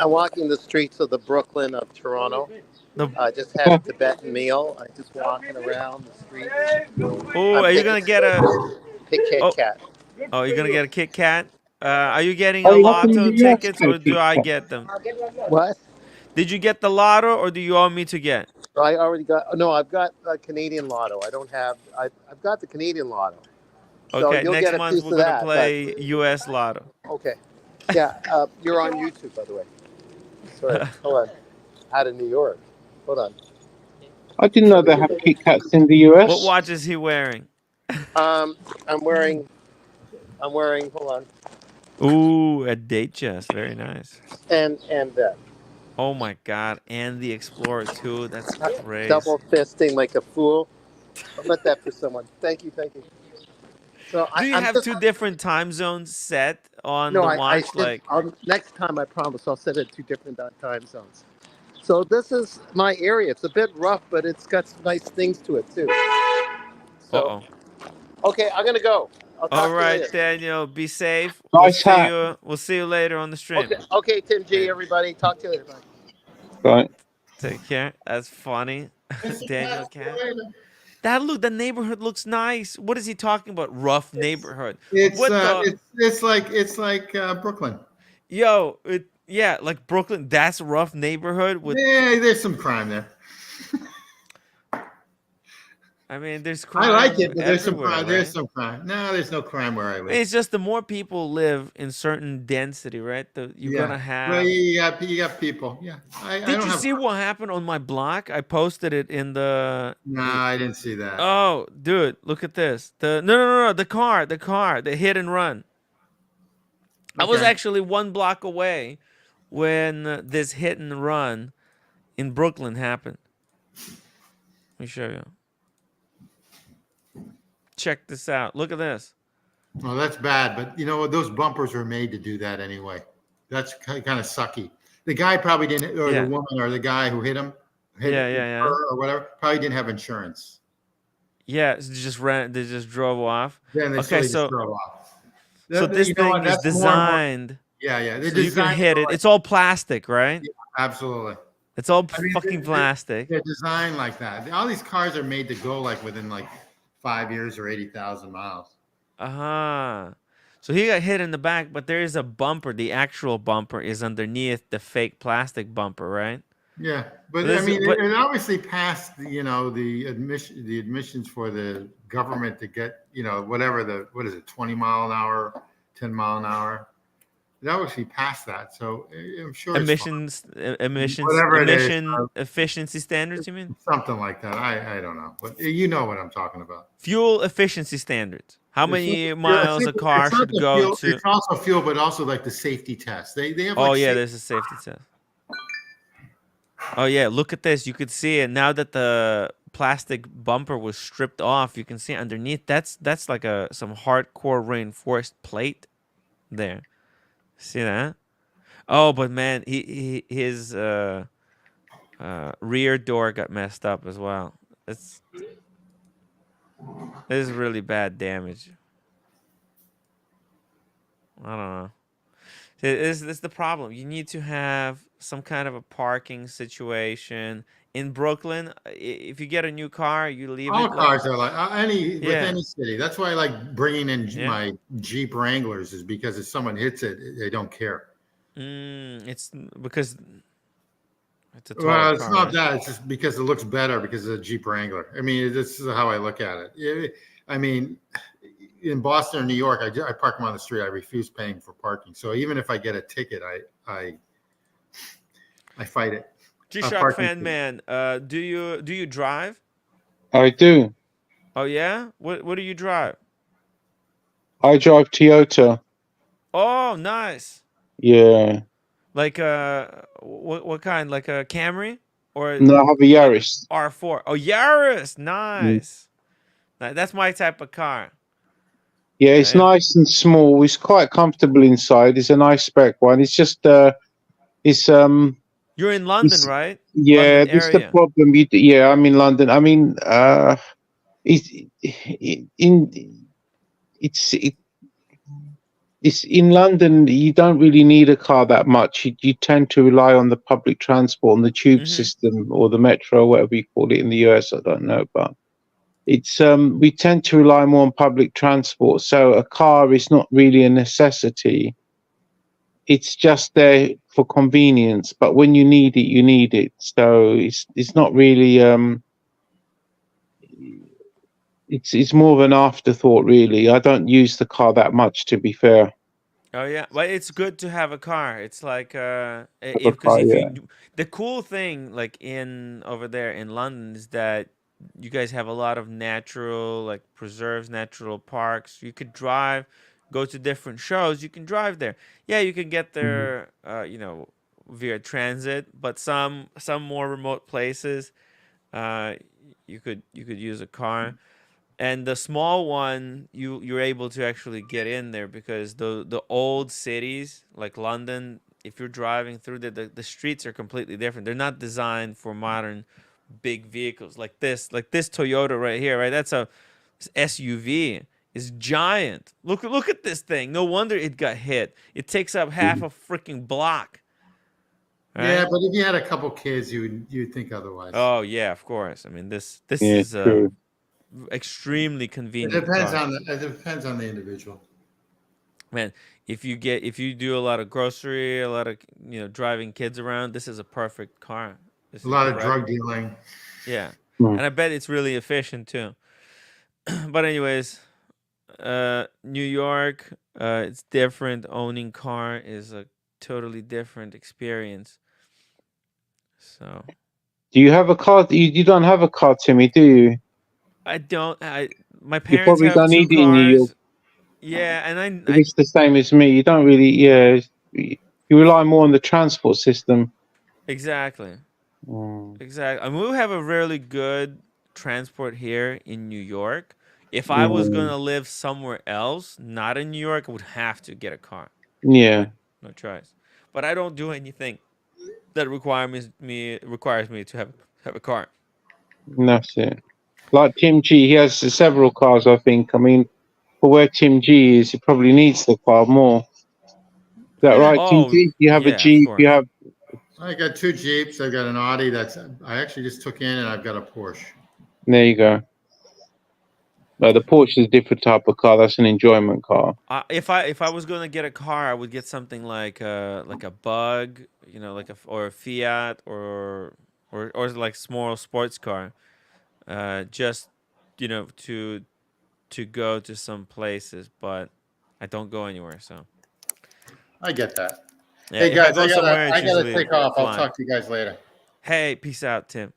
walking the streets of the Brooklyn of Toronto. The I just had a Tibetan meal. I'm just walking around the street. Oh, are you gonna get a? Big Kit Oh, Kat. oh, you're gonna get a Kit Kat. Are you getting Oh, a you happen in lotto the US tickets to or do Kit I Kat? get them? What? Did you get the lotto or do you want me to get? I already got. No, I've got a Canadian Lotto. I don't have. I've got the Canadian Lotto. So Okay, you'll next get a month piece we're of gonna that. play US lotto. Okay. Yeah. You're on YouTube, by the way. Sorry. Hold on. Out of New York. Hold on. I didn't know they have Kit Kats in the What US. watch is he wearing? I'm wearing. Hold on. Ooh, a date chest. Very nice. And Oh my god, and the Explorer 2. That's crazy. double fisting like a fool. I'll let that for someone. Thank you. So Do you I'm have just, two different time zones set on no, the I watch? should, Like, next time I promise I'll set it 2 different time zones. So this is my area. It's a bit rough, but it's got some nice things to it too. So uh-oh. okay, I'm gonna go. I'll All talk to you right, later. Daniel, be safe. Nice hat. We'll see you later on the stream. Okay, Tim G, Later. everybody. Talk to you later. Bye. Right. Take care. That's funny. Mr. Daniel Katz, Cat. later. The neighborhood looks nice. What is he talking about? Rough neighborhood. It's What the? it's like Brooklyn. Yo, yeah, like Brooklyn. That's a rough neighborhood with. Yeah, there's some crime there. I mean, there's I crime like it, but there's some everywhere, crime. There's right? some crime. No, there's no crime where I live. It's just the more people live in certain density, right? You're gonna Well, have. you got people. Yeah, I Did don't you have. see what happened on my block? I posted it in the. No, I didn't see that. Oh, dude, look at this. No, the car, the hit and run. I was Okay. actually 1 block away when this hit and run in Brooklyn happened. Let me show you. Check this out. Look at this. Well, that's bad, but you know what? Those bumpers are made to do that anyway. That's kind of sucky. The guy probably didn't, or Yeah. the woman, or the guy who hit him, Yeah. her or whatever, probably didn't have insurance. Yeah, they just ran. They just drove off. Then they Okay, just so throw off. so this You know what? thing is That's more and more- designed Yeah. They so you can designed hit it. like- It's all plastic, right? Absolutely. It's all I mean, fucking plastic. They're designed like that. All these cars are made to go like within like 5 years or 80,000 miles. Uh-huh. So he got hit in the back, but there is a bumper. The actual bumper is underneath the fake plastic bumper, right? Yeah, but This I is- mean, but- it obviously passed, the admissions for the government to get, whatever what is it, 20 mile an hour, 10 mile an hour. It obviously passed that, so I'm sure it's fine. Whatever it is, emission efficiency standards, you mean? Something like that. I don't know, but you know what I'm talking about. Fuel efficiency standards. How many It's- miles a it's car not should the go fuel, to? It's also fuel, but also like the safety test. They have. Oh like yeah, safety- there's a safety test. Oh yeah, look at this. You could see it now that the plastic bumper was stripped off. You can see underneath. That's like some hardcore reinforced plate there. See that? Oh, but man, his rear door got messed up as well. This is really bad damage. I don't know. This is the problem. You need to have some kind of a parking situation in Brooklyn. If you get a new car, you leave All it like cars are like with yeah, any city. That's why I like bringing in yeah. my Jeep Wranglers, is because if someone hits it, they don't care. It's because it's a taller Well, it's car, not right? that. It's just because it looks better because of a Jeep Wrangler. I mean, this is how I look at it. I mean, in Boston or New York, I park them on the street. I refuse paying for parking. So even if I get a ticket, I fight it. A G-Shock parking fan ticket. man, do you drive? I do. Oh yeah? What do you drive? I drive Toyota. Oh, nice. Yeah. Like what kind? Like a Camry or No, I have a like Yaris. R4? Oh, Yaris. Mm. Nice. That's my type of car. Yeah, it's If nice and small. It's quite comfortable inside. It's a nice spec one. It's just it's you're in London, it's right? yeah. London This is the area. problem. Yeah, I'm in London. I mean, it's in it, it's in London. You don't really need a car that much. You tend to rely on the public transport and the tube Mm-hmm. system or the metro, whatever you call it in the US. I don't know, but it's we tend to rely more on public transport. So a car is not really a necessity. It's just there for convenience. But when you need it, you need it. So it's not really it's more of an afterthought, really. I don't use the car that much, to be fair. Oh yeah, but it's good to have a car. It's like Have a because car, if you yeah. the cool thing like in over there in London is that you guys have a lot of natural like preserves, natural parks. You could drive, go to different shows. You can drive there. Yeah, you can get Mhm. there, via transit. But some more remote places, uh, you could use a car. And the small one you're able to actually get in there because the old cities like London, if you're driving through the streets are completely different. They're not designed for modern big vehicles like this Toyota right here, right? That's a SUV. Is giant. Look at this thing. No wonder it got hit. It takes up half a freaking block, Yeah, right? but if you had a couple kids, you'd think otherwise. Oh yeah, of course. I mean this Yeah, is a true. extremely convenient car. It depends on the individual. Man, if you do a lot of grocery, a lot of driving kids around, this is a perfect car. This A is lot of correct. drug dealing. Yeah, Mm. and I bet it's really efficient too. But anyways, New York, it's different. Owning car is a totally different experience. So Do you have a car? You don't have a car, Timmy, do you? I don't. My You parents probably have don't two need it in New York. cars. Yeah, and I It's the same as me. You don't really, yeah. You rely more on the transport system. exactly. Mm. Exactly. I mean, we have a really good transport here in New York. If I was Mm. gonna live somewhere else, not in New York, I would have to get a car. No, Yeah, no choice. But I don't do anything that requires me to have a car. that's it. Like Tim G, he has several cars, I think. I mean, for where Tim G is, he probably needs the car more. Is that Yeah, right, Tim Oh G? You have a yeah, of Jeep, you course. have. I got two Jeeps. I've got an Audi I actually just took in, and I've got a Porsche. There you go. The Porsche is a different type of car. That's an enjoyment car. If I was gonna get a car, I would get something like a Bug, or a Fiat or like small sports car. Just to go to some places, but I don't go anywhere. So I get that. yeah, Hey if I guys, go somewhere, it's I gotta usually take off. I'll flying. talk to you guys later. Hey, peace out, Tim.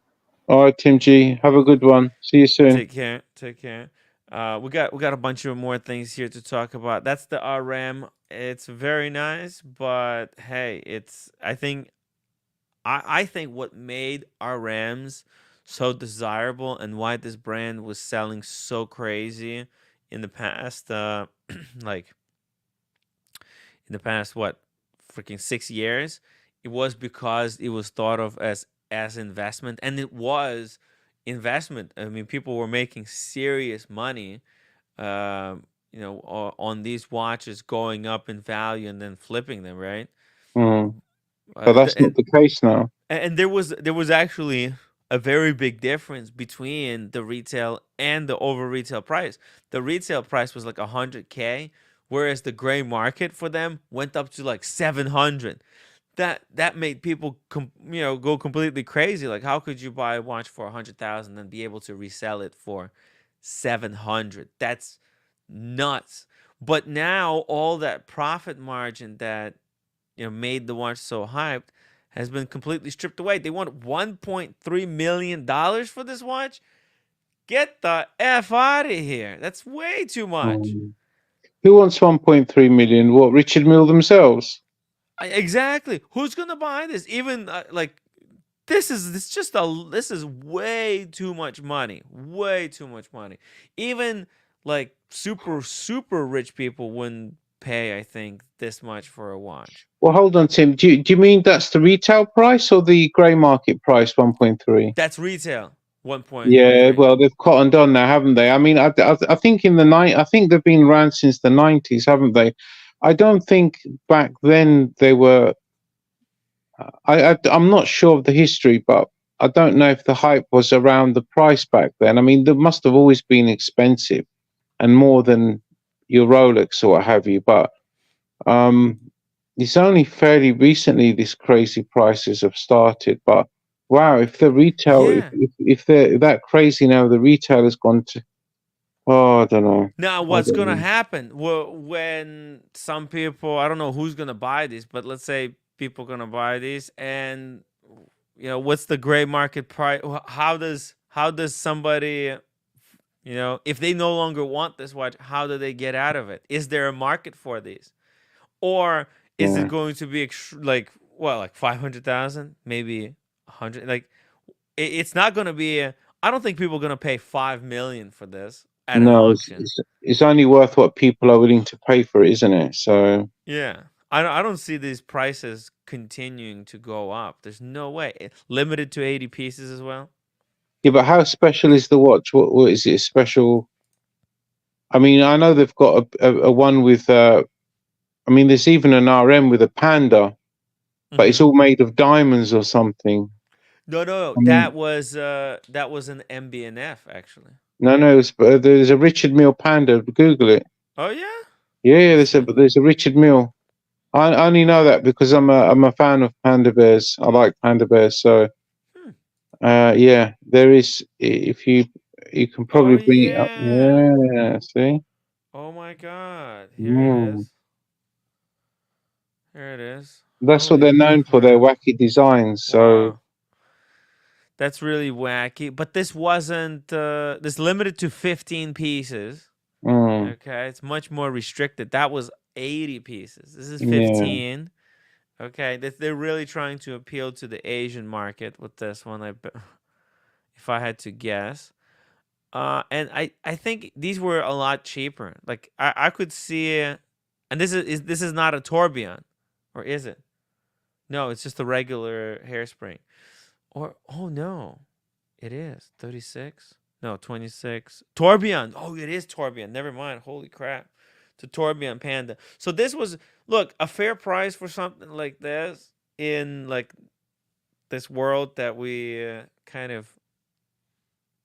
All right, Tim G. Have a good one. See you soon. Take care. Take care. We got a bunch of more things here to talk about. That's the RM. It's very nice, but hey, I think what made RMs so desirable and why this brand was selling so crazy in the past, like in the past what freaking 6 years, it was because it was thought of as investment, and it was investment. I mean, people were making serious money, on these watches, going up in value and then flipping them, right? Mm. Uh, But th- that's not the case now. and there was actually a very big difference between the retail and the over retail price. The retail price was like 100K, whereas the gray market for them went up to like 700. That made people go completely crazy. Like, how could you buy a watch for 100,000 and be able to resell it for 700? That's nuts. But now all that profit margin that made the watch so hyped has been completely stripped away. They want $1.3 million for this watch. Get the F out of here. That's way too much. Mm. Who wants 1.3 million? What, Richard Mill themselves? Exactly. Who's gonna buy this? Even like this is way too much money. Way too much money. Even like super rich people wouldn't pay, I think, this much for a watch. Well, hold on, Tim. Do you mean that's the retail price or the grey market price, 1.3? That's retail. Yeah, 1.3. well, they've cottoned on now, haven't they? I mean, I think I think they've been around since the 90s, haven't they? I don't think back then they were. I'm not sure of the history, but I don't know if the hype was around the price back then. I mean, they must have always been expensive and more than your Rolex or what have you. But um, it's only fairly recently these crazy prices have started. But wow, if the retail, Yeah. if they're that crazy now, the retail has gone to. Oh, I don't know. Now, I what's don't gonna know. happen? Well, when some people, I don't know who's gonna buy these, but let's say people gonna buy these, and what's the gray market price? How does somebody, if they no longer want this watch, how do they get out of it? Is there a market for these, or is it Yeah. going to be like, what, like 500,000, maybe 100? Like, it's not gonna be. I don't think people are gonna pay 5 million for this at an No, auction. it's only worth what people are willing to pay for it, isn't it? So. Yeah. I don't see these prices continuing to go up. There's no way. Limited to 80 pieces as well. Yeah, but how special is the watch? What is it special? I mean, I know they've got a one with. I mean, there's even an RM with a panda, but it's Hmm. all made of diamonds or something. No, I that mean, was an MBNF actually. no, there's a Richard Mille panda. Google it. Oh yeah? Yeah, yeah, Let's see. there's a Richard Mille. I only know that because I'm a fan of panda bears. I like panda bears. So, Hmm. yeah, there is. If you can Oh probably bring it up. yeah. Yeah, see. Oh my god. Here it Mm. is. Here it is. That's what Holy they're known for, their crap. wacky designs. So, Wow. That's really wacky. But this wasn't this limited to 15 pieces. mm, Okay, it's much more restricted. That was 80 pieces. This is yeah. 15. Okay, they're really trying to appeal to the Asian market with this one. If I had to guess, and I think these were a lot cheaper. Like I could see, and this is not a tourbillon, or is it? No, it's just a regular hairspring. Or oh no, it is 36. No, 26. Tourbillon. Oh, it is tourbillon. Never mind. Holy crap. It's a tourbillon panda. So this was, look, a fair price for something like this in like this world that we kind of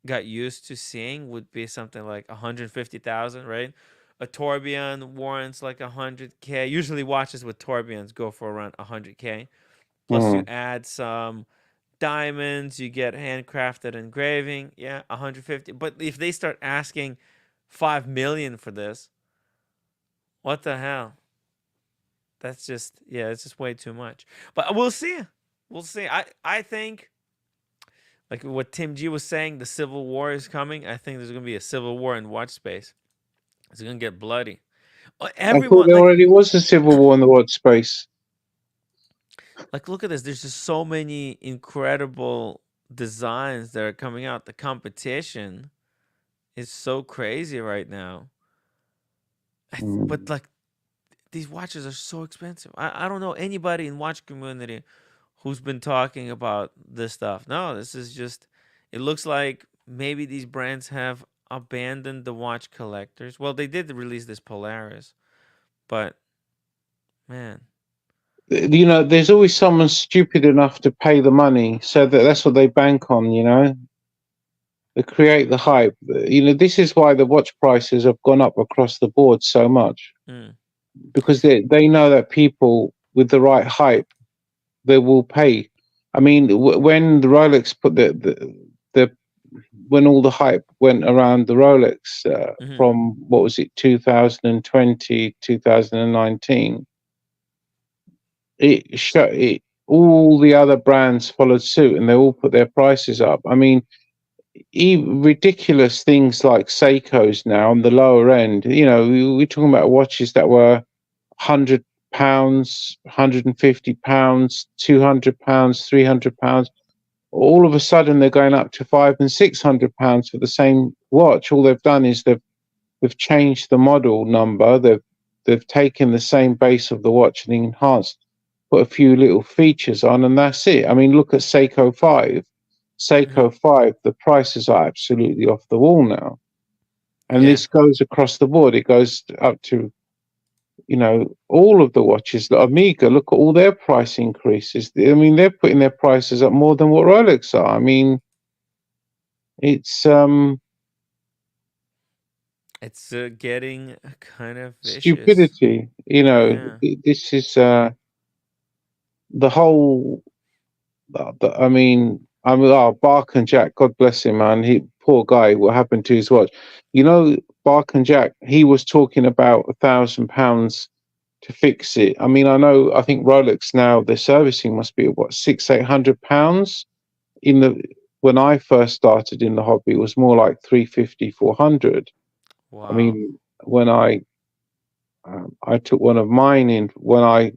got used to seeing would be something like 150,000, right? A tourbillon warrants like 100K. Usually watches with tourbillons go for around 100K. Plus you Mm. add some diamonds, you get handcrafted engraving, yeah, 150. But if they start asking 5 million for this, what the hell? That's just, yeah, it's just way too much. But we'll see. We'll see. I think, like what Tim G was saying, the civil war is coming. I think there's gonna be a civil war in watch space. It's gonna get bloody. I thought Everyone, there already was a civil war in the watch space. look at this. There's just so many incredible designs that are coming out. The competition is so crazy right now. But Mm. like these watches are so expensive. I don't know anybody in watch community who's been talking about this stuff. No, this is just It looks like maybe these brands have abandoned the watch collectors. Well, they did release this Polaris, but man, You know, there's always someone stupid enough to pay the money, so that's what they bank on. You know, they create the hype. You know, this is why the watch prices have gone up across the board so much, mm, because they know that people with the right hype, they will pay. I mean, when the Rolex put the when all the hype went around the Rolex hmm from what was it, 2020, 2019, all the other brands followed suit and they all put their prices up. I mean, even ridiculous things like Seiko's now on the lower end. You know, we're talking about watches that were £100, £150, £200, £300. All of a sudden, they're going up to £500 and £600 for the same watch. All they've done is they've changed the model number. They've taken the same base of the watch and enhanced, put a few little features on, and that's it. I mean, look at Seiko 5. hmm Seiko 5, the prices are absolutely off the wall now. And yeah, this goes across the board. It goes up to, you know, all of the watches. Omega, look at all their price increases. I mean, they're putting their prices up more than what Rolex are. I mean, it's getting kind of vicious. stupidity. You know, Yeah. this is the whole. I mean, Bark and Jack, God bless him, man. He poor guy. What happened to his watch? You know, Bark and Jack. He was talking about £1,000 to fix it. I mean, I think Rolex now their servicing must be what, £600-800. In the When I first started in the hobby, it was more like 350, 400. I Wow. mean, when I took one of mine in when I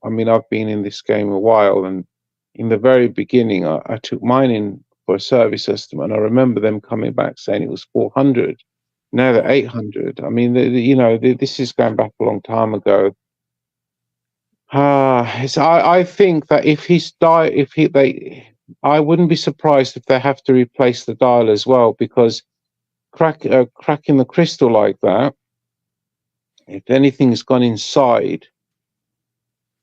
mean, I've been in this game a while, and in the very beginning, I took mine in for a service estimate, and I remember them coming back saying it was 400. Now they're Oh. 800. I mean, you know, this is going back a long time ago. I think that I wouldn't be surprised if they have to replace the dial as well, because cracking the crystal like that, if anything's gone inside,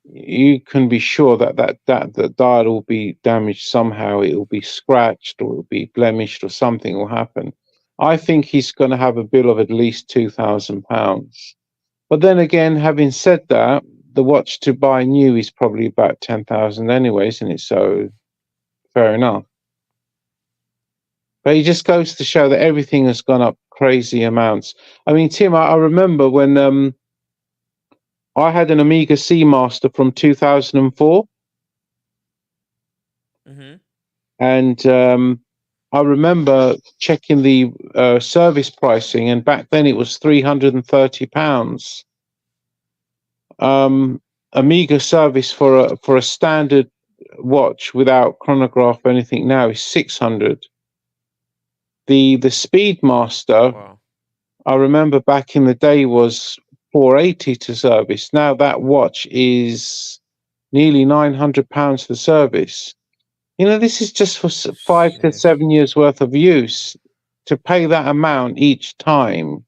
you can be sure that the dial will be damaged somehow. It will be scratched, or it will be blemished, or something will happen. I think he's going to have a bill of at least £2,000. But then again, having said that, the watch to buy new is probably about 10,000 anyway, isn't it? So fair enough. But it just goes to show that everything has gone up crazy amounts. I mean, Tim, I remember when I had an Amiga Seamaster from 2004, hmm and I remember checking the service pricing, and back then it was £330. Amiga service for a standard watch without chronograph or anything now is 600. The Speedmaster, Wow. I remember back in the day, was 480 to service. Now that watch is nearly £900 for service. You know, this is just for 5 to 7 years worth of use. To pay that amount each time,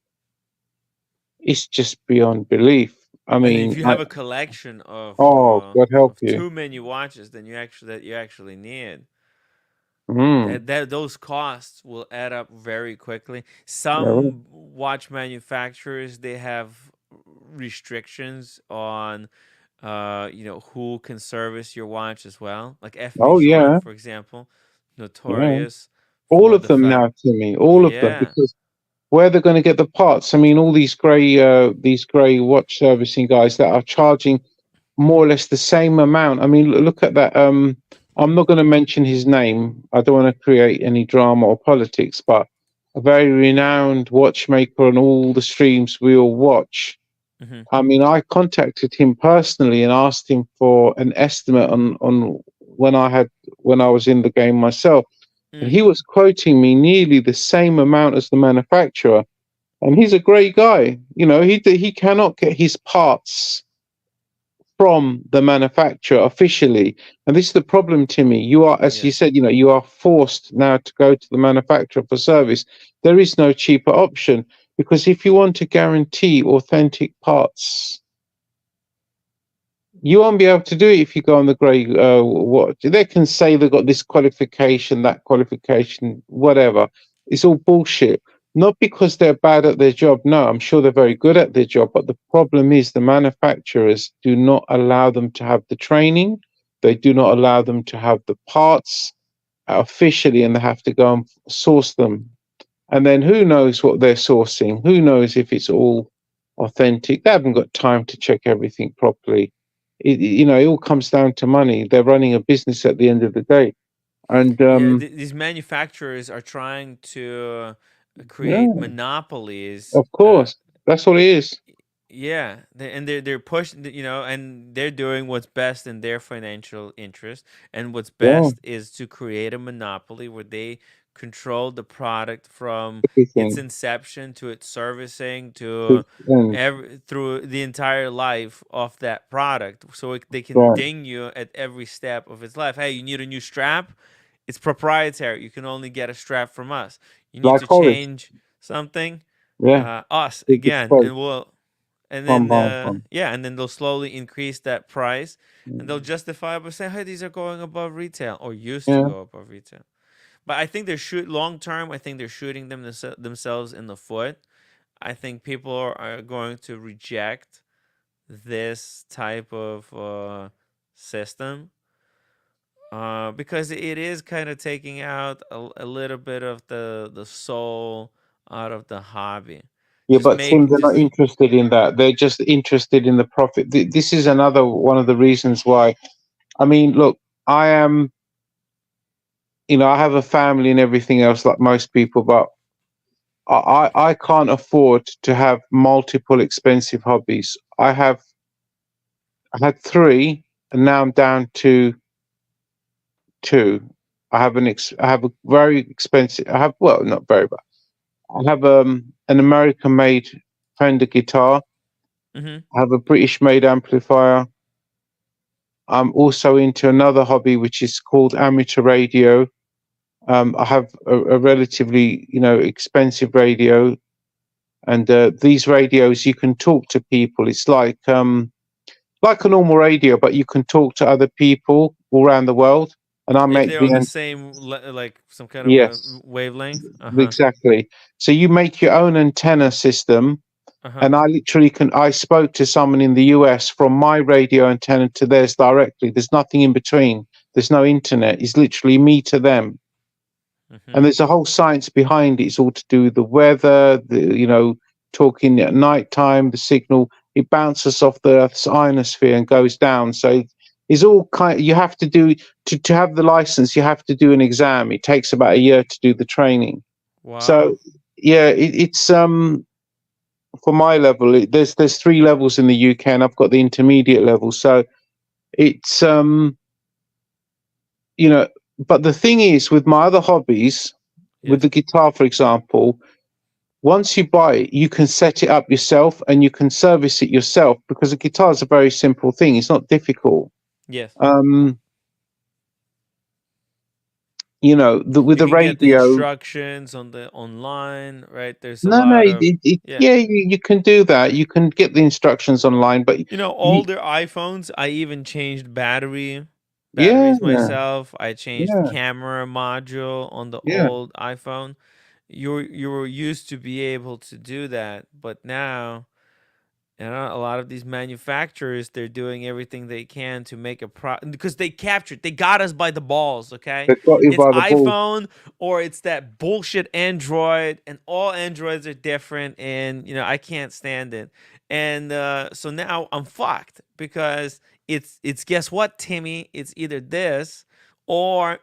it's just beyond belief. I And if mean, you have a collection oh, God help of you. too many watches, then you actually need Mm, that those costs will add up very quickly. yeah, well, Some watch manufacturers, they have restrictions on who can service your watch as well. Like F. oh, Michelin, yeah, for example, yeah. notorious All for of the them fact. now, Timmy, all of them, Yeah. because where they're going to get the parts. I mean, all these grey watch servicing guys that are charging more or less the same amount. I mean, look at that. I'm not going to mention his name. I don't want to create any drama or politics, but a very renowned watchmaker on all the streams we all watch. hmm I mean, I contacted him personally and asked him for an estimate on when I was in the game myself, and Mm. he was quoting me nearly the same amount as the manufacturer. And he's a great guy. You know, he cannot get his parts from the manufacturer officially. And this is the problem, Timmy. You are, as you Yes. said, you are forced now to go to the manufacturer for service. There is no cheaper option, because if you want to guarantee authentic parts, you won't be able to do it if you go on the grey. What they can say, they've got this qualification, that qualification, whatever. It's all bullshit. Not because they're bad at their job. No, I'm sure they're very good at their job. But the problem is the manufacturers do not allow them to have the training. They do not allow them to have the parts officially, and they have to go and source them. And then who knows what they're sourcing? Who knows if it's all authentic? They haven't got time to check everything properly. It all comes down to money. They're running a business at the end of the day. And Yeah, these manufacturers are trying to yeah, create monopolies. of course, that's what it is. Yeah, and they're pushing, and they're doing what's best in their financial interest, and what's Yeah, best is to create a monopoly where they control the product from its everything. inception to its servicing to And through the entire life of that product, so they can right, ding you at every step of its life. Hey, you need a new strap? It's proprietary. You can only get a strap from us. You need like to Horace. change something, Yeah, us big again, exposed. and and Bum, then bum, bum. yeah, and then they'll slowly increase that price, and they'll justify it by saying, "Hey, these are going above retail, or used to Yeah, go above retail." But I think they're long term. I think they're shooting themselves in the foot. I think people are going to reject this type of system, because it is kind of taking out a little bit of the soul out of the hobby. yeah, but Tim, they're not Just interested in that. They're just interested in the profit. This is another one of the reasons why. I mean, look, I am, I have a family and everything else like most people, but I can't afford to have multiple expensive hobbies. I had three, and now I'm down to two. I have a very expensive. I have, well, not very, but I have an American made Fender guitar. hmm I have a British made amplifier. I'm also into another hobby which is called amateur radio. I have a relatively, expensive radio, and these radios you can talk to people. It's like a normal radio, but you can talk to other people all around the world. And I if make they're the on the end. same like some kind of a Yes, wavelength. exactly. So you make your own antenna system, Uh-huh. and I literally can. I spoke to someone in the US from my radio antenna to theirs directly. There's nothing in between. There's no internet. It's literally me to them. And hmm there's a whole science behind it. It's all to do with the weather, talking at night time, the signal, it bounces off the Earth's ionosphere and goes down. So it's all you have to do to have the license, you have to do an exam. It takes about a year to do the training. Wow. So yeah, it's for my level, there's three levels in the UK, and I've got the intermediate level. So it's but the thing is, with my other hobbies, with Yes. the guitar, for example, once you buy it, you can set it up yourself and you can service it yourself, because a guitar is a very simple thing. It's not difficult. Yes. Um, with You the can get the radio, instructions on the online, right? There's a no, lot of yeah. yeah, you can do that. You can get the instructions online, but you, Older iPhones, I even changed yeah, batteries myself. I changed yeah, camera module on the yeah. old iPhone. You were used to be able to do that, but now, a lot of these manufacturers, they're doing everything they can to make because they got us by the balls, okay? They've got you It's by the balls. iPhone or it's that bullshit Android, and all Androids are different, and I can't stand it. And so now I'm fucked, because it's guess what, Timmy? It's either this or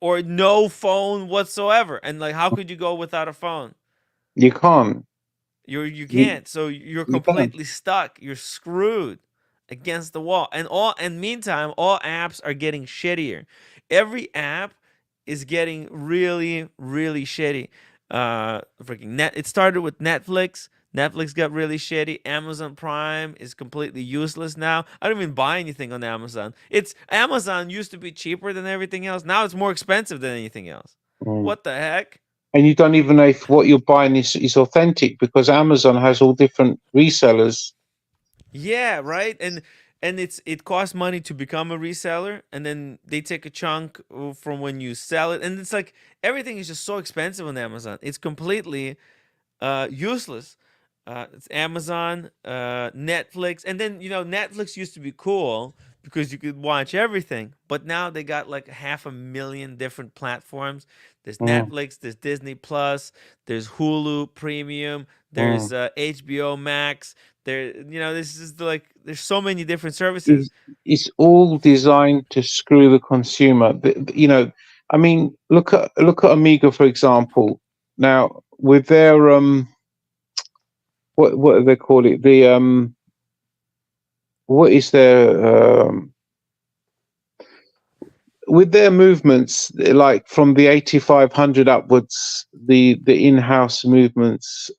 no phone whatsoever. And like, how could you go without a phone? You can't. You You, can't. So you're you can't. completely stuck. You're screwed against the wall. And meantime, all apps are getting shittier. Every app is getting really, really shitty. Freaking net. It started with Netflix. Netflix got really shitty. Amazon Prime is completely useless now. I don't even buy anything on Amazon. It's Amazon used to be cheaper than everything else. Now it's more expensive than anything else. Mm. What the heck? And you don't even know if what you're buying is authentic, because Amazon has all different resellers. Yeah, right. And it costs money to become a reseller, and then they take a chunk from when you sell it, and it's like everything is just so expensive on Amazon. It's completely useless. It's Amazon, Netflix, and then Netflix used to be cool because you could watch everything, but now they got like 500,000 different platforms. There's Mm. Netflix, there's Disney Plus, there's Hulu Premium, Mm. there's HBO Max. This is like there's so many different services. It's all designed to screw the consumer. I mean, look at Amiga, for example. Now, with their what do they call it? The what is their with their movements, like from the 8500 upwards, the in-house movements,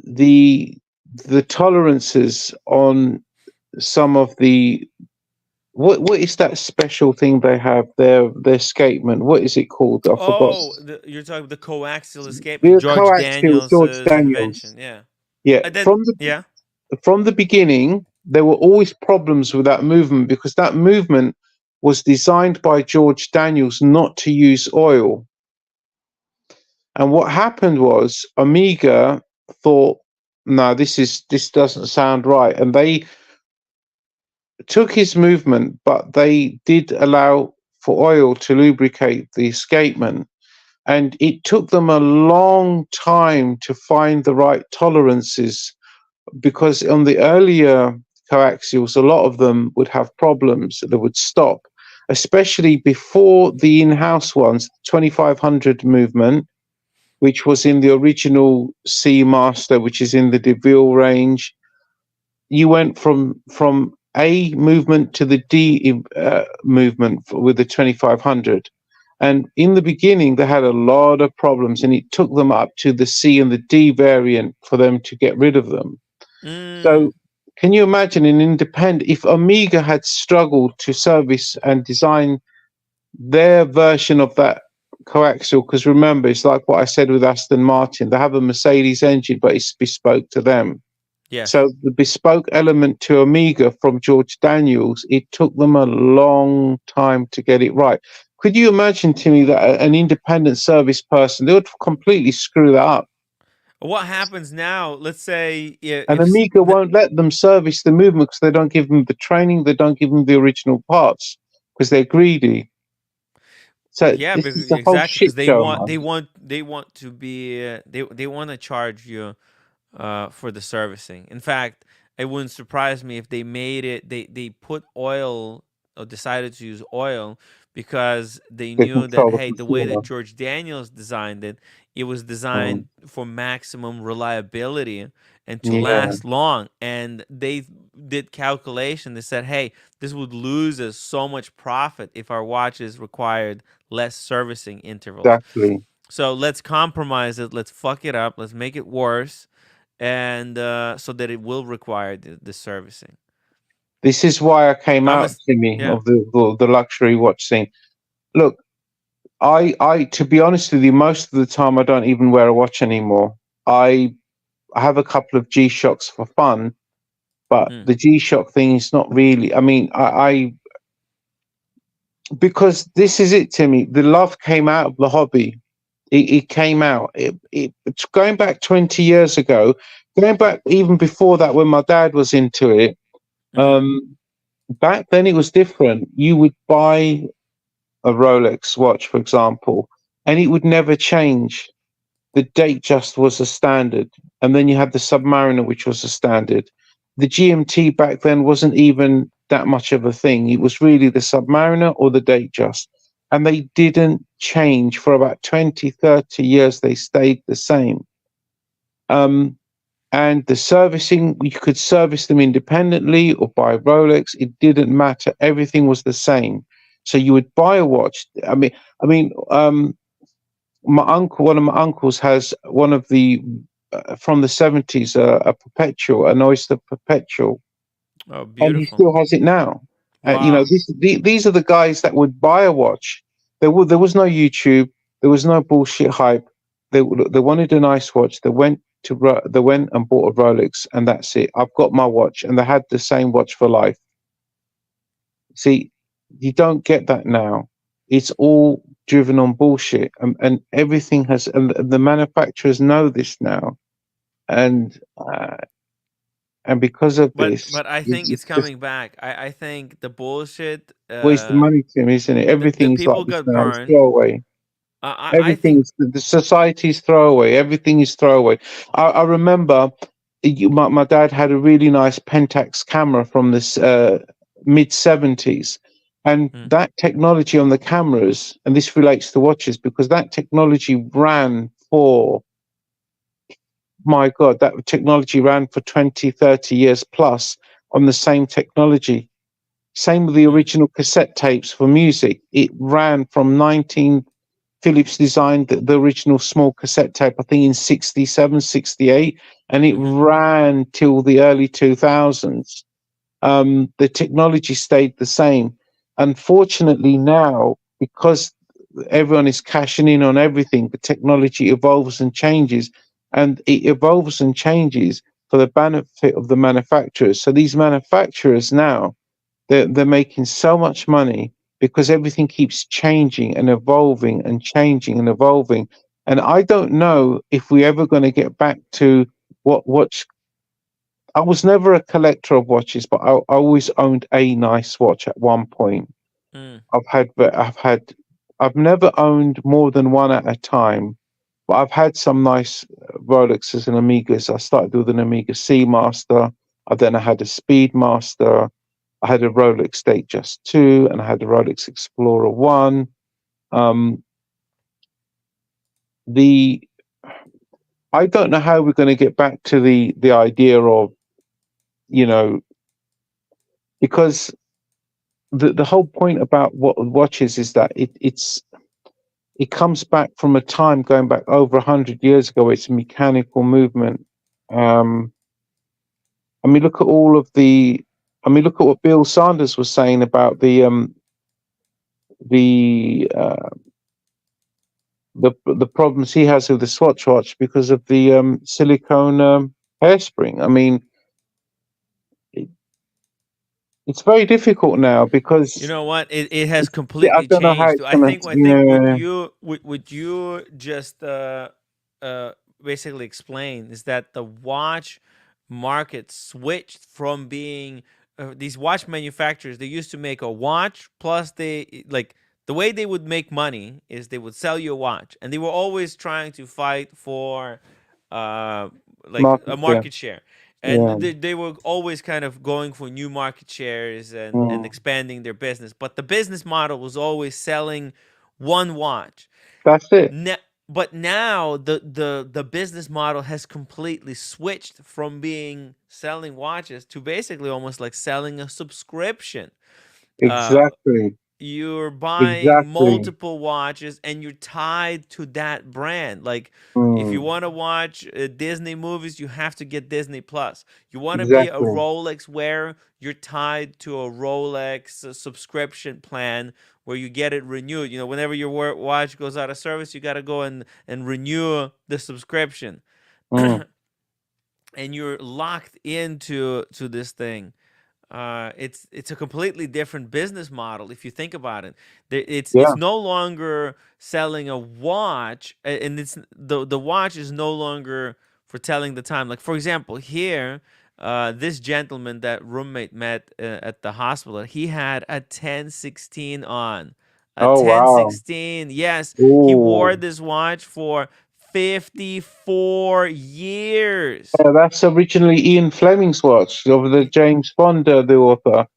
the tolerances on some of the what is that special thing they have, their escapement, what is it called? I forgot. Oh, you're talking the coaxial escapement, The George coaxial, Daniels' George Daniels. invention. Yeah. Yeah, And then yeah. from the beginning, there were always problems with that movement, because that movement was designed by George Daniels not to use oil. And what happened was Amiga thought, no, this doesn't sound right, and they took his movement, but they did allow for oil to lubricate the escapement. And it took them a long time to find the right tolerances, because on the earlier coaxials, a lot of them would have problems that would stop, especially before the in-house ones, 2500 movement, which was in the original C Master, which is in the DeVille range. You went from A movement to the D movement with the 2500. And in the beginning, they had a lot of problems, and it took them up to the C and the D variant for them to get rid of them. So can you imagine an independent, if Amiga had struggled to service and design their version of that coaxial, because remember, it's like what I said with Aston Martin, they have a Mercedes engine, but it's bespoke to them. Yes. So the bespoke element to Amiga from George Daniels, it took them a long time to get it right. Could you imagine, Timmy, that an independent service person, they would completely screw that up? What happens now? Let's say And Amiga won't let them service the movement because they don't give them the training, they don't give them the original parts because they're greedy. So yeah, this is a whole exactly, shit because they show, want man. they want to be they want to charge you for the servicing. In fact, it wouldn't surprise me if they made it they put oil or decided to use oil because they They knew that, control the hey, the way that consumer. George Daniels designed it, it was designed for maximum reliability and to Yeah, last long. And they did calculation. They said, hey, this would lose us so much profit if our watches required less servicing intervals. exactly. So let's compromise it. Let's fuck it up. Let's make it worse, and so that it will require the servicing. This is why I came I'm a, out, Timmy, yeah. of the luxury watch scene. Look, I to be honest with you, most of the time I don't even wear a watch anymore. I have a couple of G-Shocks for fun, but the G-Shock thing is not really. I mean, I because this is it, Timmy. The love came out of the hobby. It came out. It's going back 20 years ago, going back even before that when my dad was into it. Back then it was different. You would buy a Rolex watch, for example, and it would never change. The date just was a standard. And then you had the Submariner, which was a standard. The GMT back then wasn't even that much of a thing. It was really the Submariner or the date just. And they didn't change for about 20, 30 years. They stayed the same. And the servicing, you could service them independently or buy Rolex. It didn't matter. Everything was the same. So you would buy a watch. My uncle, one of my uncles, has one of the from the 70s, a perpetual, an Oyster perpetual, Oh, and he beautiful. still has it now. Wow. These are the guys that would buy a watch. There was no YouTube, there was no bullshit hype. They wanted a nice watch. They went and bought a Rolex, and that's it. I've got my watch, and they had the same watch for life. See, you don't get that now. It's all driven on bullshit, and everything has. And the manufacturers know this now, and because of this, But I think it's it's just coming back. I think the bullshit, waste of money, Tim, isn't it? the Everything is like people this got now. It's burned. throwaway. I Everything think is the society's throwaway. Everything is throwaway. I remember my dad had a really nice Pentax camera from this mid 70s, and mm, that technology on the cameras, and this relates to watches because that technology ran for, my God, that technology ran for 20, 30 years plus on the same technology. Same with the mm, original cassette tapes for music. It ran from 19 Philips designed the original small cassette tape, I think in 67, 68, and it mhm, ran till the early 2000s. The technology stayed the same. Unfortunately, now, because everyone is cashing in on everything, the technology evolves and changes, and it evolves and changes for the benefit of the manufacturers. So these manufacturers now, they're making so much money because everything keeps changing and evolving and changing and evolving. And I don't know if we're ever going to get back to what watch. I was never a collector of watches, but I always owned a nice watch at one point. mm. I've never owned more than one at a time, but I've had some nice Rolexes and Omegas. I started with an Omega Seamaster. Then I had a Speedmaster. I had a Rolex Datejust 2, and I had a Rolex Explorer 1. The I don't know how we're going to get back to the idea of, you know, because the whole point about what watches is that it comes back from a time going back over 100 years ago. It's a mechanical movement. I mean, look at all of the. I mean, look at what Bill Sanders was saying about the the problems he has with the Swatch watch because of the silicone hairspring. I mean, it, it's very difficult now You because know what? It has I completely don't know how changed. it's I gonna. think what Yeah, you just uh basically explained is that the watch market switched from being these watch manufacturers. They used to make a watch plus they like the way they would make money is they would sell you a watch, and they were always trying to fight for uh like market a share. market share, and Yeah. they were always kind of going for new market shares and Mm. expanding their business, but the business model was always selling one watch. That's it. But now the business model has completely switched from being selling watches to basically almost like selling a subscription. uh Exactly. you're buying Exactly. multiple watches and you're tied to that brand. Like if you Mm. want to watch Disney movies, you have to get Disney Plus. You want to be a Exactly. Rolex wearer, you're tied to a Rolex subscription plan where you get it renewed. You know, whenever your watch goes out of service, you got to go and renew the subscription. Mm. And you're locked into this thing. It's a completely different business model if you think about it. It's Yeah. no longer selling a watch, and it's the watch is no longer for telling the time. Like for example, here, this gentleman that roommate met at the hospital, he had a 1016 on, a Oh wow. 1016. Yes, he wore Ooh. this watch for 54 years. Yeah, that's originally Ian Fleming's watch of the James Bond, the author.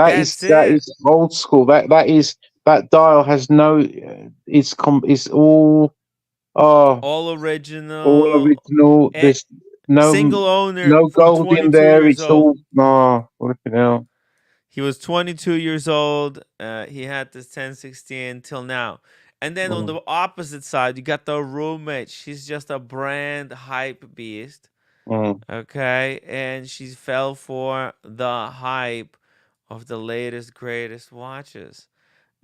That's That it. is old school. That dial has no. It's all All all original. original. eh, There's no Single owner no from gold in 22 there. years It's old. all flipping hell. He was 22 years old. He had this 1016 till now. And then on the opposite side, you got the roommate. She's just a brand hype beast. Okay, and she fell for the hype of the latest, greatest watches.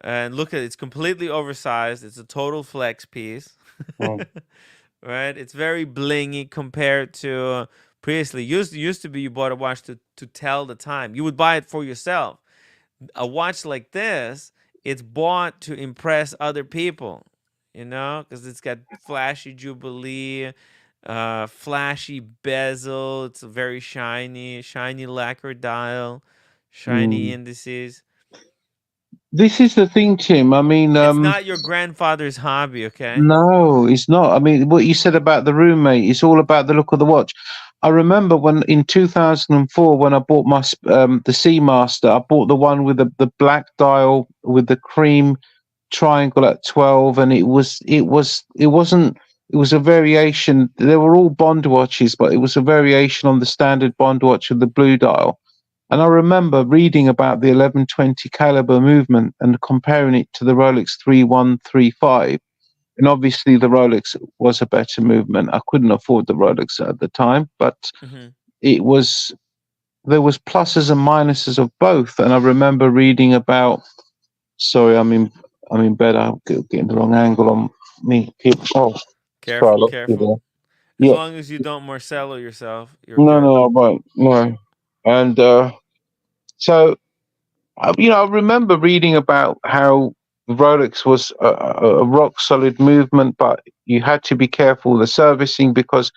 And look at it, it's completely oversized. It's a total flex piece. Right? It's very blingy compared to previously. Used to be you bought a watch to tell the time. You would buy it for yourself. A watch like this, it's bought to impress other people, because it's got flashy jubilee, flashy bezel. It's very shiny lacquer dial, shiny indices. This is the thing, Tim. I mean, It's not your grandfather's hobby, okay? no, it's not. I mean, what you said about the roommate, it's all about the look of the watch. I remember when in 2004, when I bought my the Seamaster, I bought the one with the black dial with the cream triangle at 12, and it wasn't. It was a variation. They were all Bond watches, but it was a variation on the standard Bond watch with the blue dial. And I remember reading about the 1120 caliber movement and comparing it to the Rolex 3135. And obviously the Rolex was a better movement. I couldn't afford the Rolex at the time, but there was pluses and minuses of both. And I remember reading about, sorry, I'm in bed. I'm getting the wrong angle on me. Oh, Careful. As Yeah. long as you don't Marcello yourself, you're No, good. no, I won't. No. And so, I remember reading about how Rolex was a rock solid movement, but you had to be careful of the servicing, because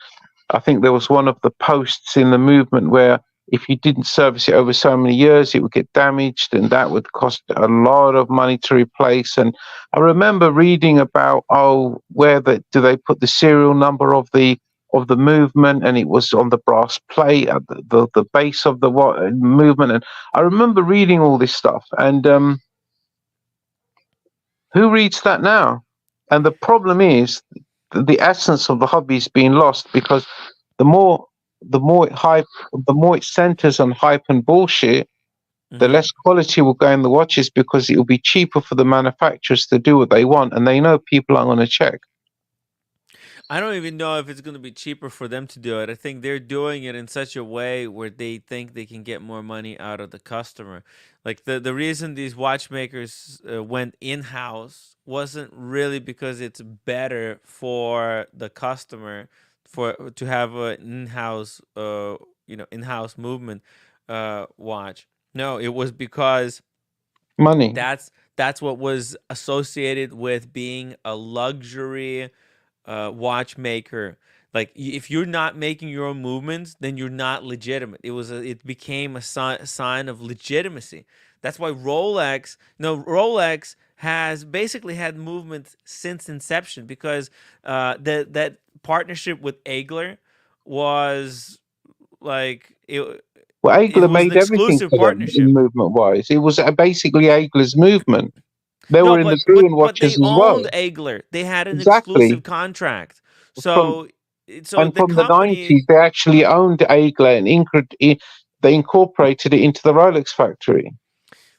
I think there was one of the posts in the movement where if you didn't service it over so many years, it would get damaged, and that would cost a lot of money to replace. And I remember reading about, where do they put the serial number of the movement, and it was on the brass plate at the base of the movement. And I remember reading all this stuff, and who reads that now? And the problem is the essence of the hobby is being lost, because the more it centers on hype and bullshit, the less quality will go in the watches, because it will be cheaper for the manufacturers to do what they want, and they know people aren't going to check. I don't even know if it's going to be cheaper for them to do it. I think they're doing it in such a way where they think they can get more money out of the customer. Like the reason these watchmakers went in-house wasn't really because it's better for the customer to have an in-house in-house movement watch. No, it was because Money. that's what was associated with being a luxury watchmaker. Like if you're not making your own movements, then you're not legitimate. It became a sign of legitimacy. That's why Rolex has basically had movements since inception, because that partnership with Eigler was like it Eigler was an made everything exclusive for them partnership. in movement wise. It was basically Eigler's movement. They No, were in the but Gruen but they watches as well. owned Eigler. They had an Exactly. exclusive contract. From So the from the company, 90s, they actually owned Eigler, and they incorporated it into the Rolex factory.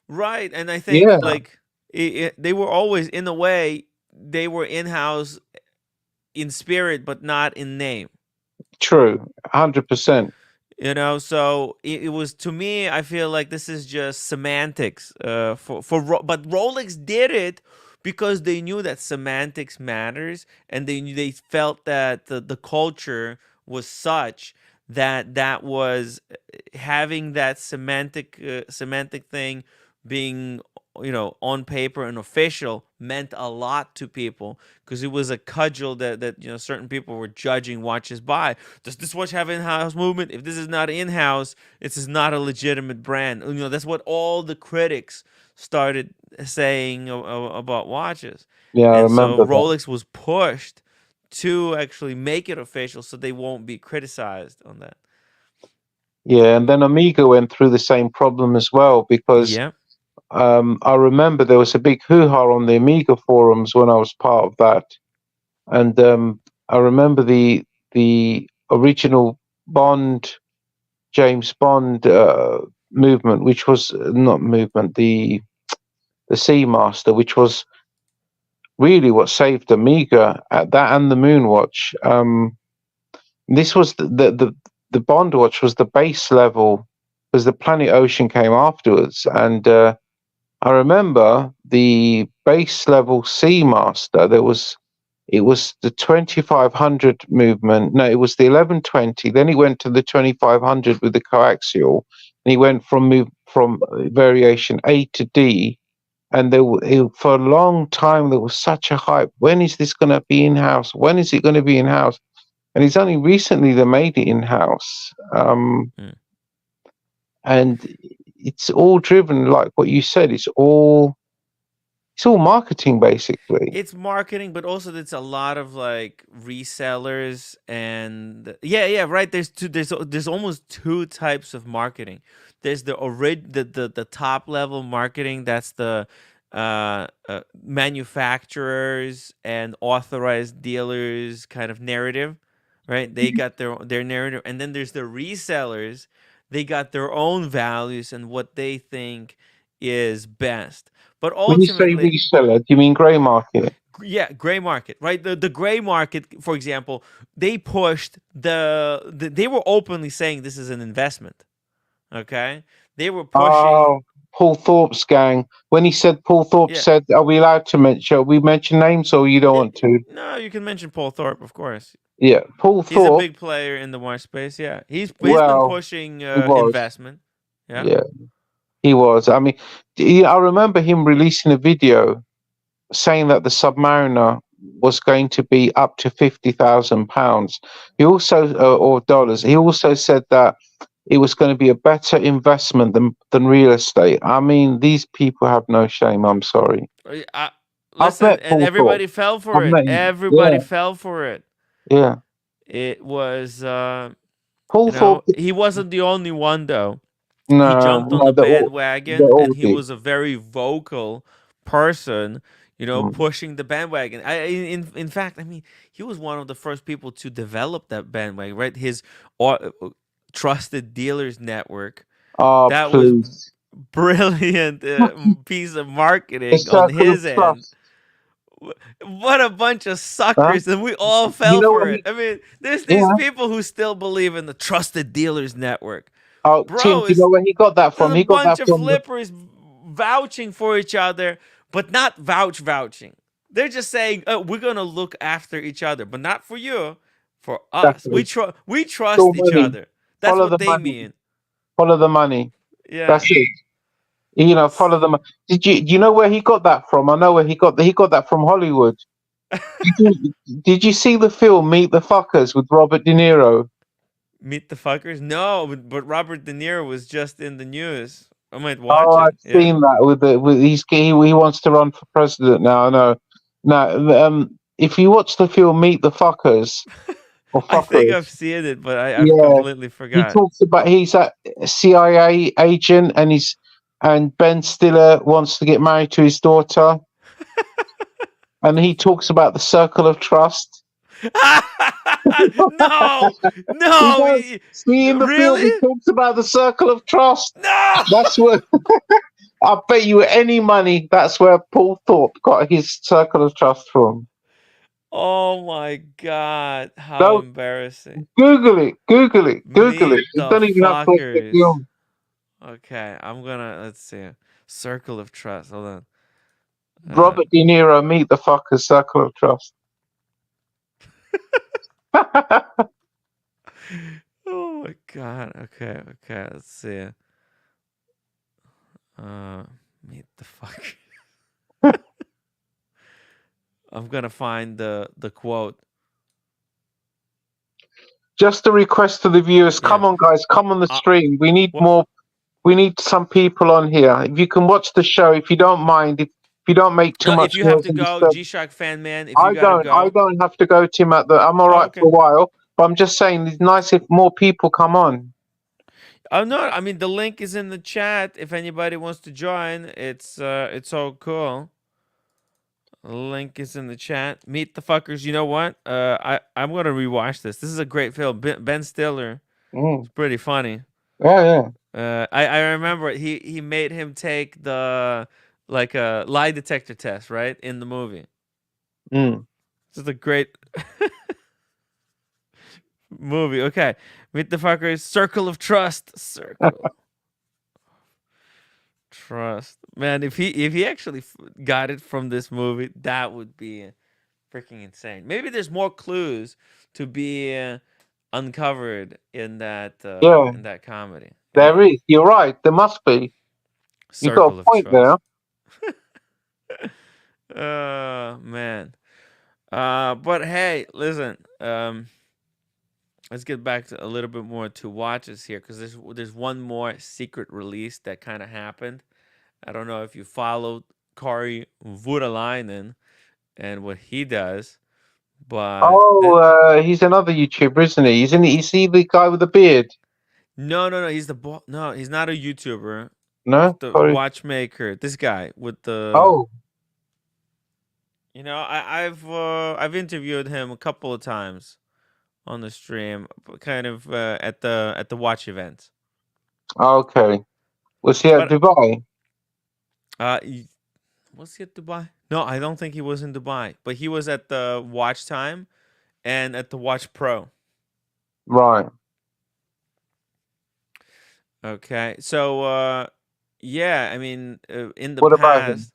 right? And I think Yeah, like they were always, in a way, they were in-house in spirit, but not in name. true, 100%. So it was, to me, I feel like this is just semantics. But Rolex did it because they knew that semantics matters, and they felt that the culture was such that was having that semantic thing being on paper and official meant a lot to people, because it was a cudgel that certain people were judging watches by. Does this watch have in-house movement? If this is not in-house, this is not a legitimate brand. That's what all the critics started saying about watches. Yeah, I And so remember that. Rolex was pushed to actually make it official so they won't be criticized on that. Yeah, and then Amiga went through the same problem as well, because Yeah. I remember there was a big hoo-ha on the Amiga forums when I was part of that, and I remember the original James Bond movement, which was not movement, the Seamaster, which was really what saved Amiga. That and the Moonwatch. This was the Bond Watch was the base level, because the Planet Ocean came afterwards, and I remember the base level Seamaster. It was the 2500 movement. No, it was the 1120. Then he went to the 2500 with the coaxial, and he went from variation A to D. And for a long time there was such a hype. When is this going to be in house? When is it going to be in house? And it's only recently they made it in house. And it's all driven, like what you said. It's all marketing, basically. It's marketing, but also it's a lot of like resellers and yeah, right. There's almost two types of marketing. There's the top level marketing. That's the manufacturers and authorized dealers kind of narrative, right? They got their narrative, and then there's the resellers. They got their own values and what they think is best. But When you say ultimately, reseller, do you mean grey market? yeah, gray market, right? The gray market, for example, they pushed they were openly saying this is an investment. Okay, they were pushing. Paul Thorpe's gang. When he said Paul Thorpe said, "Are we allowed to mention? Shall we mention names, or you don't want to?" No, you can mention Paul Thorpe, of course. Yeah, Paul Thorpe. He's a big player in the watch space. Yeah, he's been pushing investment. Yeah, he was. I mean, I remember him releasing a video saying that the Submariner was going to be up to £50,000. He also, or dollars. He also said that it was going to be a better investment than real estate. I mean, these people have no shame. I'm sorry. Listen, and everybody fell for it. Everybody fell for it. Yeah. It was Paul Thorpe. He wasn't the only one though. No, he jumped on the bandwagon, and he was a very vocal person, pushing the bandwagon. In fact, I mean, he was one of the first people to develop that bandwagon, right? His trusted dealers network. That was brilliant piece of marketing on his end. What a bunch of suckers, and we all fell for it. I mean, there's these people who still believe in the trusted dealers network. Oh, bro, Tim, do you know where he got that from? He got that from a bunch of flippers vouching for each other, but not vouching. They're just saying, we're going to look after each other, but not for you, for us. Exactly. We trust each other. That's follow what they mean. Follow the money. Yeah. That's it. Follow the money. Do you know where he got that from? I know where he got that from Hollywood. Did you see the film Meet the Fuckers with Robert De Niro? Meet the Fuckers? No, but Robert De Niro was just in the news. I might watch it. I've seen that he wants to run for president now. I know. Now, if you watch the film Meet the Fuckers, I think I've seen it, but I've completely forgot. He talks about he's a CIA agent, and Ben Stiller wants to get married to his daughter, and he talks about the circle of trust. No. See in the film, he talks about the circle of trust. No, that's where. I bet you any money that's where Paul Thorpe got his circle of trust from. Oh my God! How embarrassing! Google it. You don't even have to film. Okay, let's see. Circle of trust. Hold on. Robert De Niro, Meet the Fuckers, Circle of Trust. Oh my God. Okay. Let's see. Meet the Fuckers. I'm gonna find the quote. Just a request to the viewers. Come on, guys. Come on the stream. We need more. We need some people on here. If you can watch the show, if you don't mind, if you don't make too much. If you have to go, G-Shock fan man. If you I don't have to go, Tim. I'm all right for a while. But I'm just saying, it's nice if more people come on. Oh no! I mean, the link is in the chat. If anybody wants to join, it's all cool. The link is in the chat. Meet the Fuckers. You know what? I'm gonna rewatch this. This is a great film. Ben Stiller. It's pretty funny. Yeah. I remember he made him take the lie detector test, right, in the movie. Mm. This is a great movie. Okay, Meet the Fuckers. Circle of Trust. Circle. Trust. Man, if he actually got it from this movie, that would be freaking insane. Maybe there's more clues to be uncovered Yeah, in that comedy. there is. You're right. There must be. You got Circle a of point there. Trust. Man. But hey, listen. Let's get back to a little bit more to watches here, because there's one more secret release that kind of happened. I don't know if you followed Kari Voutilainen and what he does, but Oh, he's another YouTuber, isn't he? Isn't he? Is he the guy with the beard? no, he's no, he's not a YouTuber. He's No, the Corey. watchmaker. This guy with the, Oh, I've interviewed him a couple of times on the stream, kind of at the watch events. okay. Was he at But Dubai? he- was he at Dubai? No, I don't think he was in Dubai, but he was at the Watch Time and at the Watch Pro. Right. Okay, so yeah, I mean, in the What about him? past,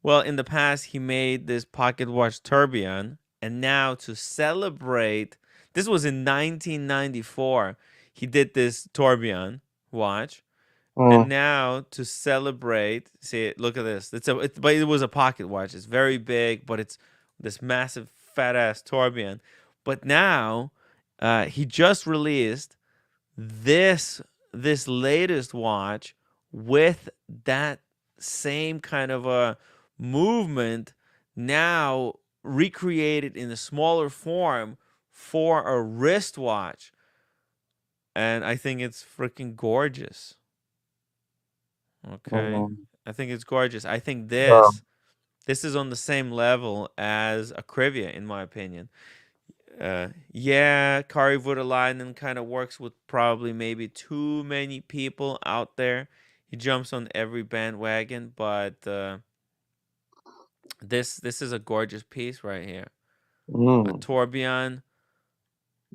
well, in the past, he made this pocket watch tourbillon, and now to celebrate, this was in 1994. He did this tourbillon watch, and Mm, now to celebrate, see, look at this. But it was a pocket watch. It's very big, but it's this massive fat ass tourbillon. But now, he just released this this latest watch with that same kind of a movement, now recreated in a smaller form for a wristwatch, and I think it's freaking gorgeous. Okay, mm, I think it's gorgeous. I think yeah. this is on the same level as a Crivia, in my opinion. Yeah, Kari Voutilainen kind of works with probably maybe too many people out there. He jumps on every bandwagon, but this is a gorgeous piece right here. A Mm. tourbillon.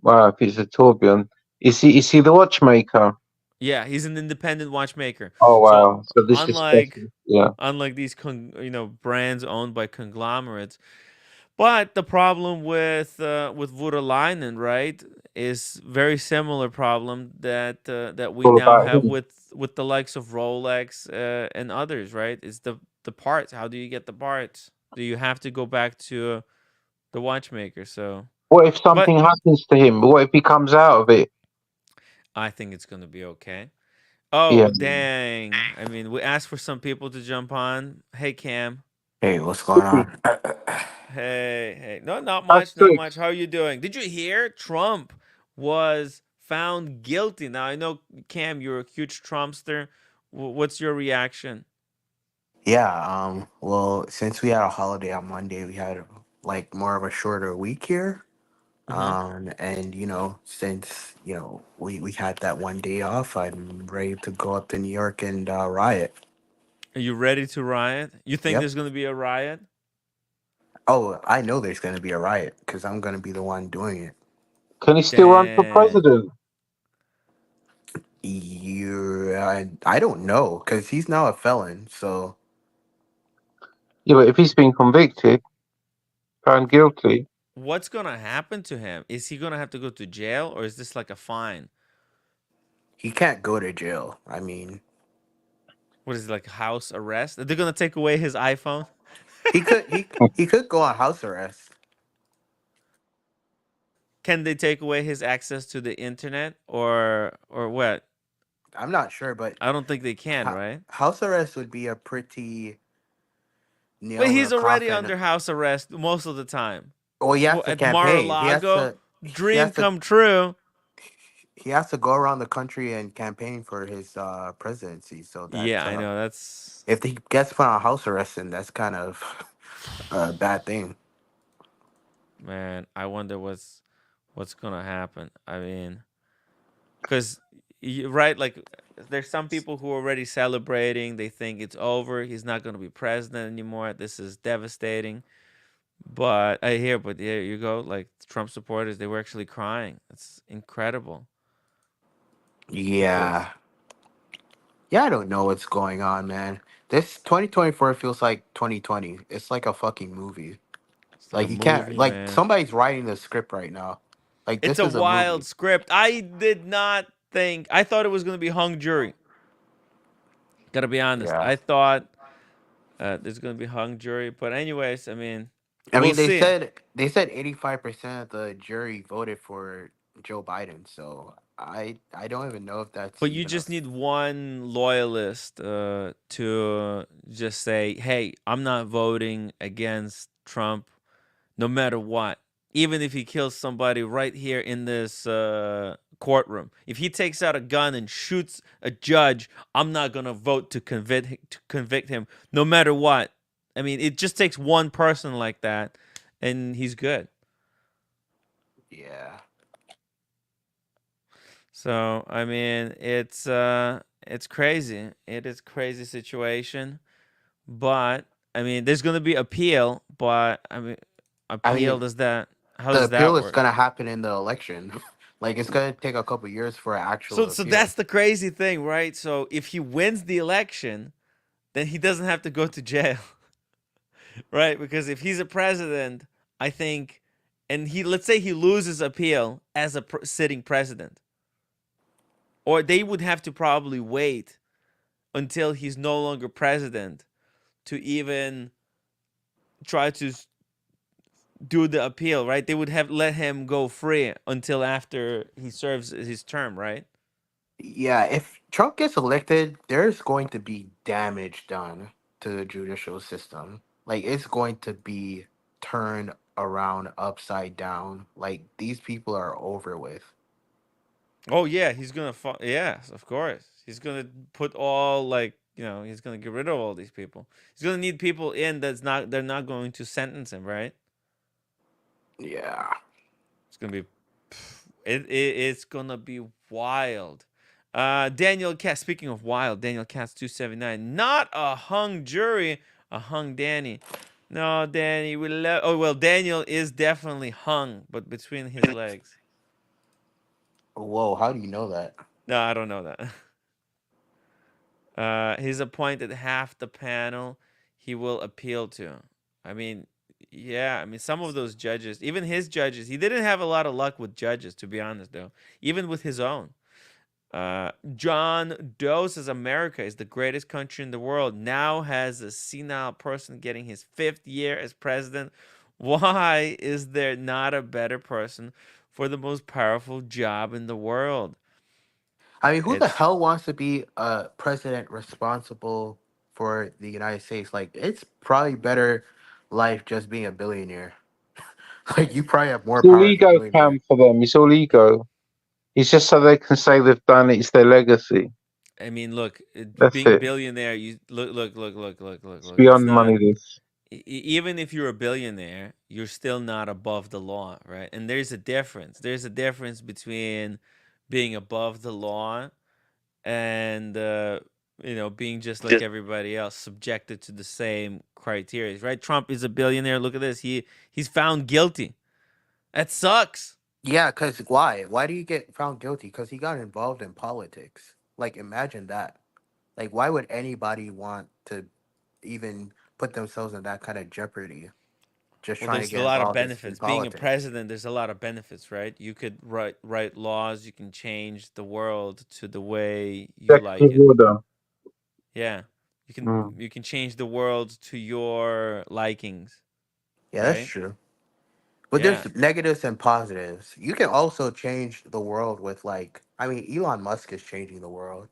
Wow, if he's a tourbillon, is he the watchmaker? Yeah, he's an independent watchmaker. Oh So wow, so this is unlike special. Yeah. unlike these brands owned by conglomerates. But the problem with Voutilainen, right, is very similar problem that It's we all now about have him. with the likes of Rolex and others, right? It's the parts. How do you get the parts? Do you have to go back to the watchmaker? So, What if but something happens to him? What if he comes out of it? I think it's gonna be okay. Yeah. Oh dang! I mean, we asked for some people to jump on. Hey Cam. Hey, what's going on? Hey. No, not That's much, not good. much. How are you doing? Did you hear Trump was found guilty? Now, I know, Cam, you're a huge Trumpster. What's your reaction? Yeah, well, since we had a holiday on Monday, we had like more of a shorter week here. Uh-huh. And since we had that one day off, I'm ready to go up to New York and riot. Are you ready to riot? You think Yep. there's going to be a riot? Oh, I know there's gonna be a riot because I'm gonna be the one doing it. Can he still run for Damn. president? I don't know because he's now a felon. So Yeah, but if he's been convicted, found guilty, What's going to happen to him? Is he going to have to go to jail, or is this like a fine? he can't go to jail. I mean, What is it, like house arrest? Are they going to take away his iPhone? he could he could go on house arrest. Can they take away his access to the internet, or what? I'm not sure, but I don't think they can, right? house arrest would be a pretty But nail in the he's already coffin. under house arrest most of the time. Well, he has Well, to at campaign. Mar-a-Lago, He dream has to come true. he has to go around the country and campaign for his presidency. So Yeah, that's I know. That's if he gets put on house arrest, then that's kind of a bad thing. man. I wonder what's gonna happen. I mean, because right, like there's some people who are already celebrating. They think it's over. He's not gonna be president anymore. This is devastating. But I hear, but there you go. Like Trump supporters, they were actually crying. It's incredible because Yeah. Yeah, I don't know what's going on, man. This 2024 feels like 2020. It's like a fucking movie. it's like a Like you can't movie, like man. somebody's writing the script right now. Like It's this a is a wild movie. script. I did not think. I thought it was going to be hung jury. Gotta be honest. Yeah. I thought there's going to be hung jury. But anyways, I mean, I we'll mean, see. they said 85% of the jury voted for Joe Biden. So I don't even know if that's But you even a. just need one loyalist to just say, "Hey, I'm not voting against Trump, no matter what. Even if he kills somebody right here in this courtroom, if he takes out a gun and shoots a judge, I'm not gonna vote to convict him, no matter what." I mean, it just takes one person like that, and he's good. Yeah. So I mean, it's crazy. It is crazy situation. But I mean, there's gonna be appeal. But I mean, I appeal mean, does that? How the does that appeal is work? gonna happen in the election. Like it's gonna take a couple years for an actual So appeal. that's the crazy thing, right? So if he wins the election, then he doesn't have to go to jail, right? Because if he's a president, I think, and he let's say he loses appeal as a sitting president, or they would have to probably wait until he's no longer president to even try to do the appeal, right? They would have let him go free until after he serves his term, right? Yeah, if Trump gets elected, there's going to be damage done to the judicial system. Like it's going to be turned around upside down. Like these people are over with. Oh yeah, he's gonna. Yes, of course. He's gonna put all like he's gonna get rid of all these people. He's gonna need people in that's not. They're not going to sentence him, right? Yeah. It's gonna be. It's gonna be wild. Daniel Katz. Speaking of wild, Daniel Katz 279. Not a hung jury, a hung Danny. No, Danny. We love. Oh well, Daniel is definitely hung, but between his legs. Whoa, how do you know that? No, I don't know that. He's appointed half the panel he will appeal to. I mean, yeah, I mean, some of those judges, even his judges, he didn't have a lot of luck with judges, to be honest, though, even with his own. John Doe says America is the greatest country in the world. Now has a senile person getting his fifth year as president. Why is there not a better person for the most powerful job in the world? I mean, who the It's hell wants to be a president responsible for the United States? Like, it's probably better life just being a billionaire. Like, you probably have more It's all power as a ego billionaire. cam for them. It's all ego. It's just so they can say they've done it. It's their legacy. I mean, look, That's being it. billionaire, you look. It's It's beyond not money. This. even if you're a billionaire, you're still not above the law, right? And there's a difference. There's a difference between being above the law and being just like everybody else, subjected to the same criteria, right? Trump is a billionaire. Look at this. He's found guilty. That sucks. Yeah, because why? Why do you get found guilty? Because he got involved in politics. Like, imagine that. Like, why would anybody want to even put themselves in that kind of jeopardy? Just Well, trying to there's a get lot of involved in benefits. Being a politics. president, there's a lot of benefits, right? You could write laws. You can change the world to the way you like Executive it. order. Yeah, you can Mm. you can change the world to your likings, Yeah, that's right? true. But Yeah, there's negatives and positives. You can also change the world with, like, I mean, Elon Musk is changing the world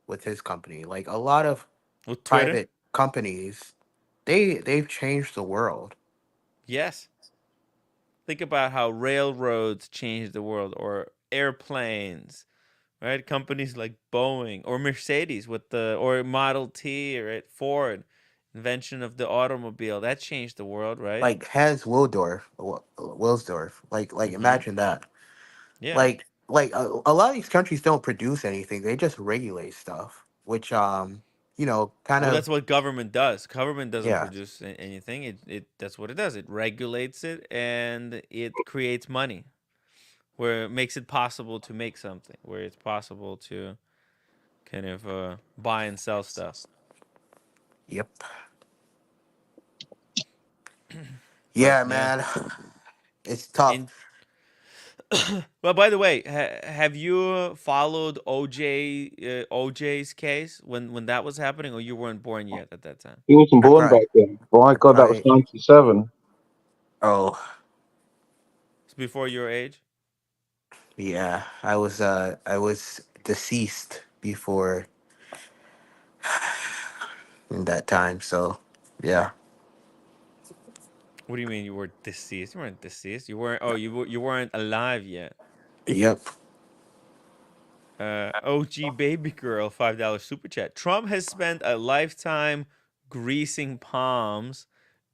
with his company. Like a lot of with Twitter. private companies, they've changed the world. Yes, think about how railroads changed the world, or airplanes, right? Companies like Boeing or Mercedes with the or Model T, right? Ford, invention of the automobile that changed the world, right? Like Hans Wilsdorf. Like Mm-hmm. imagine that. Yeah. Like a lot of these countries don't produce anything. They just regulate stuff, which kind Well, of, that's what government does. Government doesn't yeah. produce anything. It that's what it does. It regulates it and it creates money, where it makes it possible to make something, where it's possible to kind of buy and sell stuff. Yep. But Yeah, man, man. It's tough. in well, by the way, have you followed OJ's case when that was happening, or you weren't born yet at that time? He wasn't I born back probably, then. My I God, that was probably, 97. oh, It's before your age. yeah. I was deceased before in that time. So, yeah. What do you mean you were deceased? You weren't deceased. You weren't. Oh, you weren't alive yet. Yep. OG baby girl, $5 super chat. Trump has spent a lifetime greasing palms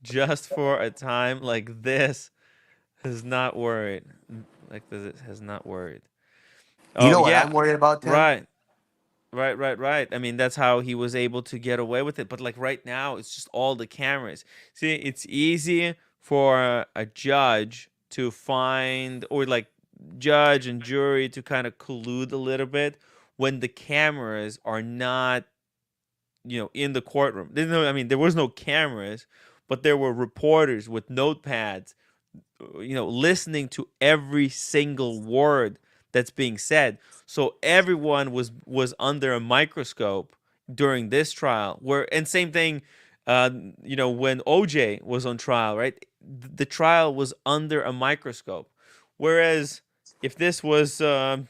just for a time like this. Has not worried. Like this has not worried. You Oh know what yeah, I'm worried about, Tim? right. Right. I mean, that's how he was able to get away with it. But like right now, it's just all the cameras. See, it's easy for a judge to find, or like judge and jury to kind of collude a little bit when the cameras are not, in the courtroom. There's no, I mean, there was no cameras, but there were reporters with notepads, listening to every single word that's being said. So everyone was under a microscope during this trial. And same thing, when OJ was on trial, right? The trial was under a microscope. Whereas if this was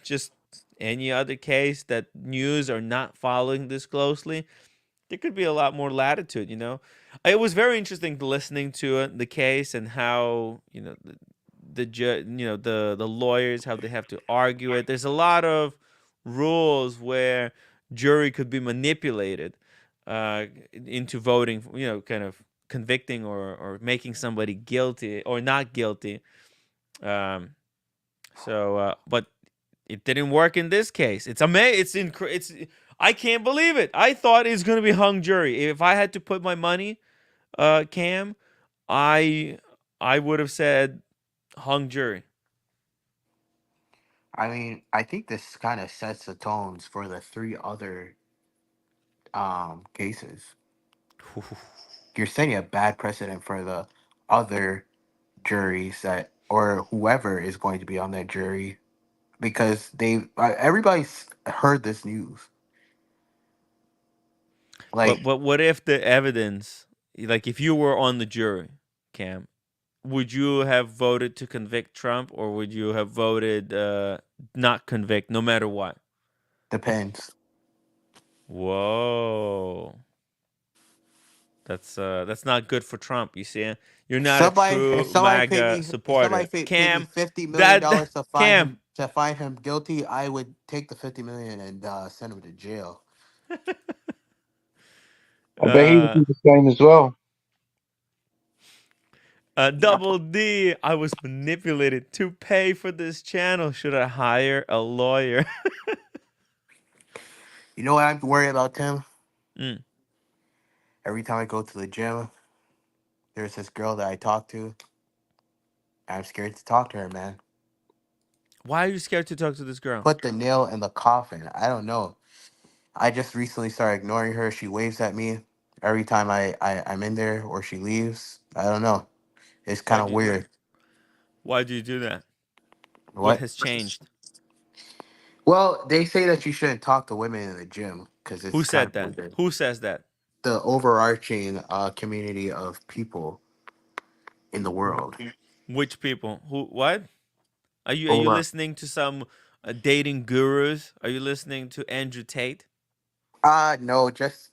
just any other case that news are not following this closely, there could be a lot more latitude. It was very interesting listening to the case and how, the judge, the lawyers, how they have to argue it. There's a lot of rules where jury could be manipulated into voting, kind of convicting or making somebody guilty or not guilty. Um, but it didn't work in this case. It's amazing. It's I can't believe it. I thought it's gonna be hung jury. If I had to put my money, Cam, I I would have said hung jury. I mean, I think this kind of sets the tones for the three other cases. You're setting a bad precedent for the other juries that or whoever is going to be on that jury because everybody's heard this news. But Like, but what if the evidence, like if you were on the jury, Cam, would you have voted to convict Trump, or would you have voted not convict no matter what? depends. Whoa. That's not good for Trump. You see, you're not a Somebody, if true somebody paid MAGA me, if somebody supporter, paid me Cam. $50 million Cam. to find him guilty, I would take the 50 million and send him to jail. I bet he would Uh, do the same as well. Double D. I was manipulated to pay for this channel. Should I hire a lawyer? You know what I'm worried about, Tim? Mm. Every time I go to the gym, there's this girl that I talk to. I'm scared to talk to her, man. Why are you scared to talk to this girl? Put the nail in the coffin. I don't know. I just recently started ignoring her. She waves at me every time I'm in there or she leaves. I don't know. It's kind Why of do you do? weird. Why do you do that? What What? has changed? Well, they say that you shouldn't talk to women in the gym because Who it's kind said of that? weird. Who says that? The overarching community of people in the world. Which people? Who? What? Are you Over. listening to some dating gurus? Are you listening to Andrew Tate? No, just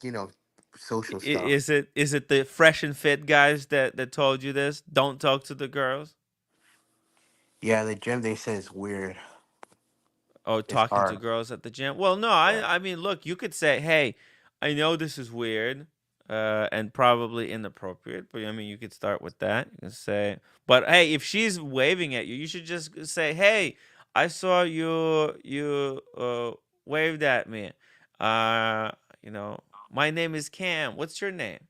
social stuff. Is it the fresh and fit guys that told you this? Don't talk to the girls. Yeah, the gym they say is weird. Oh, It's talking to hard. girls at the gym. Well, no, Yeah. I mean, look, you could say, "Hey, I know this is weird, and probably inappropriate, but I mean, you could start with that. You can say, but hey, if she's waving at you, you should just say, "Hey, I saw you waved at me. Uh, you know, My name is Cam. What's your name?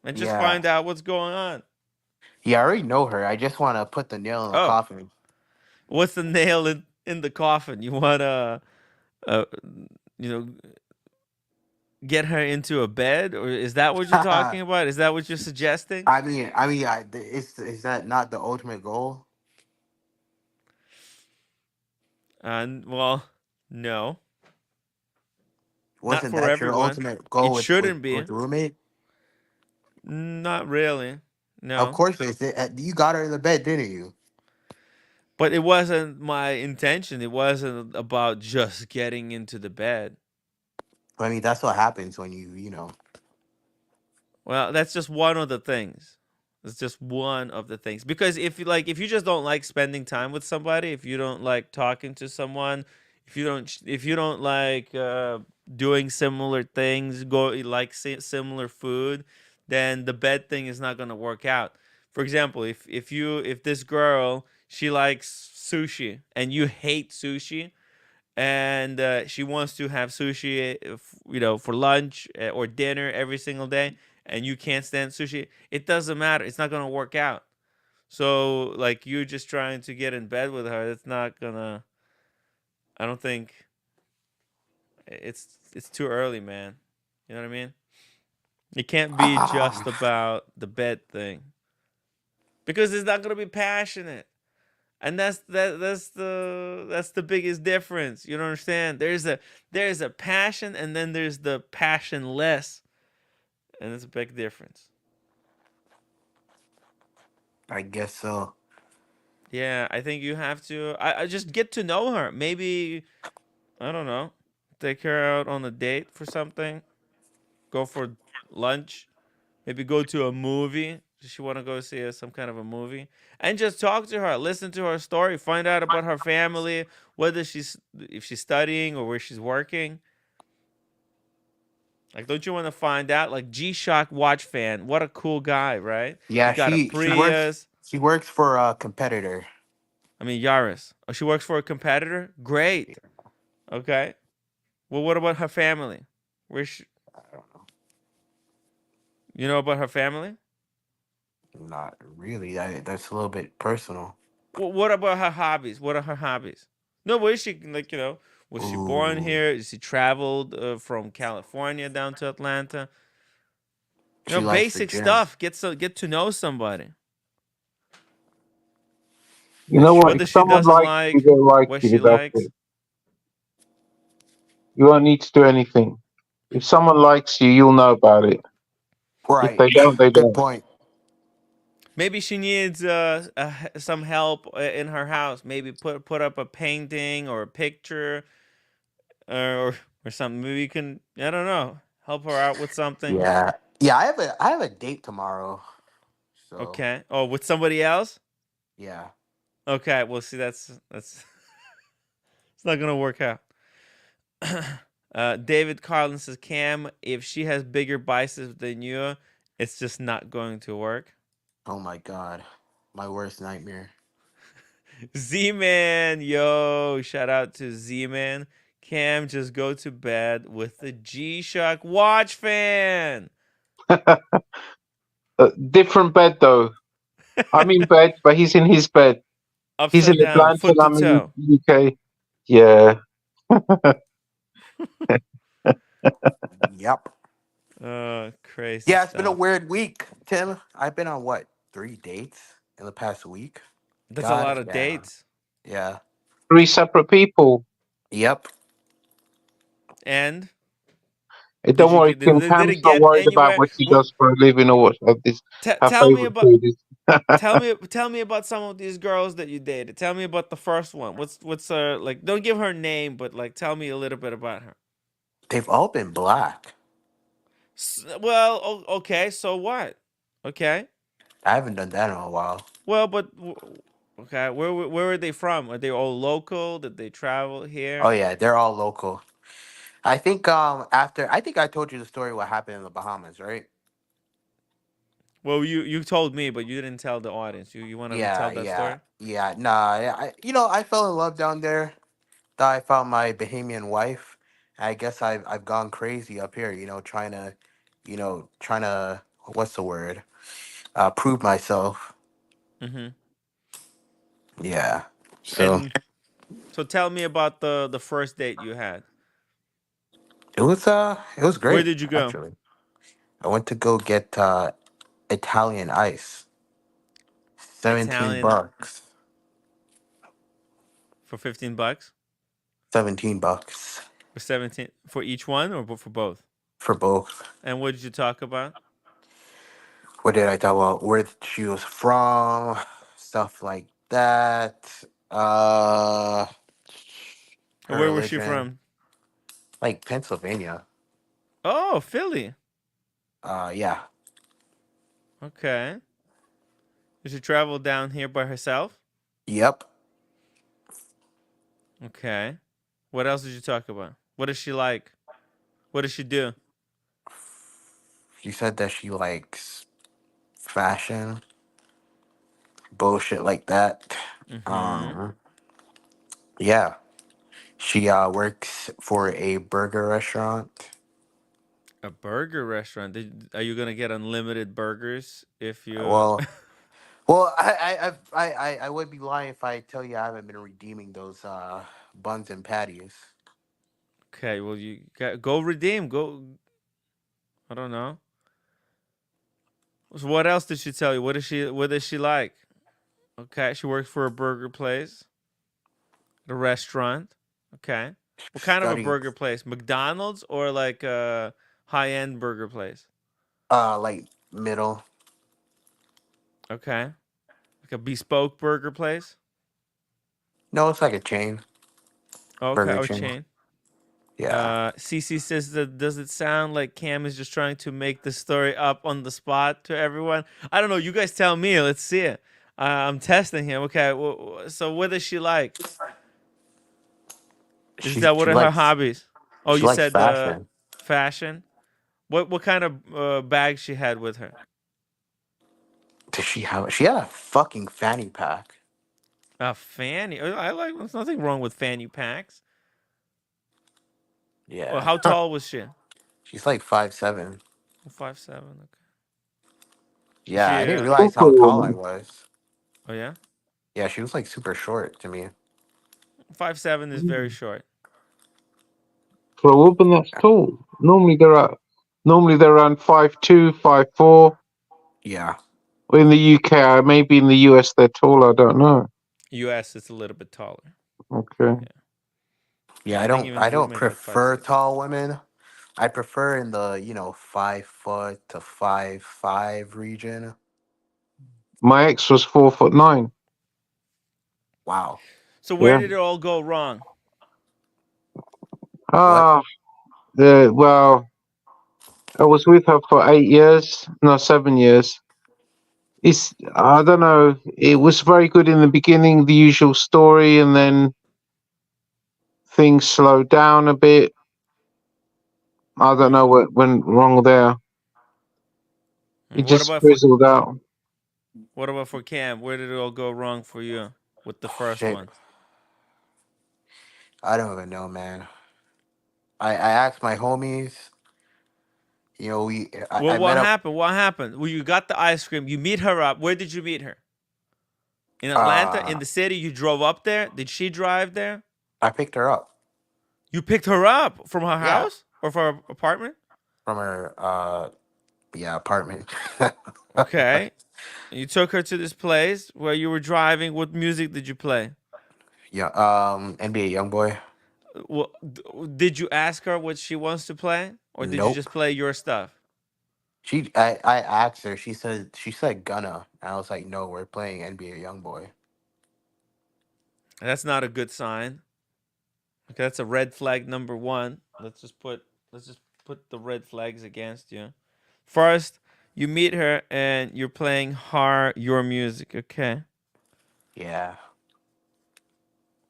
And just Yeah. find out what's going on. Yeah, I already know her. I just want to put the nail in the Oh, coffin. what's the nail in the coffin? You want to, uh, you know, get her into a bed, or is that what you're talking about? Is that what you're suggesting? Is that not the ultimate goal? Well, no, not Wasn't for that your everyone. ultimate It goal shouldn't be. with the roommate? Not really. Of No. course, you got her in the bed, didn't you? But it wasn't my intention. It wasn't about just getting into the bed. I mean, that's what happens when you know. Well, that's just one of the things. It's just one of the things. Because if you just don't like spending time with somebody, if you don't like talking to someone, if you don't like doing similar things, similar food, then the bed thing is not going to work out. For example, if this girl, she likes sushi and you hate sushi, and she wants to have sushi, for lunch or dinner every single day, and you can't stand sushi, it doesn't matter. It's not gonna work out. So, like, you just trying to get in bed with her, it's not gonna. I don't think it's too early, man. You know what I mean? It can't be just Ah, about the bed thing because it's not gonna be passionate. And that's the biggest difference. You don't understand? There's a passion, and then there's the passionless, and it's a big difference. I guess so. Yeah, I think you have to. I just get to know her. Maybe, I don't know, take her out on a date for something. Go for lunch. Maybe go to a movie. Does she want to go see some kind of a movie? And just talk to her, listen to her story, find out about her family, whether if she's studying or where she's working. Like, don't you want to find out? Like, G-Shock watch fan, what a cool guy, right? He Yeah, got a Prius. she works for a competitor. I mean, Yaris. Oh, she works for a competitor. Great. Okay. Well, what about her family? Where she? I don't know. You know about her family? Not really. That's a little bit personal. Well, what about her hobbies? What are her hobbies? No, where is she? Like, was she born Ooh, here? Is she traveled from California down to Atlanta? she likes the Basic gym. stuff. Get to know somebody. You know what? If Whether she someone doesn't likes you, like they like what she you. That's likes. it. You won't need to do anything. If someone likes you, you'll know about it. If Right. they don't, they Good don't. point. Maybe she needs some help in her house. Maybe put up a painting or a picture, or something. Maybe you can, I don't know, help her out with something. Yeah. Yeah, I have a date tomorrow. So, Okay. Oh, with somebody else? yeah. Okay. Well, see, that's it's not gonna work out. David Carlin says, Cam, if she has bigger biceps than you, it's just not going to work. Oh my god. My worst nightmare. Z Man, yo, shout out to Z Man. Cam, just go to bed with the G Shock watch fan. Different bed though. I'm in bed, but he's in his bed. He's in Upside down, Atlanta, foot and to I'm in toe. UK. Yeah. Yep. Crazy Yeah, it's been a stuff. weird week, Tim. I've been on what, 3 dates in the past week? That's a God lot of damn. dates. Yeah. 3 separate people. Yep. And Hey, did don't you worry, get Tim. did it Cam's not get worried about anywhere? what she does for a living or what her Tell me favorite about food is. tell me about some of these girls that you dated. Tell me about the first one. What's like? Don't give her name, but like tell me a little bit about her. They've all been black. Well, okay. So what? Okay. I haven't done that in a while. Well, but okay. Where were they from? Are they all local? Did they travel Oh here? yeah, they're all local. I think I told you the story what happened in the Bahamas, right? Well, you told me, but you didn't tell the audience. You want to retell Yeah, that yeah, story? yeah. Nah, I fell in love down there. Thought I found my Bahamian wife, I guess I've gone crazy up here, trying to what's the word? Prove myself. Mm-hmm. Yeah. So And so tell me about the first date you had. it was Where great did you go? actually. I went to go get Italian ice. 17 Italian bucks. for $15, 17 bucks or 17 for each one, or for both? for both. And what did you talk about? What did I talk about? Where she was from, stuff like that. Uh, Or her where was she religion, from? like Pennsylvania. Oh, Philly. Yeah. Okay. Did she travel down here by herself? Yep. Okay. What else did you talk about? What is she like? What does she do? She said that she likes fashion, bullshit like that. Mm-hmm. Um, yeah. She works for a burger restaurant. A burger restaurant. Are you gonna get unlimited burgers if you? Well, well, I would be lying if I tell you I haven't been redeeming those buns and patties. Okay. Well, go redeem. Go. I don't know. So what else did she tell you? What is she? What is she like? Okay. She works for a burger place, a restaurant. Okay. What kind of a Studied burger place? McDonald's or like a high-end burger place? like middle. Okay. Like a bespoke burger place? No, it's like a chain, Okay, burger or chain. chain. Yeah. CC says that does it sound like Cam is just trying to make the story up on the spot to everyone? I don't know. You guys tell me. Let's see it. I'm testing him. Okay. So what is she like? Is She that what she are her likes hobbies? Oh, she you likes said fashion. fashion. What kind of bag she had with her? Does she had a fucking fanny pack. A fanny. I like. There's nothing wrong with fanny packs. Well, Yeah. how tall was she? She's like 5'7". 5'7". Okay. Is Yeah, I she? didn't realize Super how tall I woman. was. Oh yeah. Yeah, she was like super short to me. 5'7" is very short. For a woman, that's tall. Normally they're around 5'2", 5'4". Yeah. In the UK, maybe in the US they're taller. I don't know. U.S. is a little bit taller. Okay. Yeah. Yeah, I think even I don't maybe like five prefer six. tall women. I prefer in the, 5 foot to 5'5" region. My ex was 4'9". Wow. So where Yeah. did it all go wrong? What? Ah, well, I was with her for 8 years. No, 7 years. I don't know. It was very good in the beginning, the usual story, and then things slowed down a bit. I don't know what went wrong there. It What just about for fizzled out. Cam? Where did it all go wrong for you with the first Shit. one? I don't even know, man. I asked my homies. I Well, met what up. happened? What happened? Well, you got the ice cream. You meet her up. Where did you meet her? In Atlanta, in Uh, the city. You drove up there. Did she drive there? I picked her up. You picked her up from her Yeah, house or from her apartment? from her yeah, apartment. Okay. You took her to this place where you were driving. What music did you play? Yeah, NBA YoungBoy. Well, did you ask her what she wants to play, or did you Nope. just play your stuff? I asked her. She said Gunna. And I was like, no, we're playing NBA YoungBoy. That's not a good sign. Okay, that's a red flag number one. Let's just put the red flags against you. First, you meet her and you're playing your music. Okay. Yeah,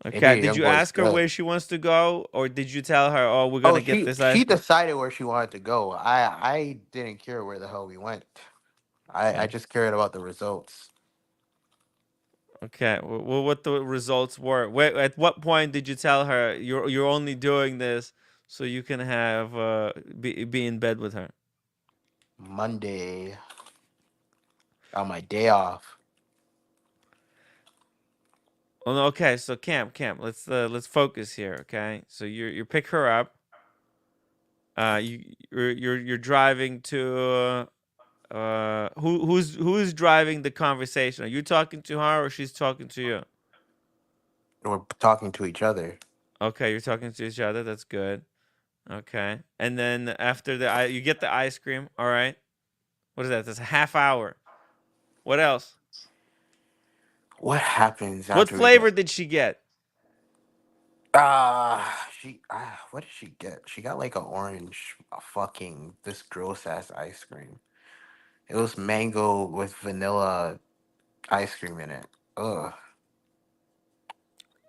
Okay. NBA Did you YoungBoy's ask her good. where she wants to go, or did you tell her, "Oh, we're Oh, gonna get this ice she cream"? decided where she wanted to go. I didn't care where the hell we went. I Okay. just cared about the results. Okay. Well, what the results were? At what point did you tell her you're only doing this so you can have be in bed with her? Monday on my day off. Oh, no, okay. So Cam, let's focus here. Okay, so you pick her up. You're driving to who's driving the conversation? Are you talking to her or she's talking to you? We're talking to each other. Okay, you're talking to each other. That's good. Okay, and then after you get the ice cream. All right. What is that? That's a half hour. What else? What happens What after we flavor get? did she get? What did she get? She got like an orange, fucking this gross ass ice cream. It was mango with vanilla ice cream in it. Ugh.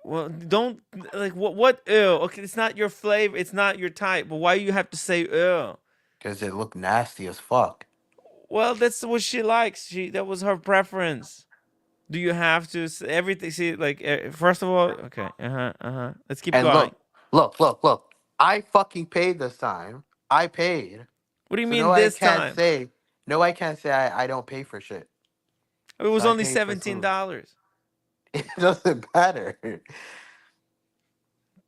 Well, don't like what ew. Okay, it's not your flavor, it's not your type, but why you have to say ew? Because it looked nasty as fuck. Well, that's what she likes. That was her preference. Do you have to everything see like first of all, okay. Uh-huh. Let's keep And going. look. I fucking paid this time. I paid. What do you So mean this time? no, I can't say I don't pay for shit. It was So I only paid for food. $17. It doesn't matter.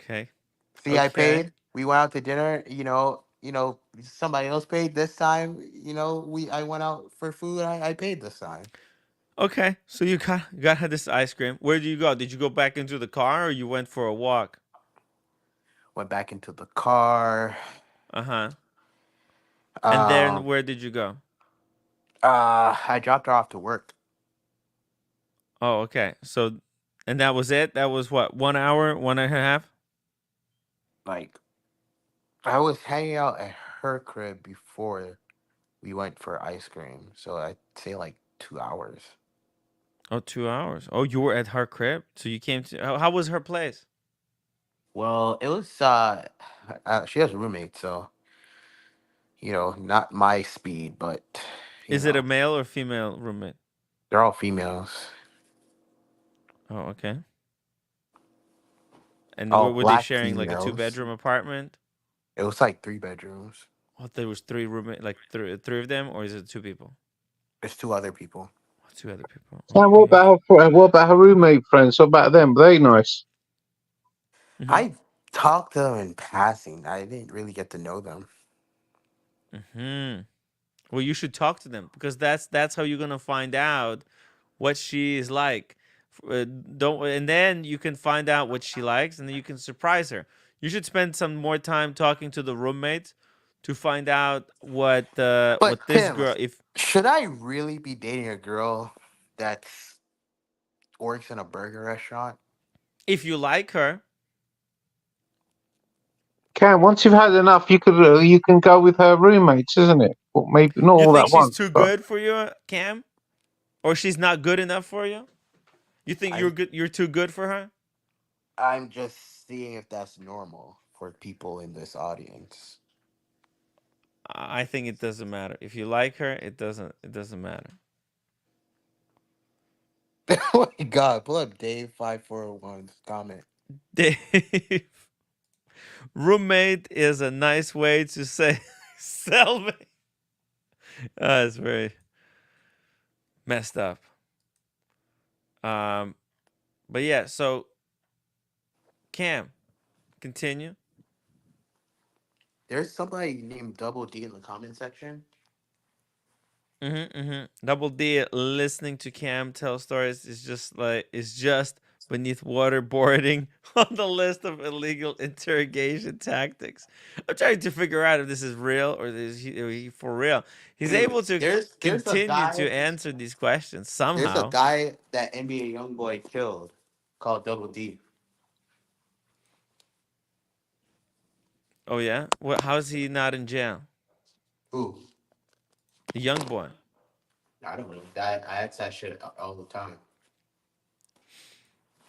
Okay. See, I Okay. paid. We went out to dinner. Somebody else paid this time. I went out for food. I paid this time. Okay. So you got her this ice cream. Where did you go? Did you go back into the car or you went for a walk? Went back into the car. Uh-huh. And then Um. where did you go? I dropped her off to work. Oh, okay. So, and that was it? That was what, 1 hour, 1.5? Like, I was hanging out at her crib before we went for ice cream. So I'd say like 2 hours. Oh, 2 hours. Oh, you were at her crib? So you came to, how was her place? Well, it was she has a roommate, so not my speed, but Is it a male or female roommate? they're all females. Oh, okay. And All were they black sharing like a females. two-bedroom apartment? It was like 3 bedrooms. Oh, there was three roommate, like three of them, or is it two people? There's 2 other people. Oh, two other people. Sam, Okay. what about her roommate friends? What about them? Are they nice? Mm-hmm. I talked to them in passing. I didn't really get to know them. Mm-hmm. Well, you should talk to them because that's how you're gonna find out what she is like. Don't and then you can find out what she likes, and then you can surprise her. You should spend some more time talking to the roommates to find out But what this Tim, girl if should I really be dating a girl that works in a burger restaurant? you like her. Cam, once you've had enough, you can go with her roommates, isn't it? Well, maybe not You all think at she's once, too but good for you, Cam, or she's not good enough for you? You think you're I'm good? You're too good for her? I'm just seeing if that's normal for people in this audience. I think it doesn't matter. If you like her, it doesn't matter. Oh my god, pull up Dave 5401's comment. Dave, roommate is a nice way to say sell me. It's very messed up. Um, but yeah. So Cam, continue. There's somebody named Double D in the comment section. Double D listening to Cam tell stories is just beneath waterboarding on the list of illegal interrogation tactics. I'm trying to figure out if this is real or are he for real. He's Dude, able to there's a continue guy to answer these questions there's a somehow. guy that NBA YoungBoy killed called Double D. Oh yeah, what? How is he not in jail? Ooh, The young boy. I don't know. That I ask that shit all the time.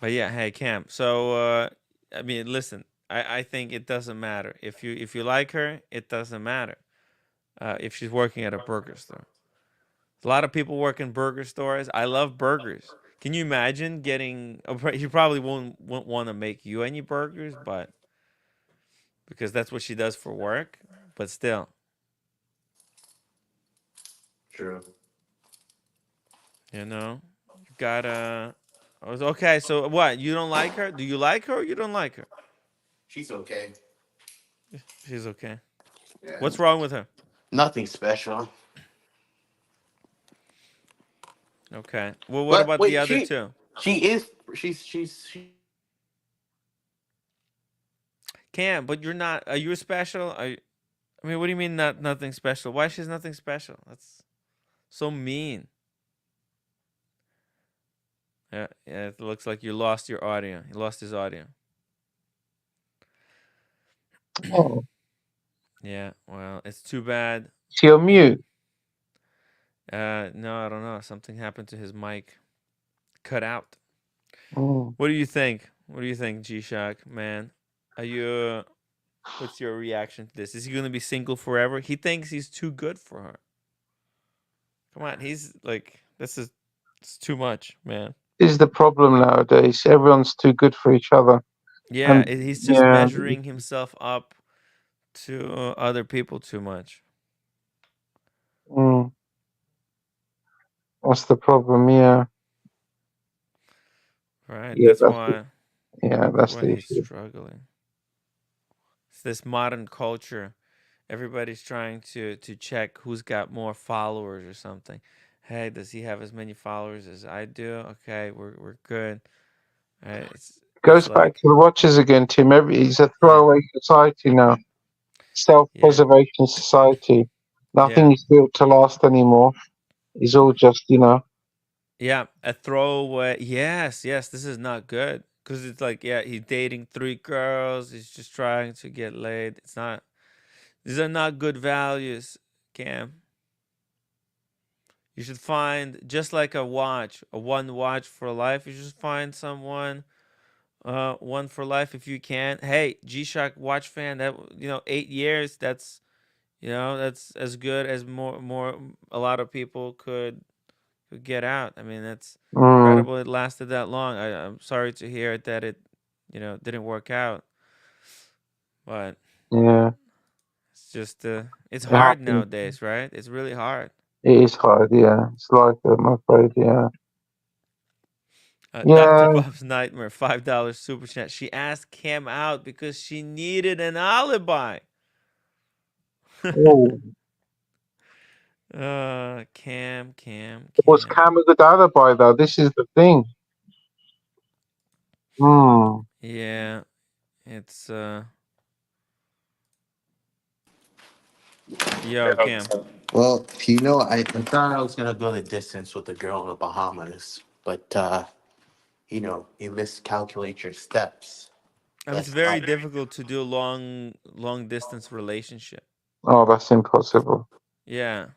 But yeah, hey Cam. So I mean, listen. I think it doesn't matter if you like her. It doesn't matter if she's working at a burger store. A lot of people work in burger stores. I love burgers. Can you imagine getting? He probably won't want to make you any burgers, but because that's what she does for work. But still, True. you know, you gotta. Okay, so what? You don't like her? Do you like her or you don't like her? She's okay. She's okay. Yeah. What's wrong with her? Nothing special. Okay. Well, what But about the wait, other two? she is she Cam, but you're not. Are you special? I mean, what do you mean nothing special? Why she's nothing special? That's so mean. Yeah, yeah. It looks like you lost your audio. You lost his audio. Oh, Yeah. Well, it's too bad. she on mute. No, I don't know. Something happened to his mic. Cut out. Oh. What do you think? What do you think, G-Shock, man? Are you? What's your reaction to this? Is he gonna be single forever? He thinks he's too good for her. Come on, he's like, this is it's too much, man. This is the problem nowadays. Everyone's too good for each other, Yeah, and he's just yeah, measuring himself up to other people too much. mm, that's the problem. Yeah, Right? yeah, That's that's why the he's issue. struggling. It's this modern culture. Everybody's trying to check who's got more followers or something. Hey, does he have as many followers as I do? Okay, we're good. Right? It's Goes back like, to the watches again, Tim. It's a yeah, throwaway society now. yeah, Self-preservation society. yeah. Nothing is built to last anymore. It's all just, Yeah, a throwaway. Yes, yes, this is not good. Because it's like, yeah, he's dating three girls. He's just trying to get laid. It's not, these are not good values, Cam. You should find, just like a watch, a one watch for life. You should find someone, one for life if you can. Hey, G-Shock watch fan, that, 8 years, that's as good as a lot of people could get out. I mean, that's mm, incredible. It lasted that long. I'm sorry to hear that it, didn't work out. But yeah, it's just, it's it hard happens. nowadays, right? It's really hard. It is hard, yeah. It's like, I'm afraid, yeah. Dr. Yeah, Bob's Nightmare, $5 super chat. She asked Cam out because she needed an alibi. oh, Cam, Cam, was Cam. Cam a good alibi, though? This is the thing. Hmm. Yeah, it's, yo, Cam. Well, I thought I was gonna go the distance with the girl in the Bahamas, but you miscalculate your steps. I mean, it's That's very difficult to do long distance relationship. Oh, that's impossible. Yeah,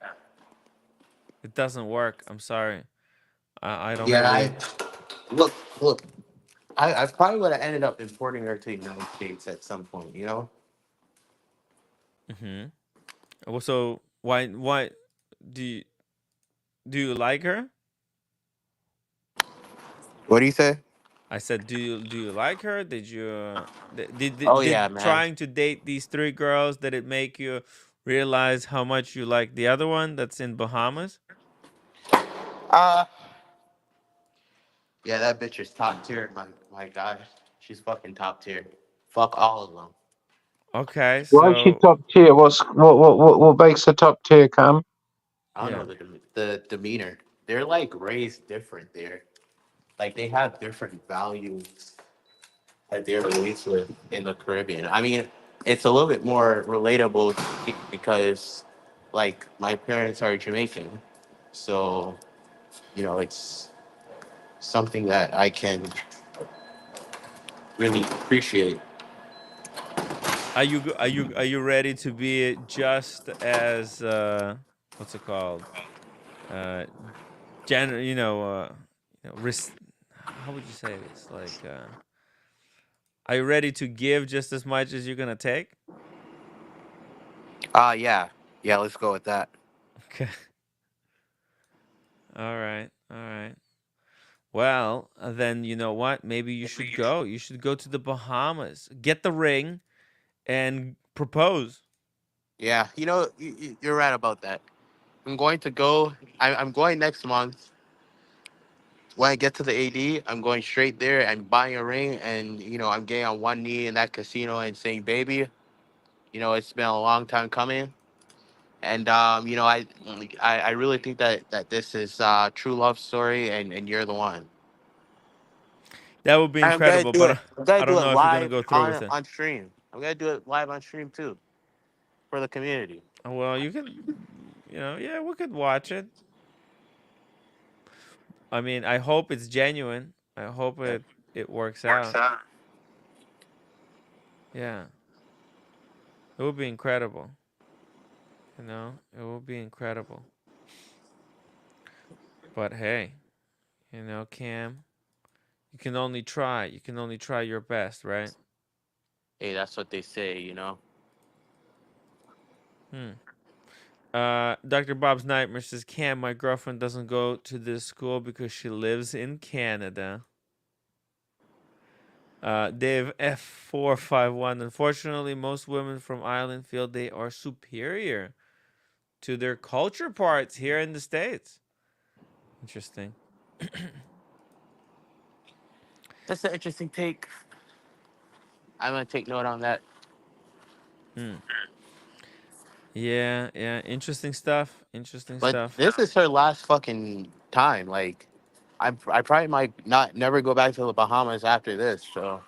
it doesn't work. I'm sorry. I don't yeah. believe. Look. I probably would have ended up importing her to the United States at some point. Hmm. Well, so why do you do you like her? What do you say? I said, do you like her? Did you Oh did yeah, man. trying to date these three girls, did it make you realize how much you like the other one that's in Bahamas? Uh yeah, that bitch is top tier, my guy. She's fucking top tier. Fuck all of them. Okay, Why is she so top tier? What makes her top tier, Cam? I don't yeah. know the demeanor. They're like raised different there. Like they have different values that they're raised with in the Caribbean. I mean, it's a little bit more relatable because like my parents are Jamaican. So, it's something that I can really appreciate. Are you ready to be just as what's it called? Uh gen how would you say this? Like are you ready to give just as much as you're gonna take? Yeah. Yeah, let's go with that. Okay. All right. All right. Well, then you know what? Maybe you should go. You should go to the Bahamas. Get the ring and propose. Yeah, you know, you're right about that. I'm going to go. I'm going next month. When I get to the AD, I'm going straight there. I'm buying a ring, and you know, I'm getting on one knee in that casino and saying, "Baby, you know, it's been a long time coming." And you know, I really think that this is true love story, and you're the one. That would be I'm gonna incredible, do but it. I'm gonna I do don't it know if you're gonna live go through with it. on stream. I'm gonna do it live on stream too for the community. Well, you could, yeah, we could watch it. I mean, I hope it's genuine. I hope Yeah. it works out. Yeah, it would be incredible. It would be incredible. But hey, Cam, you can only try. You can only try your best, right? Hey, that's what they say, you know. Hmm. Dr. Bob's Nightmare says, Cam, my girlfriend doesn't go to this school because she lives in Canada. Dave F451. Unfortunately, most women from Ireland feel they are superior to their culture parts here in the States. Interesting. That's an interesting take. I'm gonna take note on that. Hmm. Yeah, yeah. Interesting stuff. Interesting But stuff. this is her last fucking time. Like, I probably might not never go back to the Bahamas after this. So,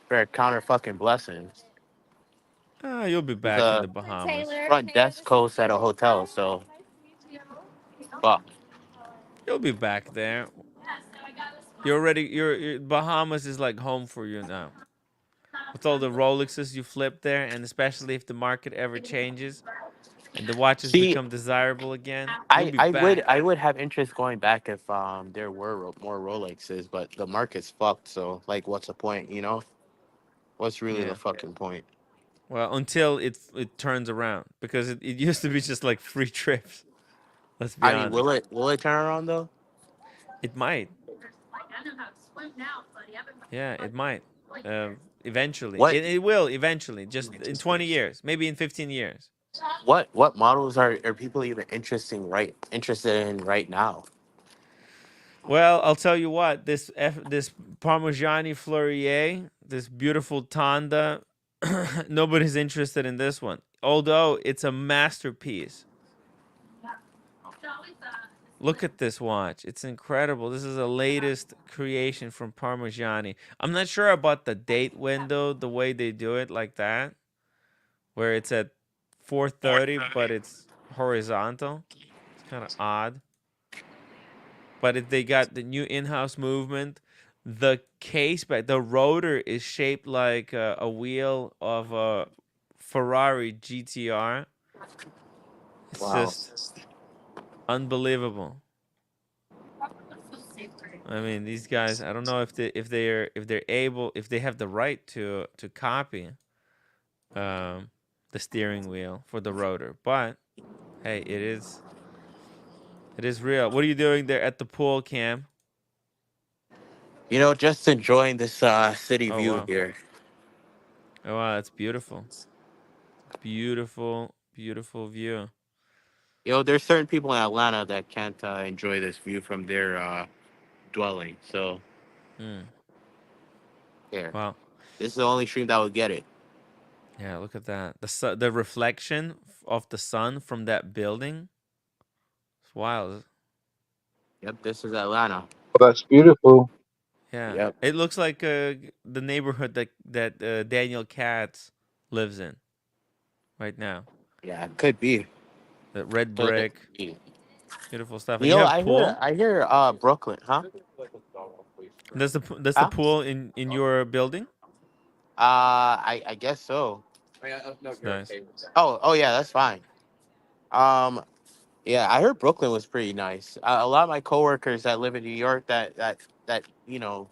better count her fucking blessings. You'll be It's back in a the Bahamas. front desk host at a hotel. So, fuck. You'll be back there. Your Bahamas is like home for you now. With all the Rolexes you flip there, and especially if the market ever changes and the watches See, become desirable again, you'll be I back. would have interest going back if there were more Rolexes, but the market's fucked. So, like, what's the point? You know, what's really the Yeah. fucking point? Well, until it turns around, because it used to be just like free trips. Let's be I mean, honest. will it turn around though? It might. Yeah, it might. Eventually, What it will eventually. Just in 20 years, maybe in 15 years. what models are people even interested in right now? Well, I'll tell you what. This Parmigiani Fleurier, this beautiful Tanda, nobody's interested in this one. Although it's a masterpiece. Look at this watch. It's incredible. This is the latest creation from Parmigiani. I'm not sure about the date window, the way they do it like that, where it's at 4:30, but it's horizontal. It's kind of odd. But if they got the new in-house movement, the case back, the rotor is shaped like a wheel of a Ferrari GTR. It's Wow. just unbelievable. I mean, these guys. I don't know if they have the right to copy um, the steering wheel for the rotor. But hey, it is real. What are you doing there at the pool, Cam? You know, just enjoying this city Oh view wow, here. oh wow, that's beautiful, beautiful, beautiful view. You know, there's certain people in Atlanta that can't enjoy this view from their dwelling. So Hmm. here, Wow. this is the only stream that would get it. Yeah, look at that. The reflection of the sun from that building. It's wild. Yep, this is Atlanta. Well, that's beautiful. Yeah, Yep. it looks like the neighborhood that Daniel Katz lives in right now. Yeah, it could be. The red Could brick, be. beautiful stuff. And You you know, have pool. I hear Brooklyn, huh? That's the Huh? pool in your building. I guess so. It's nice. Oh yeah, that's fine. Um, yeah, I heard Brooklyn was pretty nice. A lot of my coworkers that live in New York that you know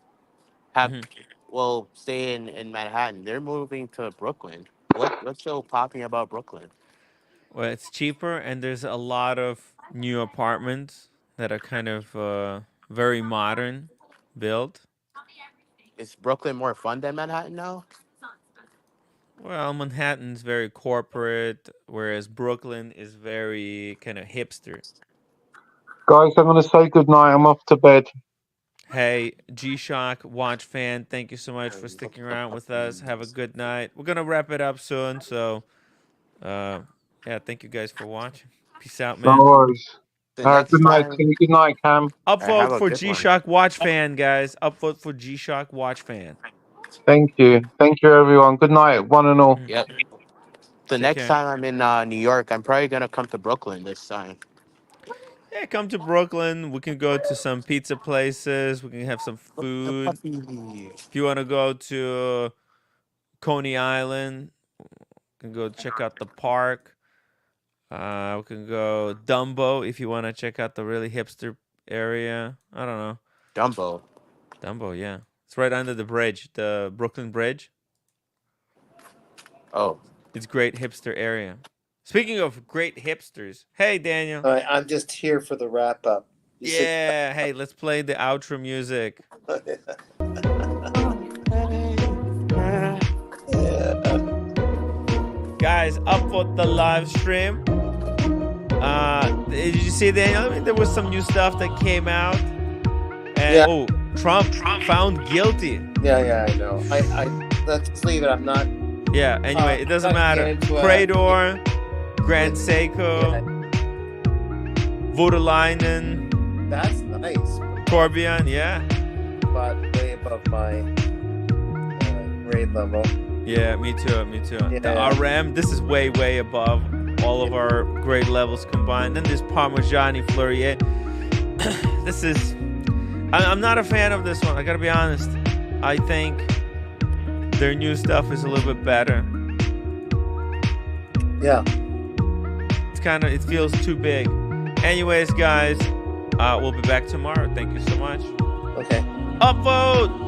have Hmm. will stay in Manhattan. They're moving to Brooklyn. What's so popping about Brooklyn? Well, it's cheaper, and there's a lot of new apartments that are kind of very modern built. Is Brooklyn more fun than Manhattan now? Well, Manhattan's very corporate, whereas Brooklyn is very kind of hipster. Guys, I'm going to say good night. I'm off to bed. Hey, G-Shock watch fan, thank you so much for sticking around with us. Have a good night. We're gonna wrap it up soon, so yeah, thank you guys for watching. Peace out, No man. worries. The next Good night, time, Tim. Good night, Cam. I have Upvote a for good one. G-Shock watch fan, guys. Upvote for G-Shock watch fan. Thank you. Thank you, everyone. Good night, one and all. Yep. The Take next care. time I'm in New York, I'm probably gonna come to Brooklyn this time. Yeah, come to Brooklyn. We can go to some pizza places. We can have some The food. puppy. If you want to go to Coney Island, we can go check out the park. We can go Dumbo if you want to check out the really hipster area. I don't know. Dumbo. Dumbo, yeah. It's right under the bridge, the Brooklyn Bridge. Oh, It's great hipster area. Speaking of great hipsters, hey Daniel. I'm just here for the wrap up. Yeah, hey, let's play the outro music. Guys, upvote the live stream. Did you see, Daniel? I mean, there was some new stuff that came out. And Yeah. oh, Trump found guilty. Yeah, I know. I let's leave it. I'm not. Yeah, anyway, it doesn't matter. Credor, Grand Seiko, Vodalainen, That's nice, Corbion, yeah. but way above my grade level. Yeah, me too. Yeah. The RM, this is way above all of our grade levels combined. Then there's Parmigiani Fleurier. This is... I'm not a fan of this one, I gotta be honest. I think their new stuff is a little bit better. Yeah. It feels too big. Anyways, guys, we'll be back tomorrow. Thank you so much. Okay. Upvote!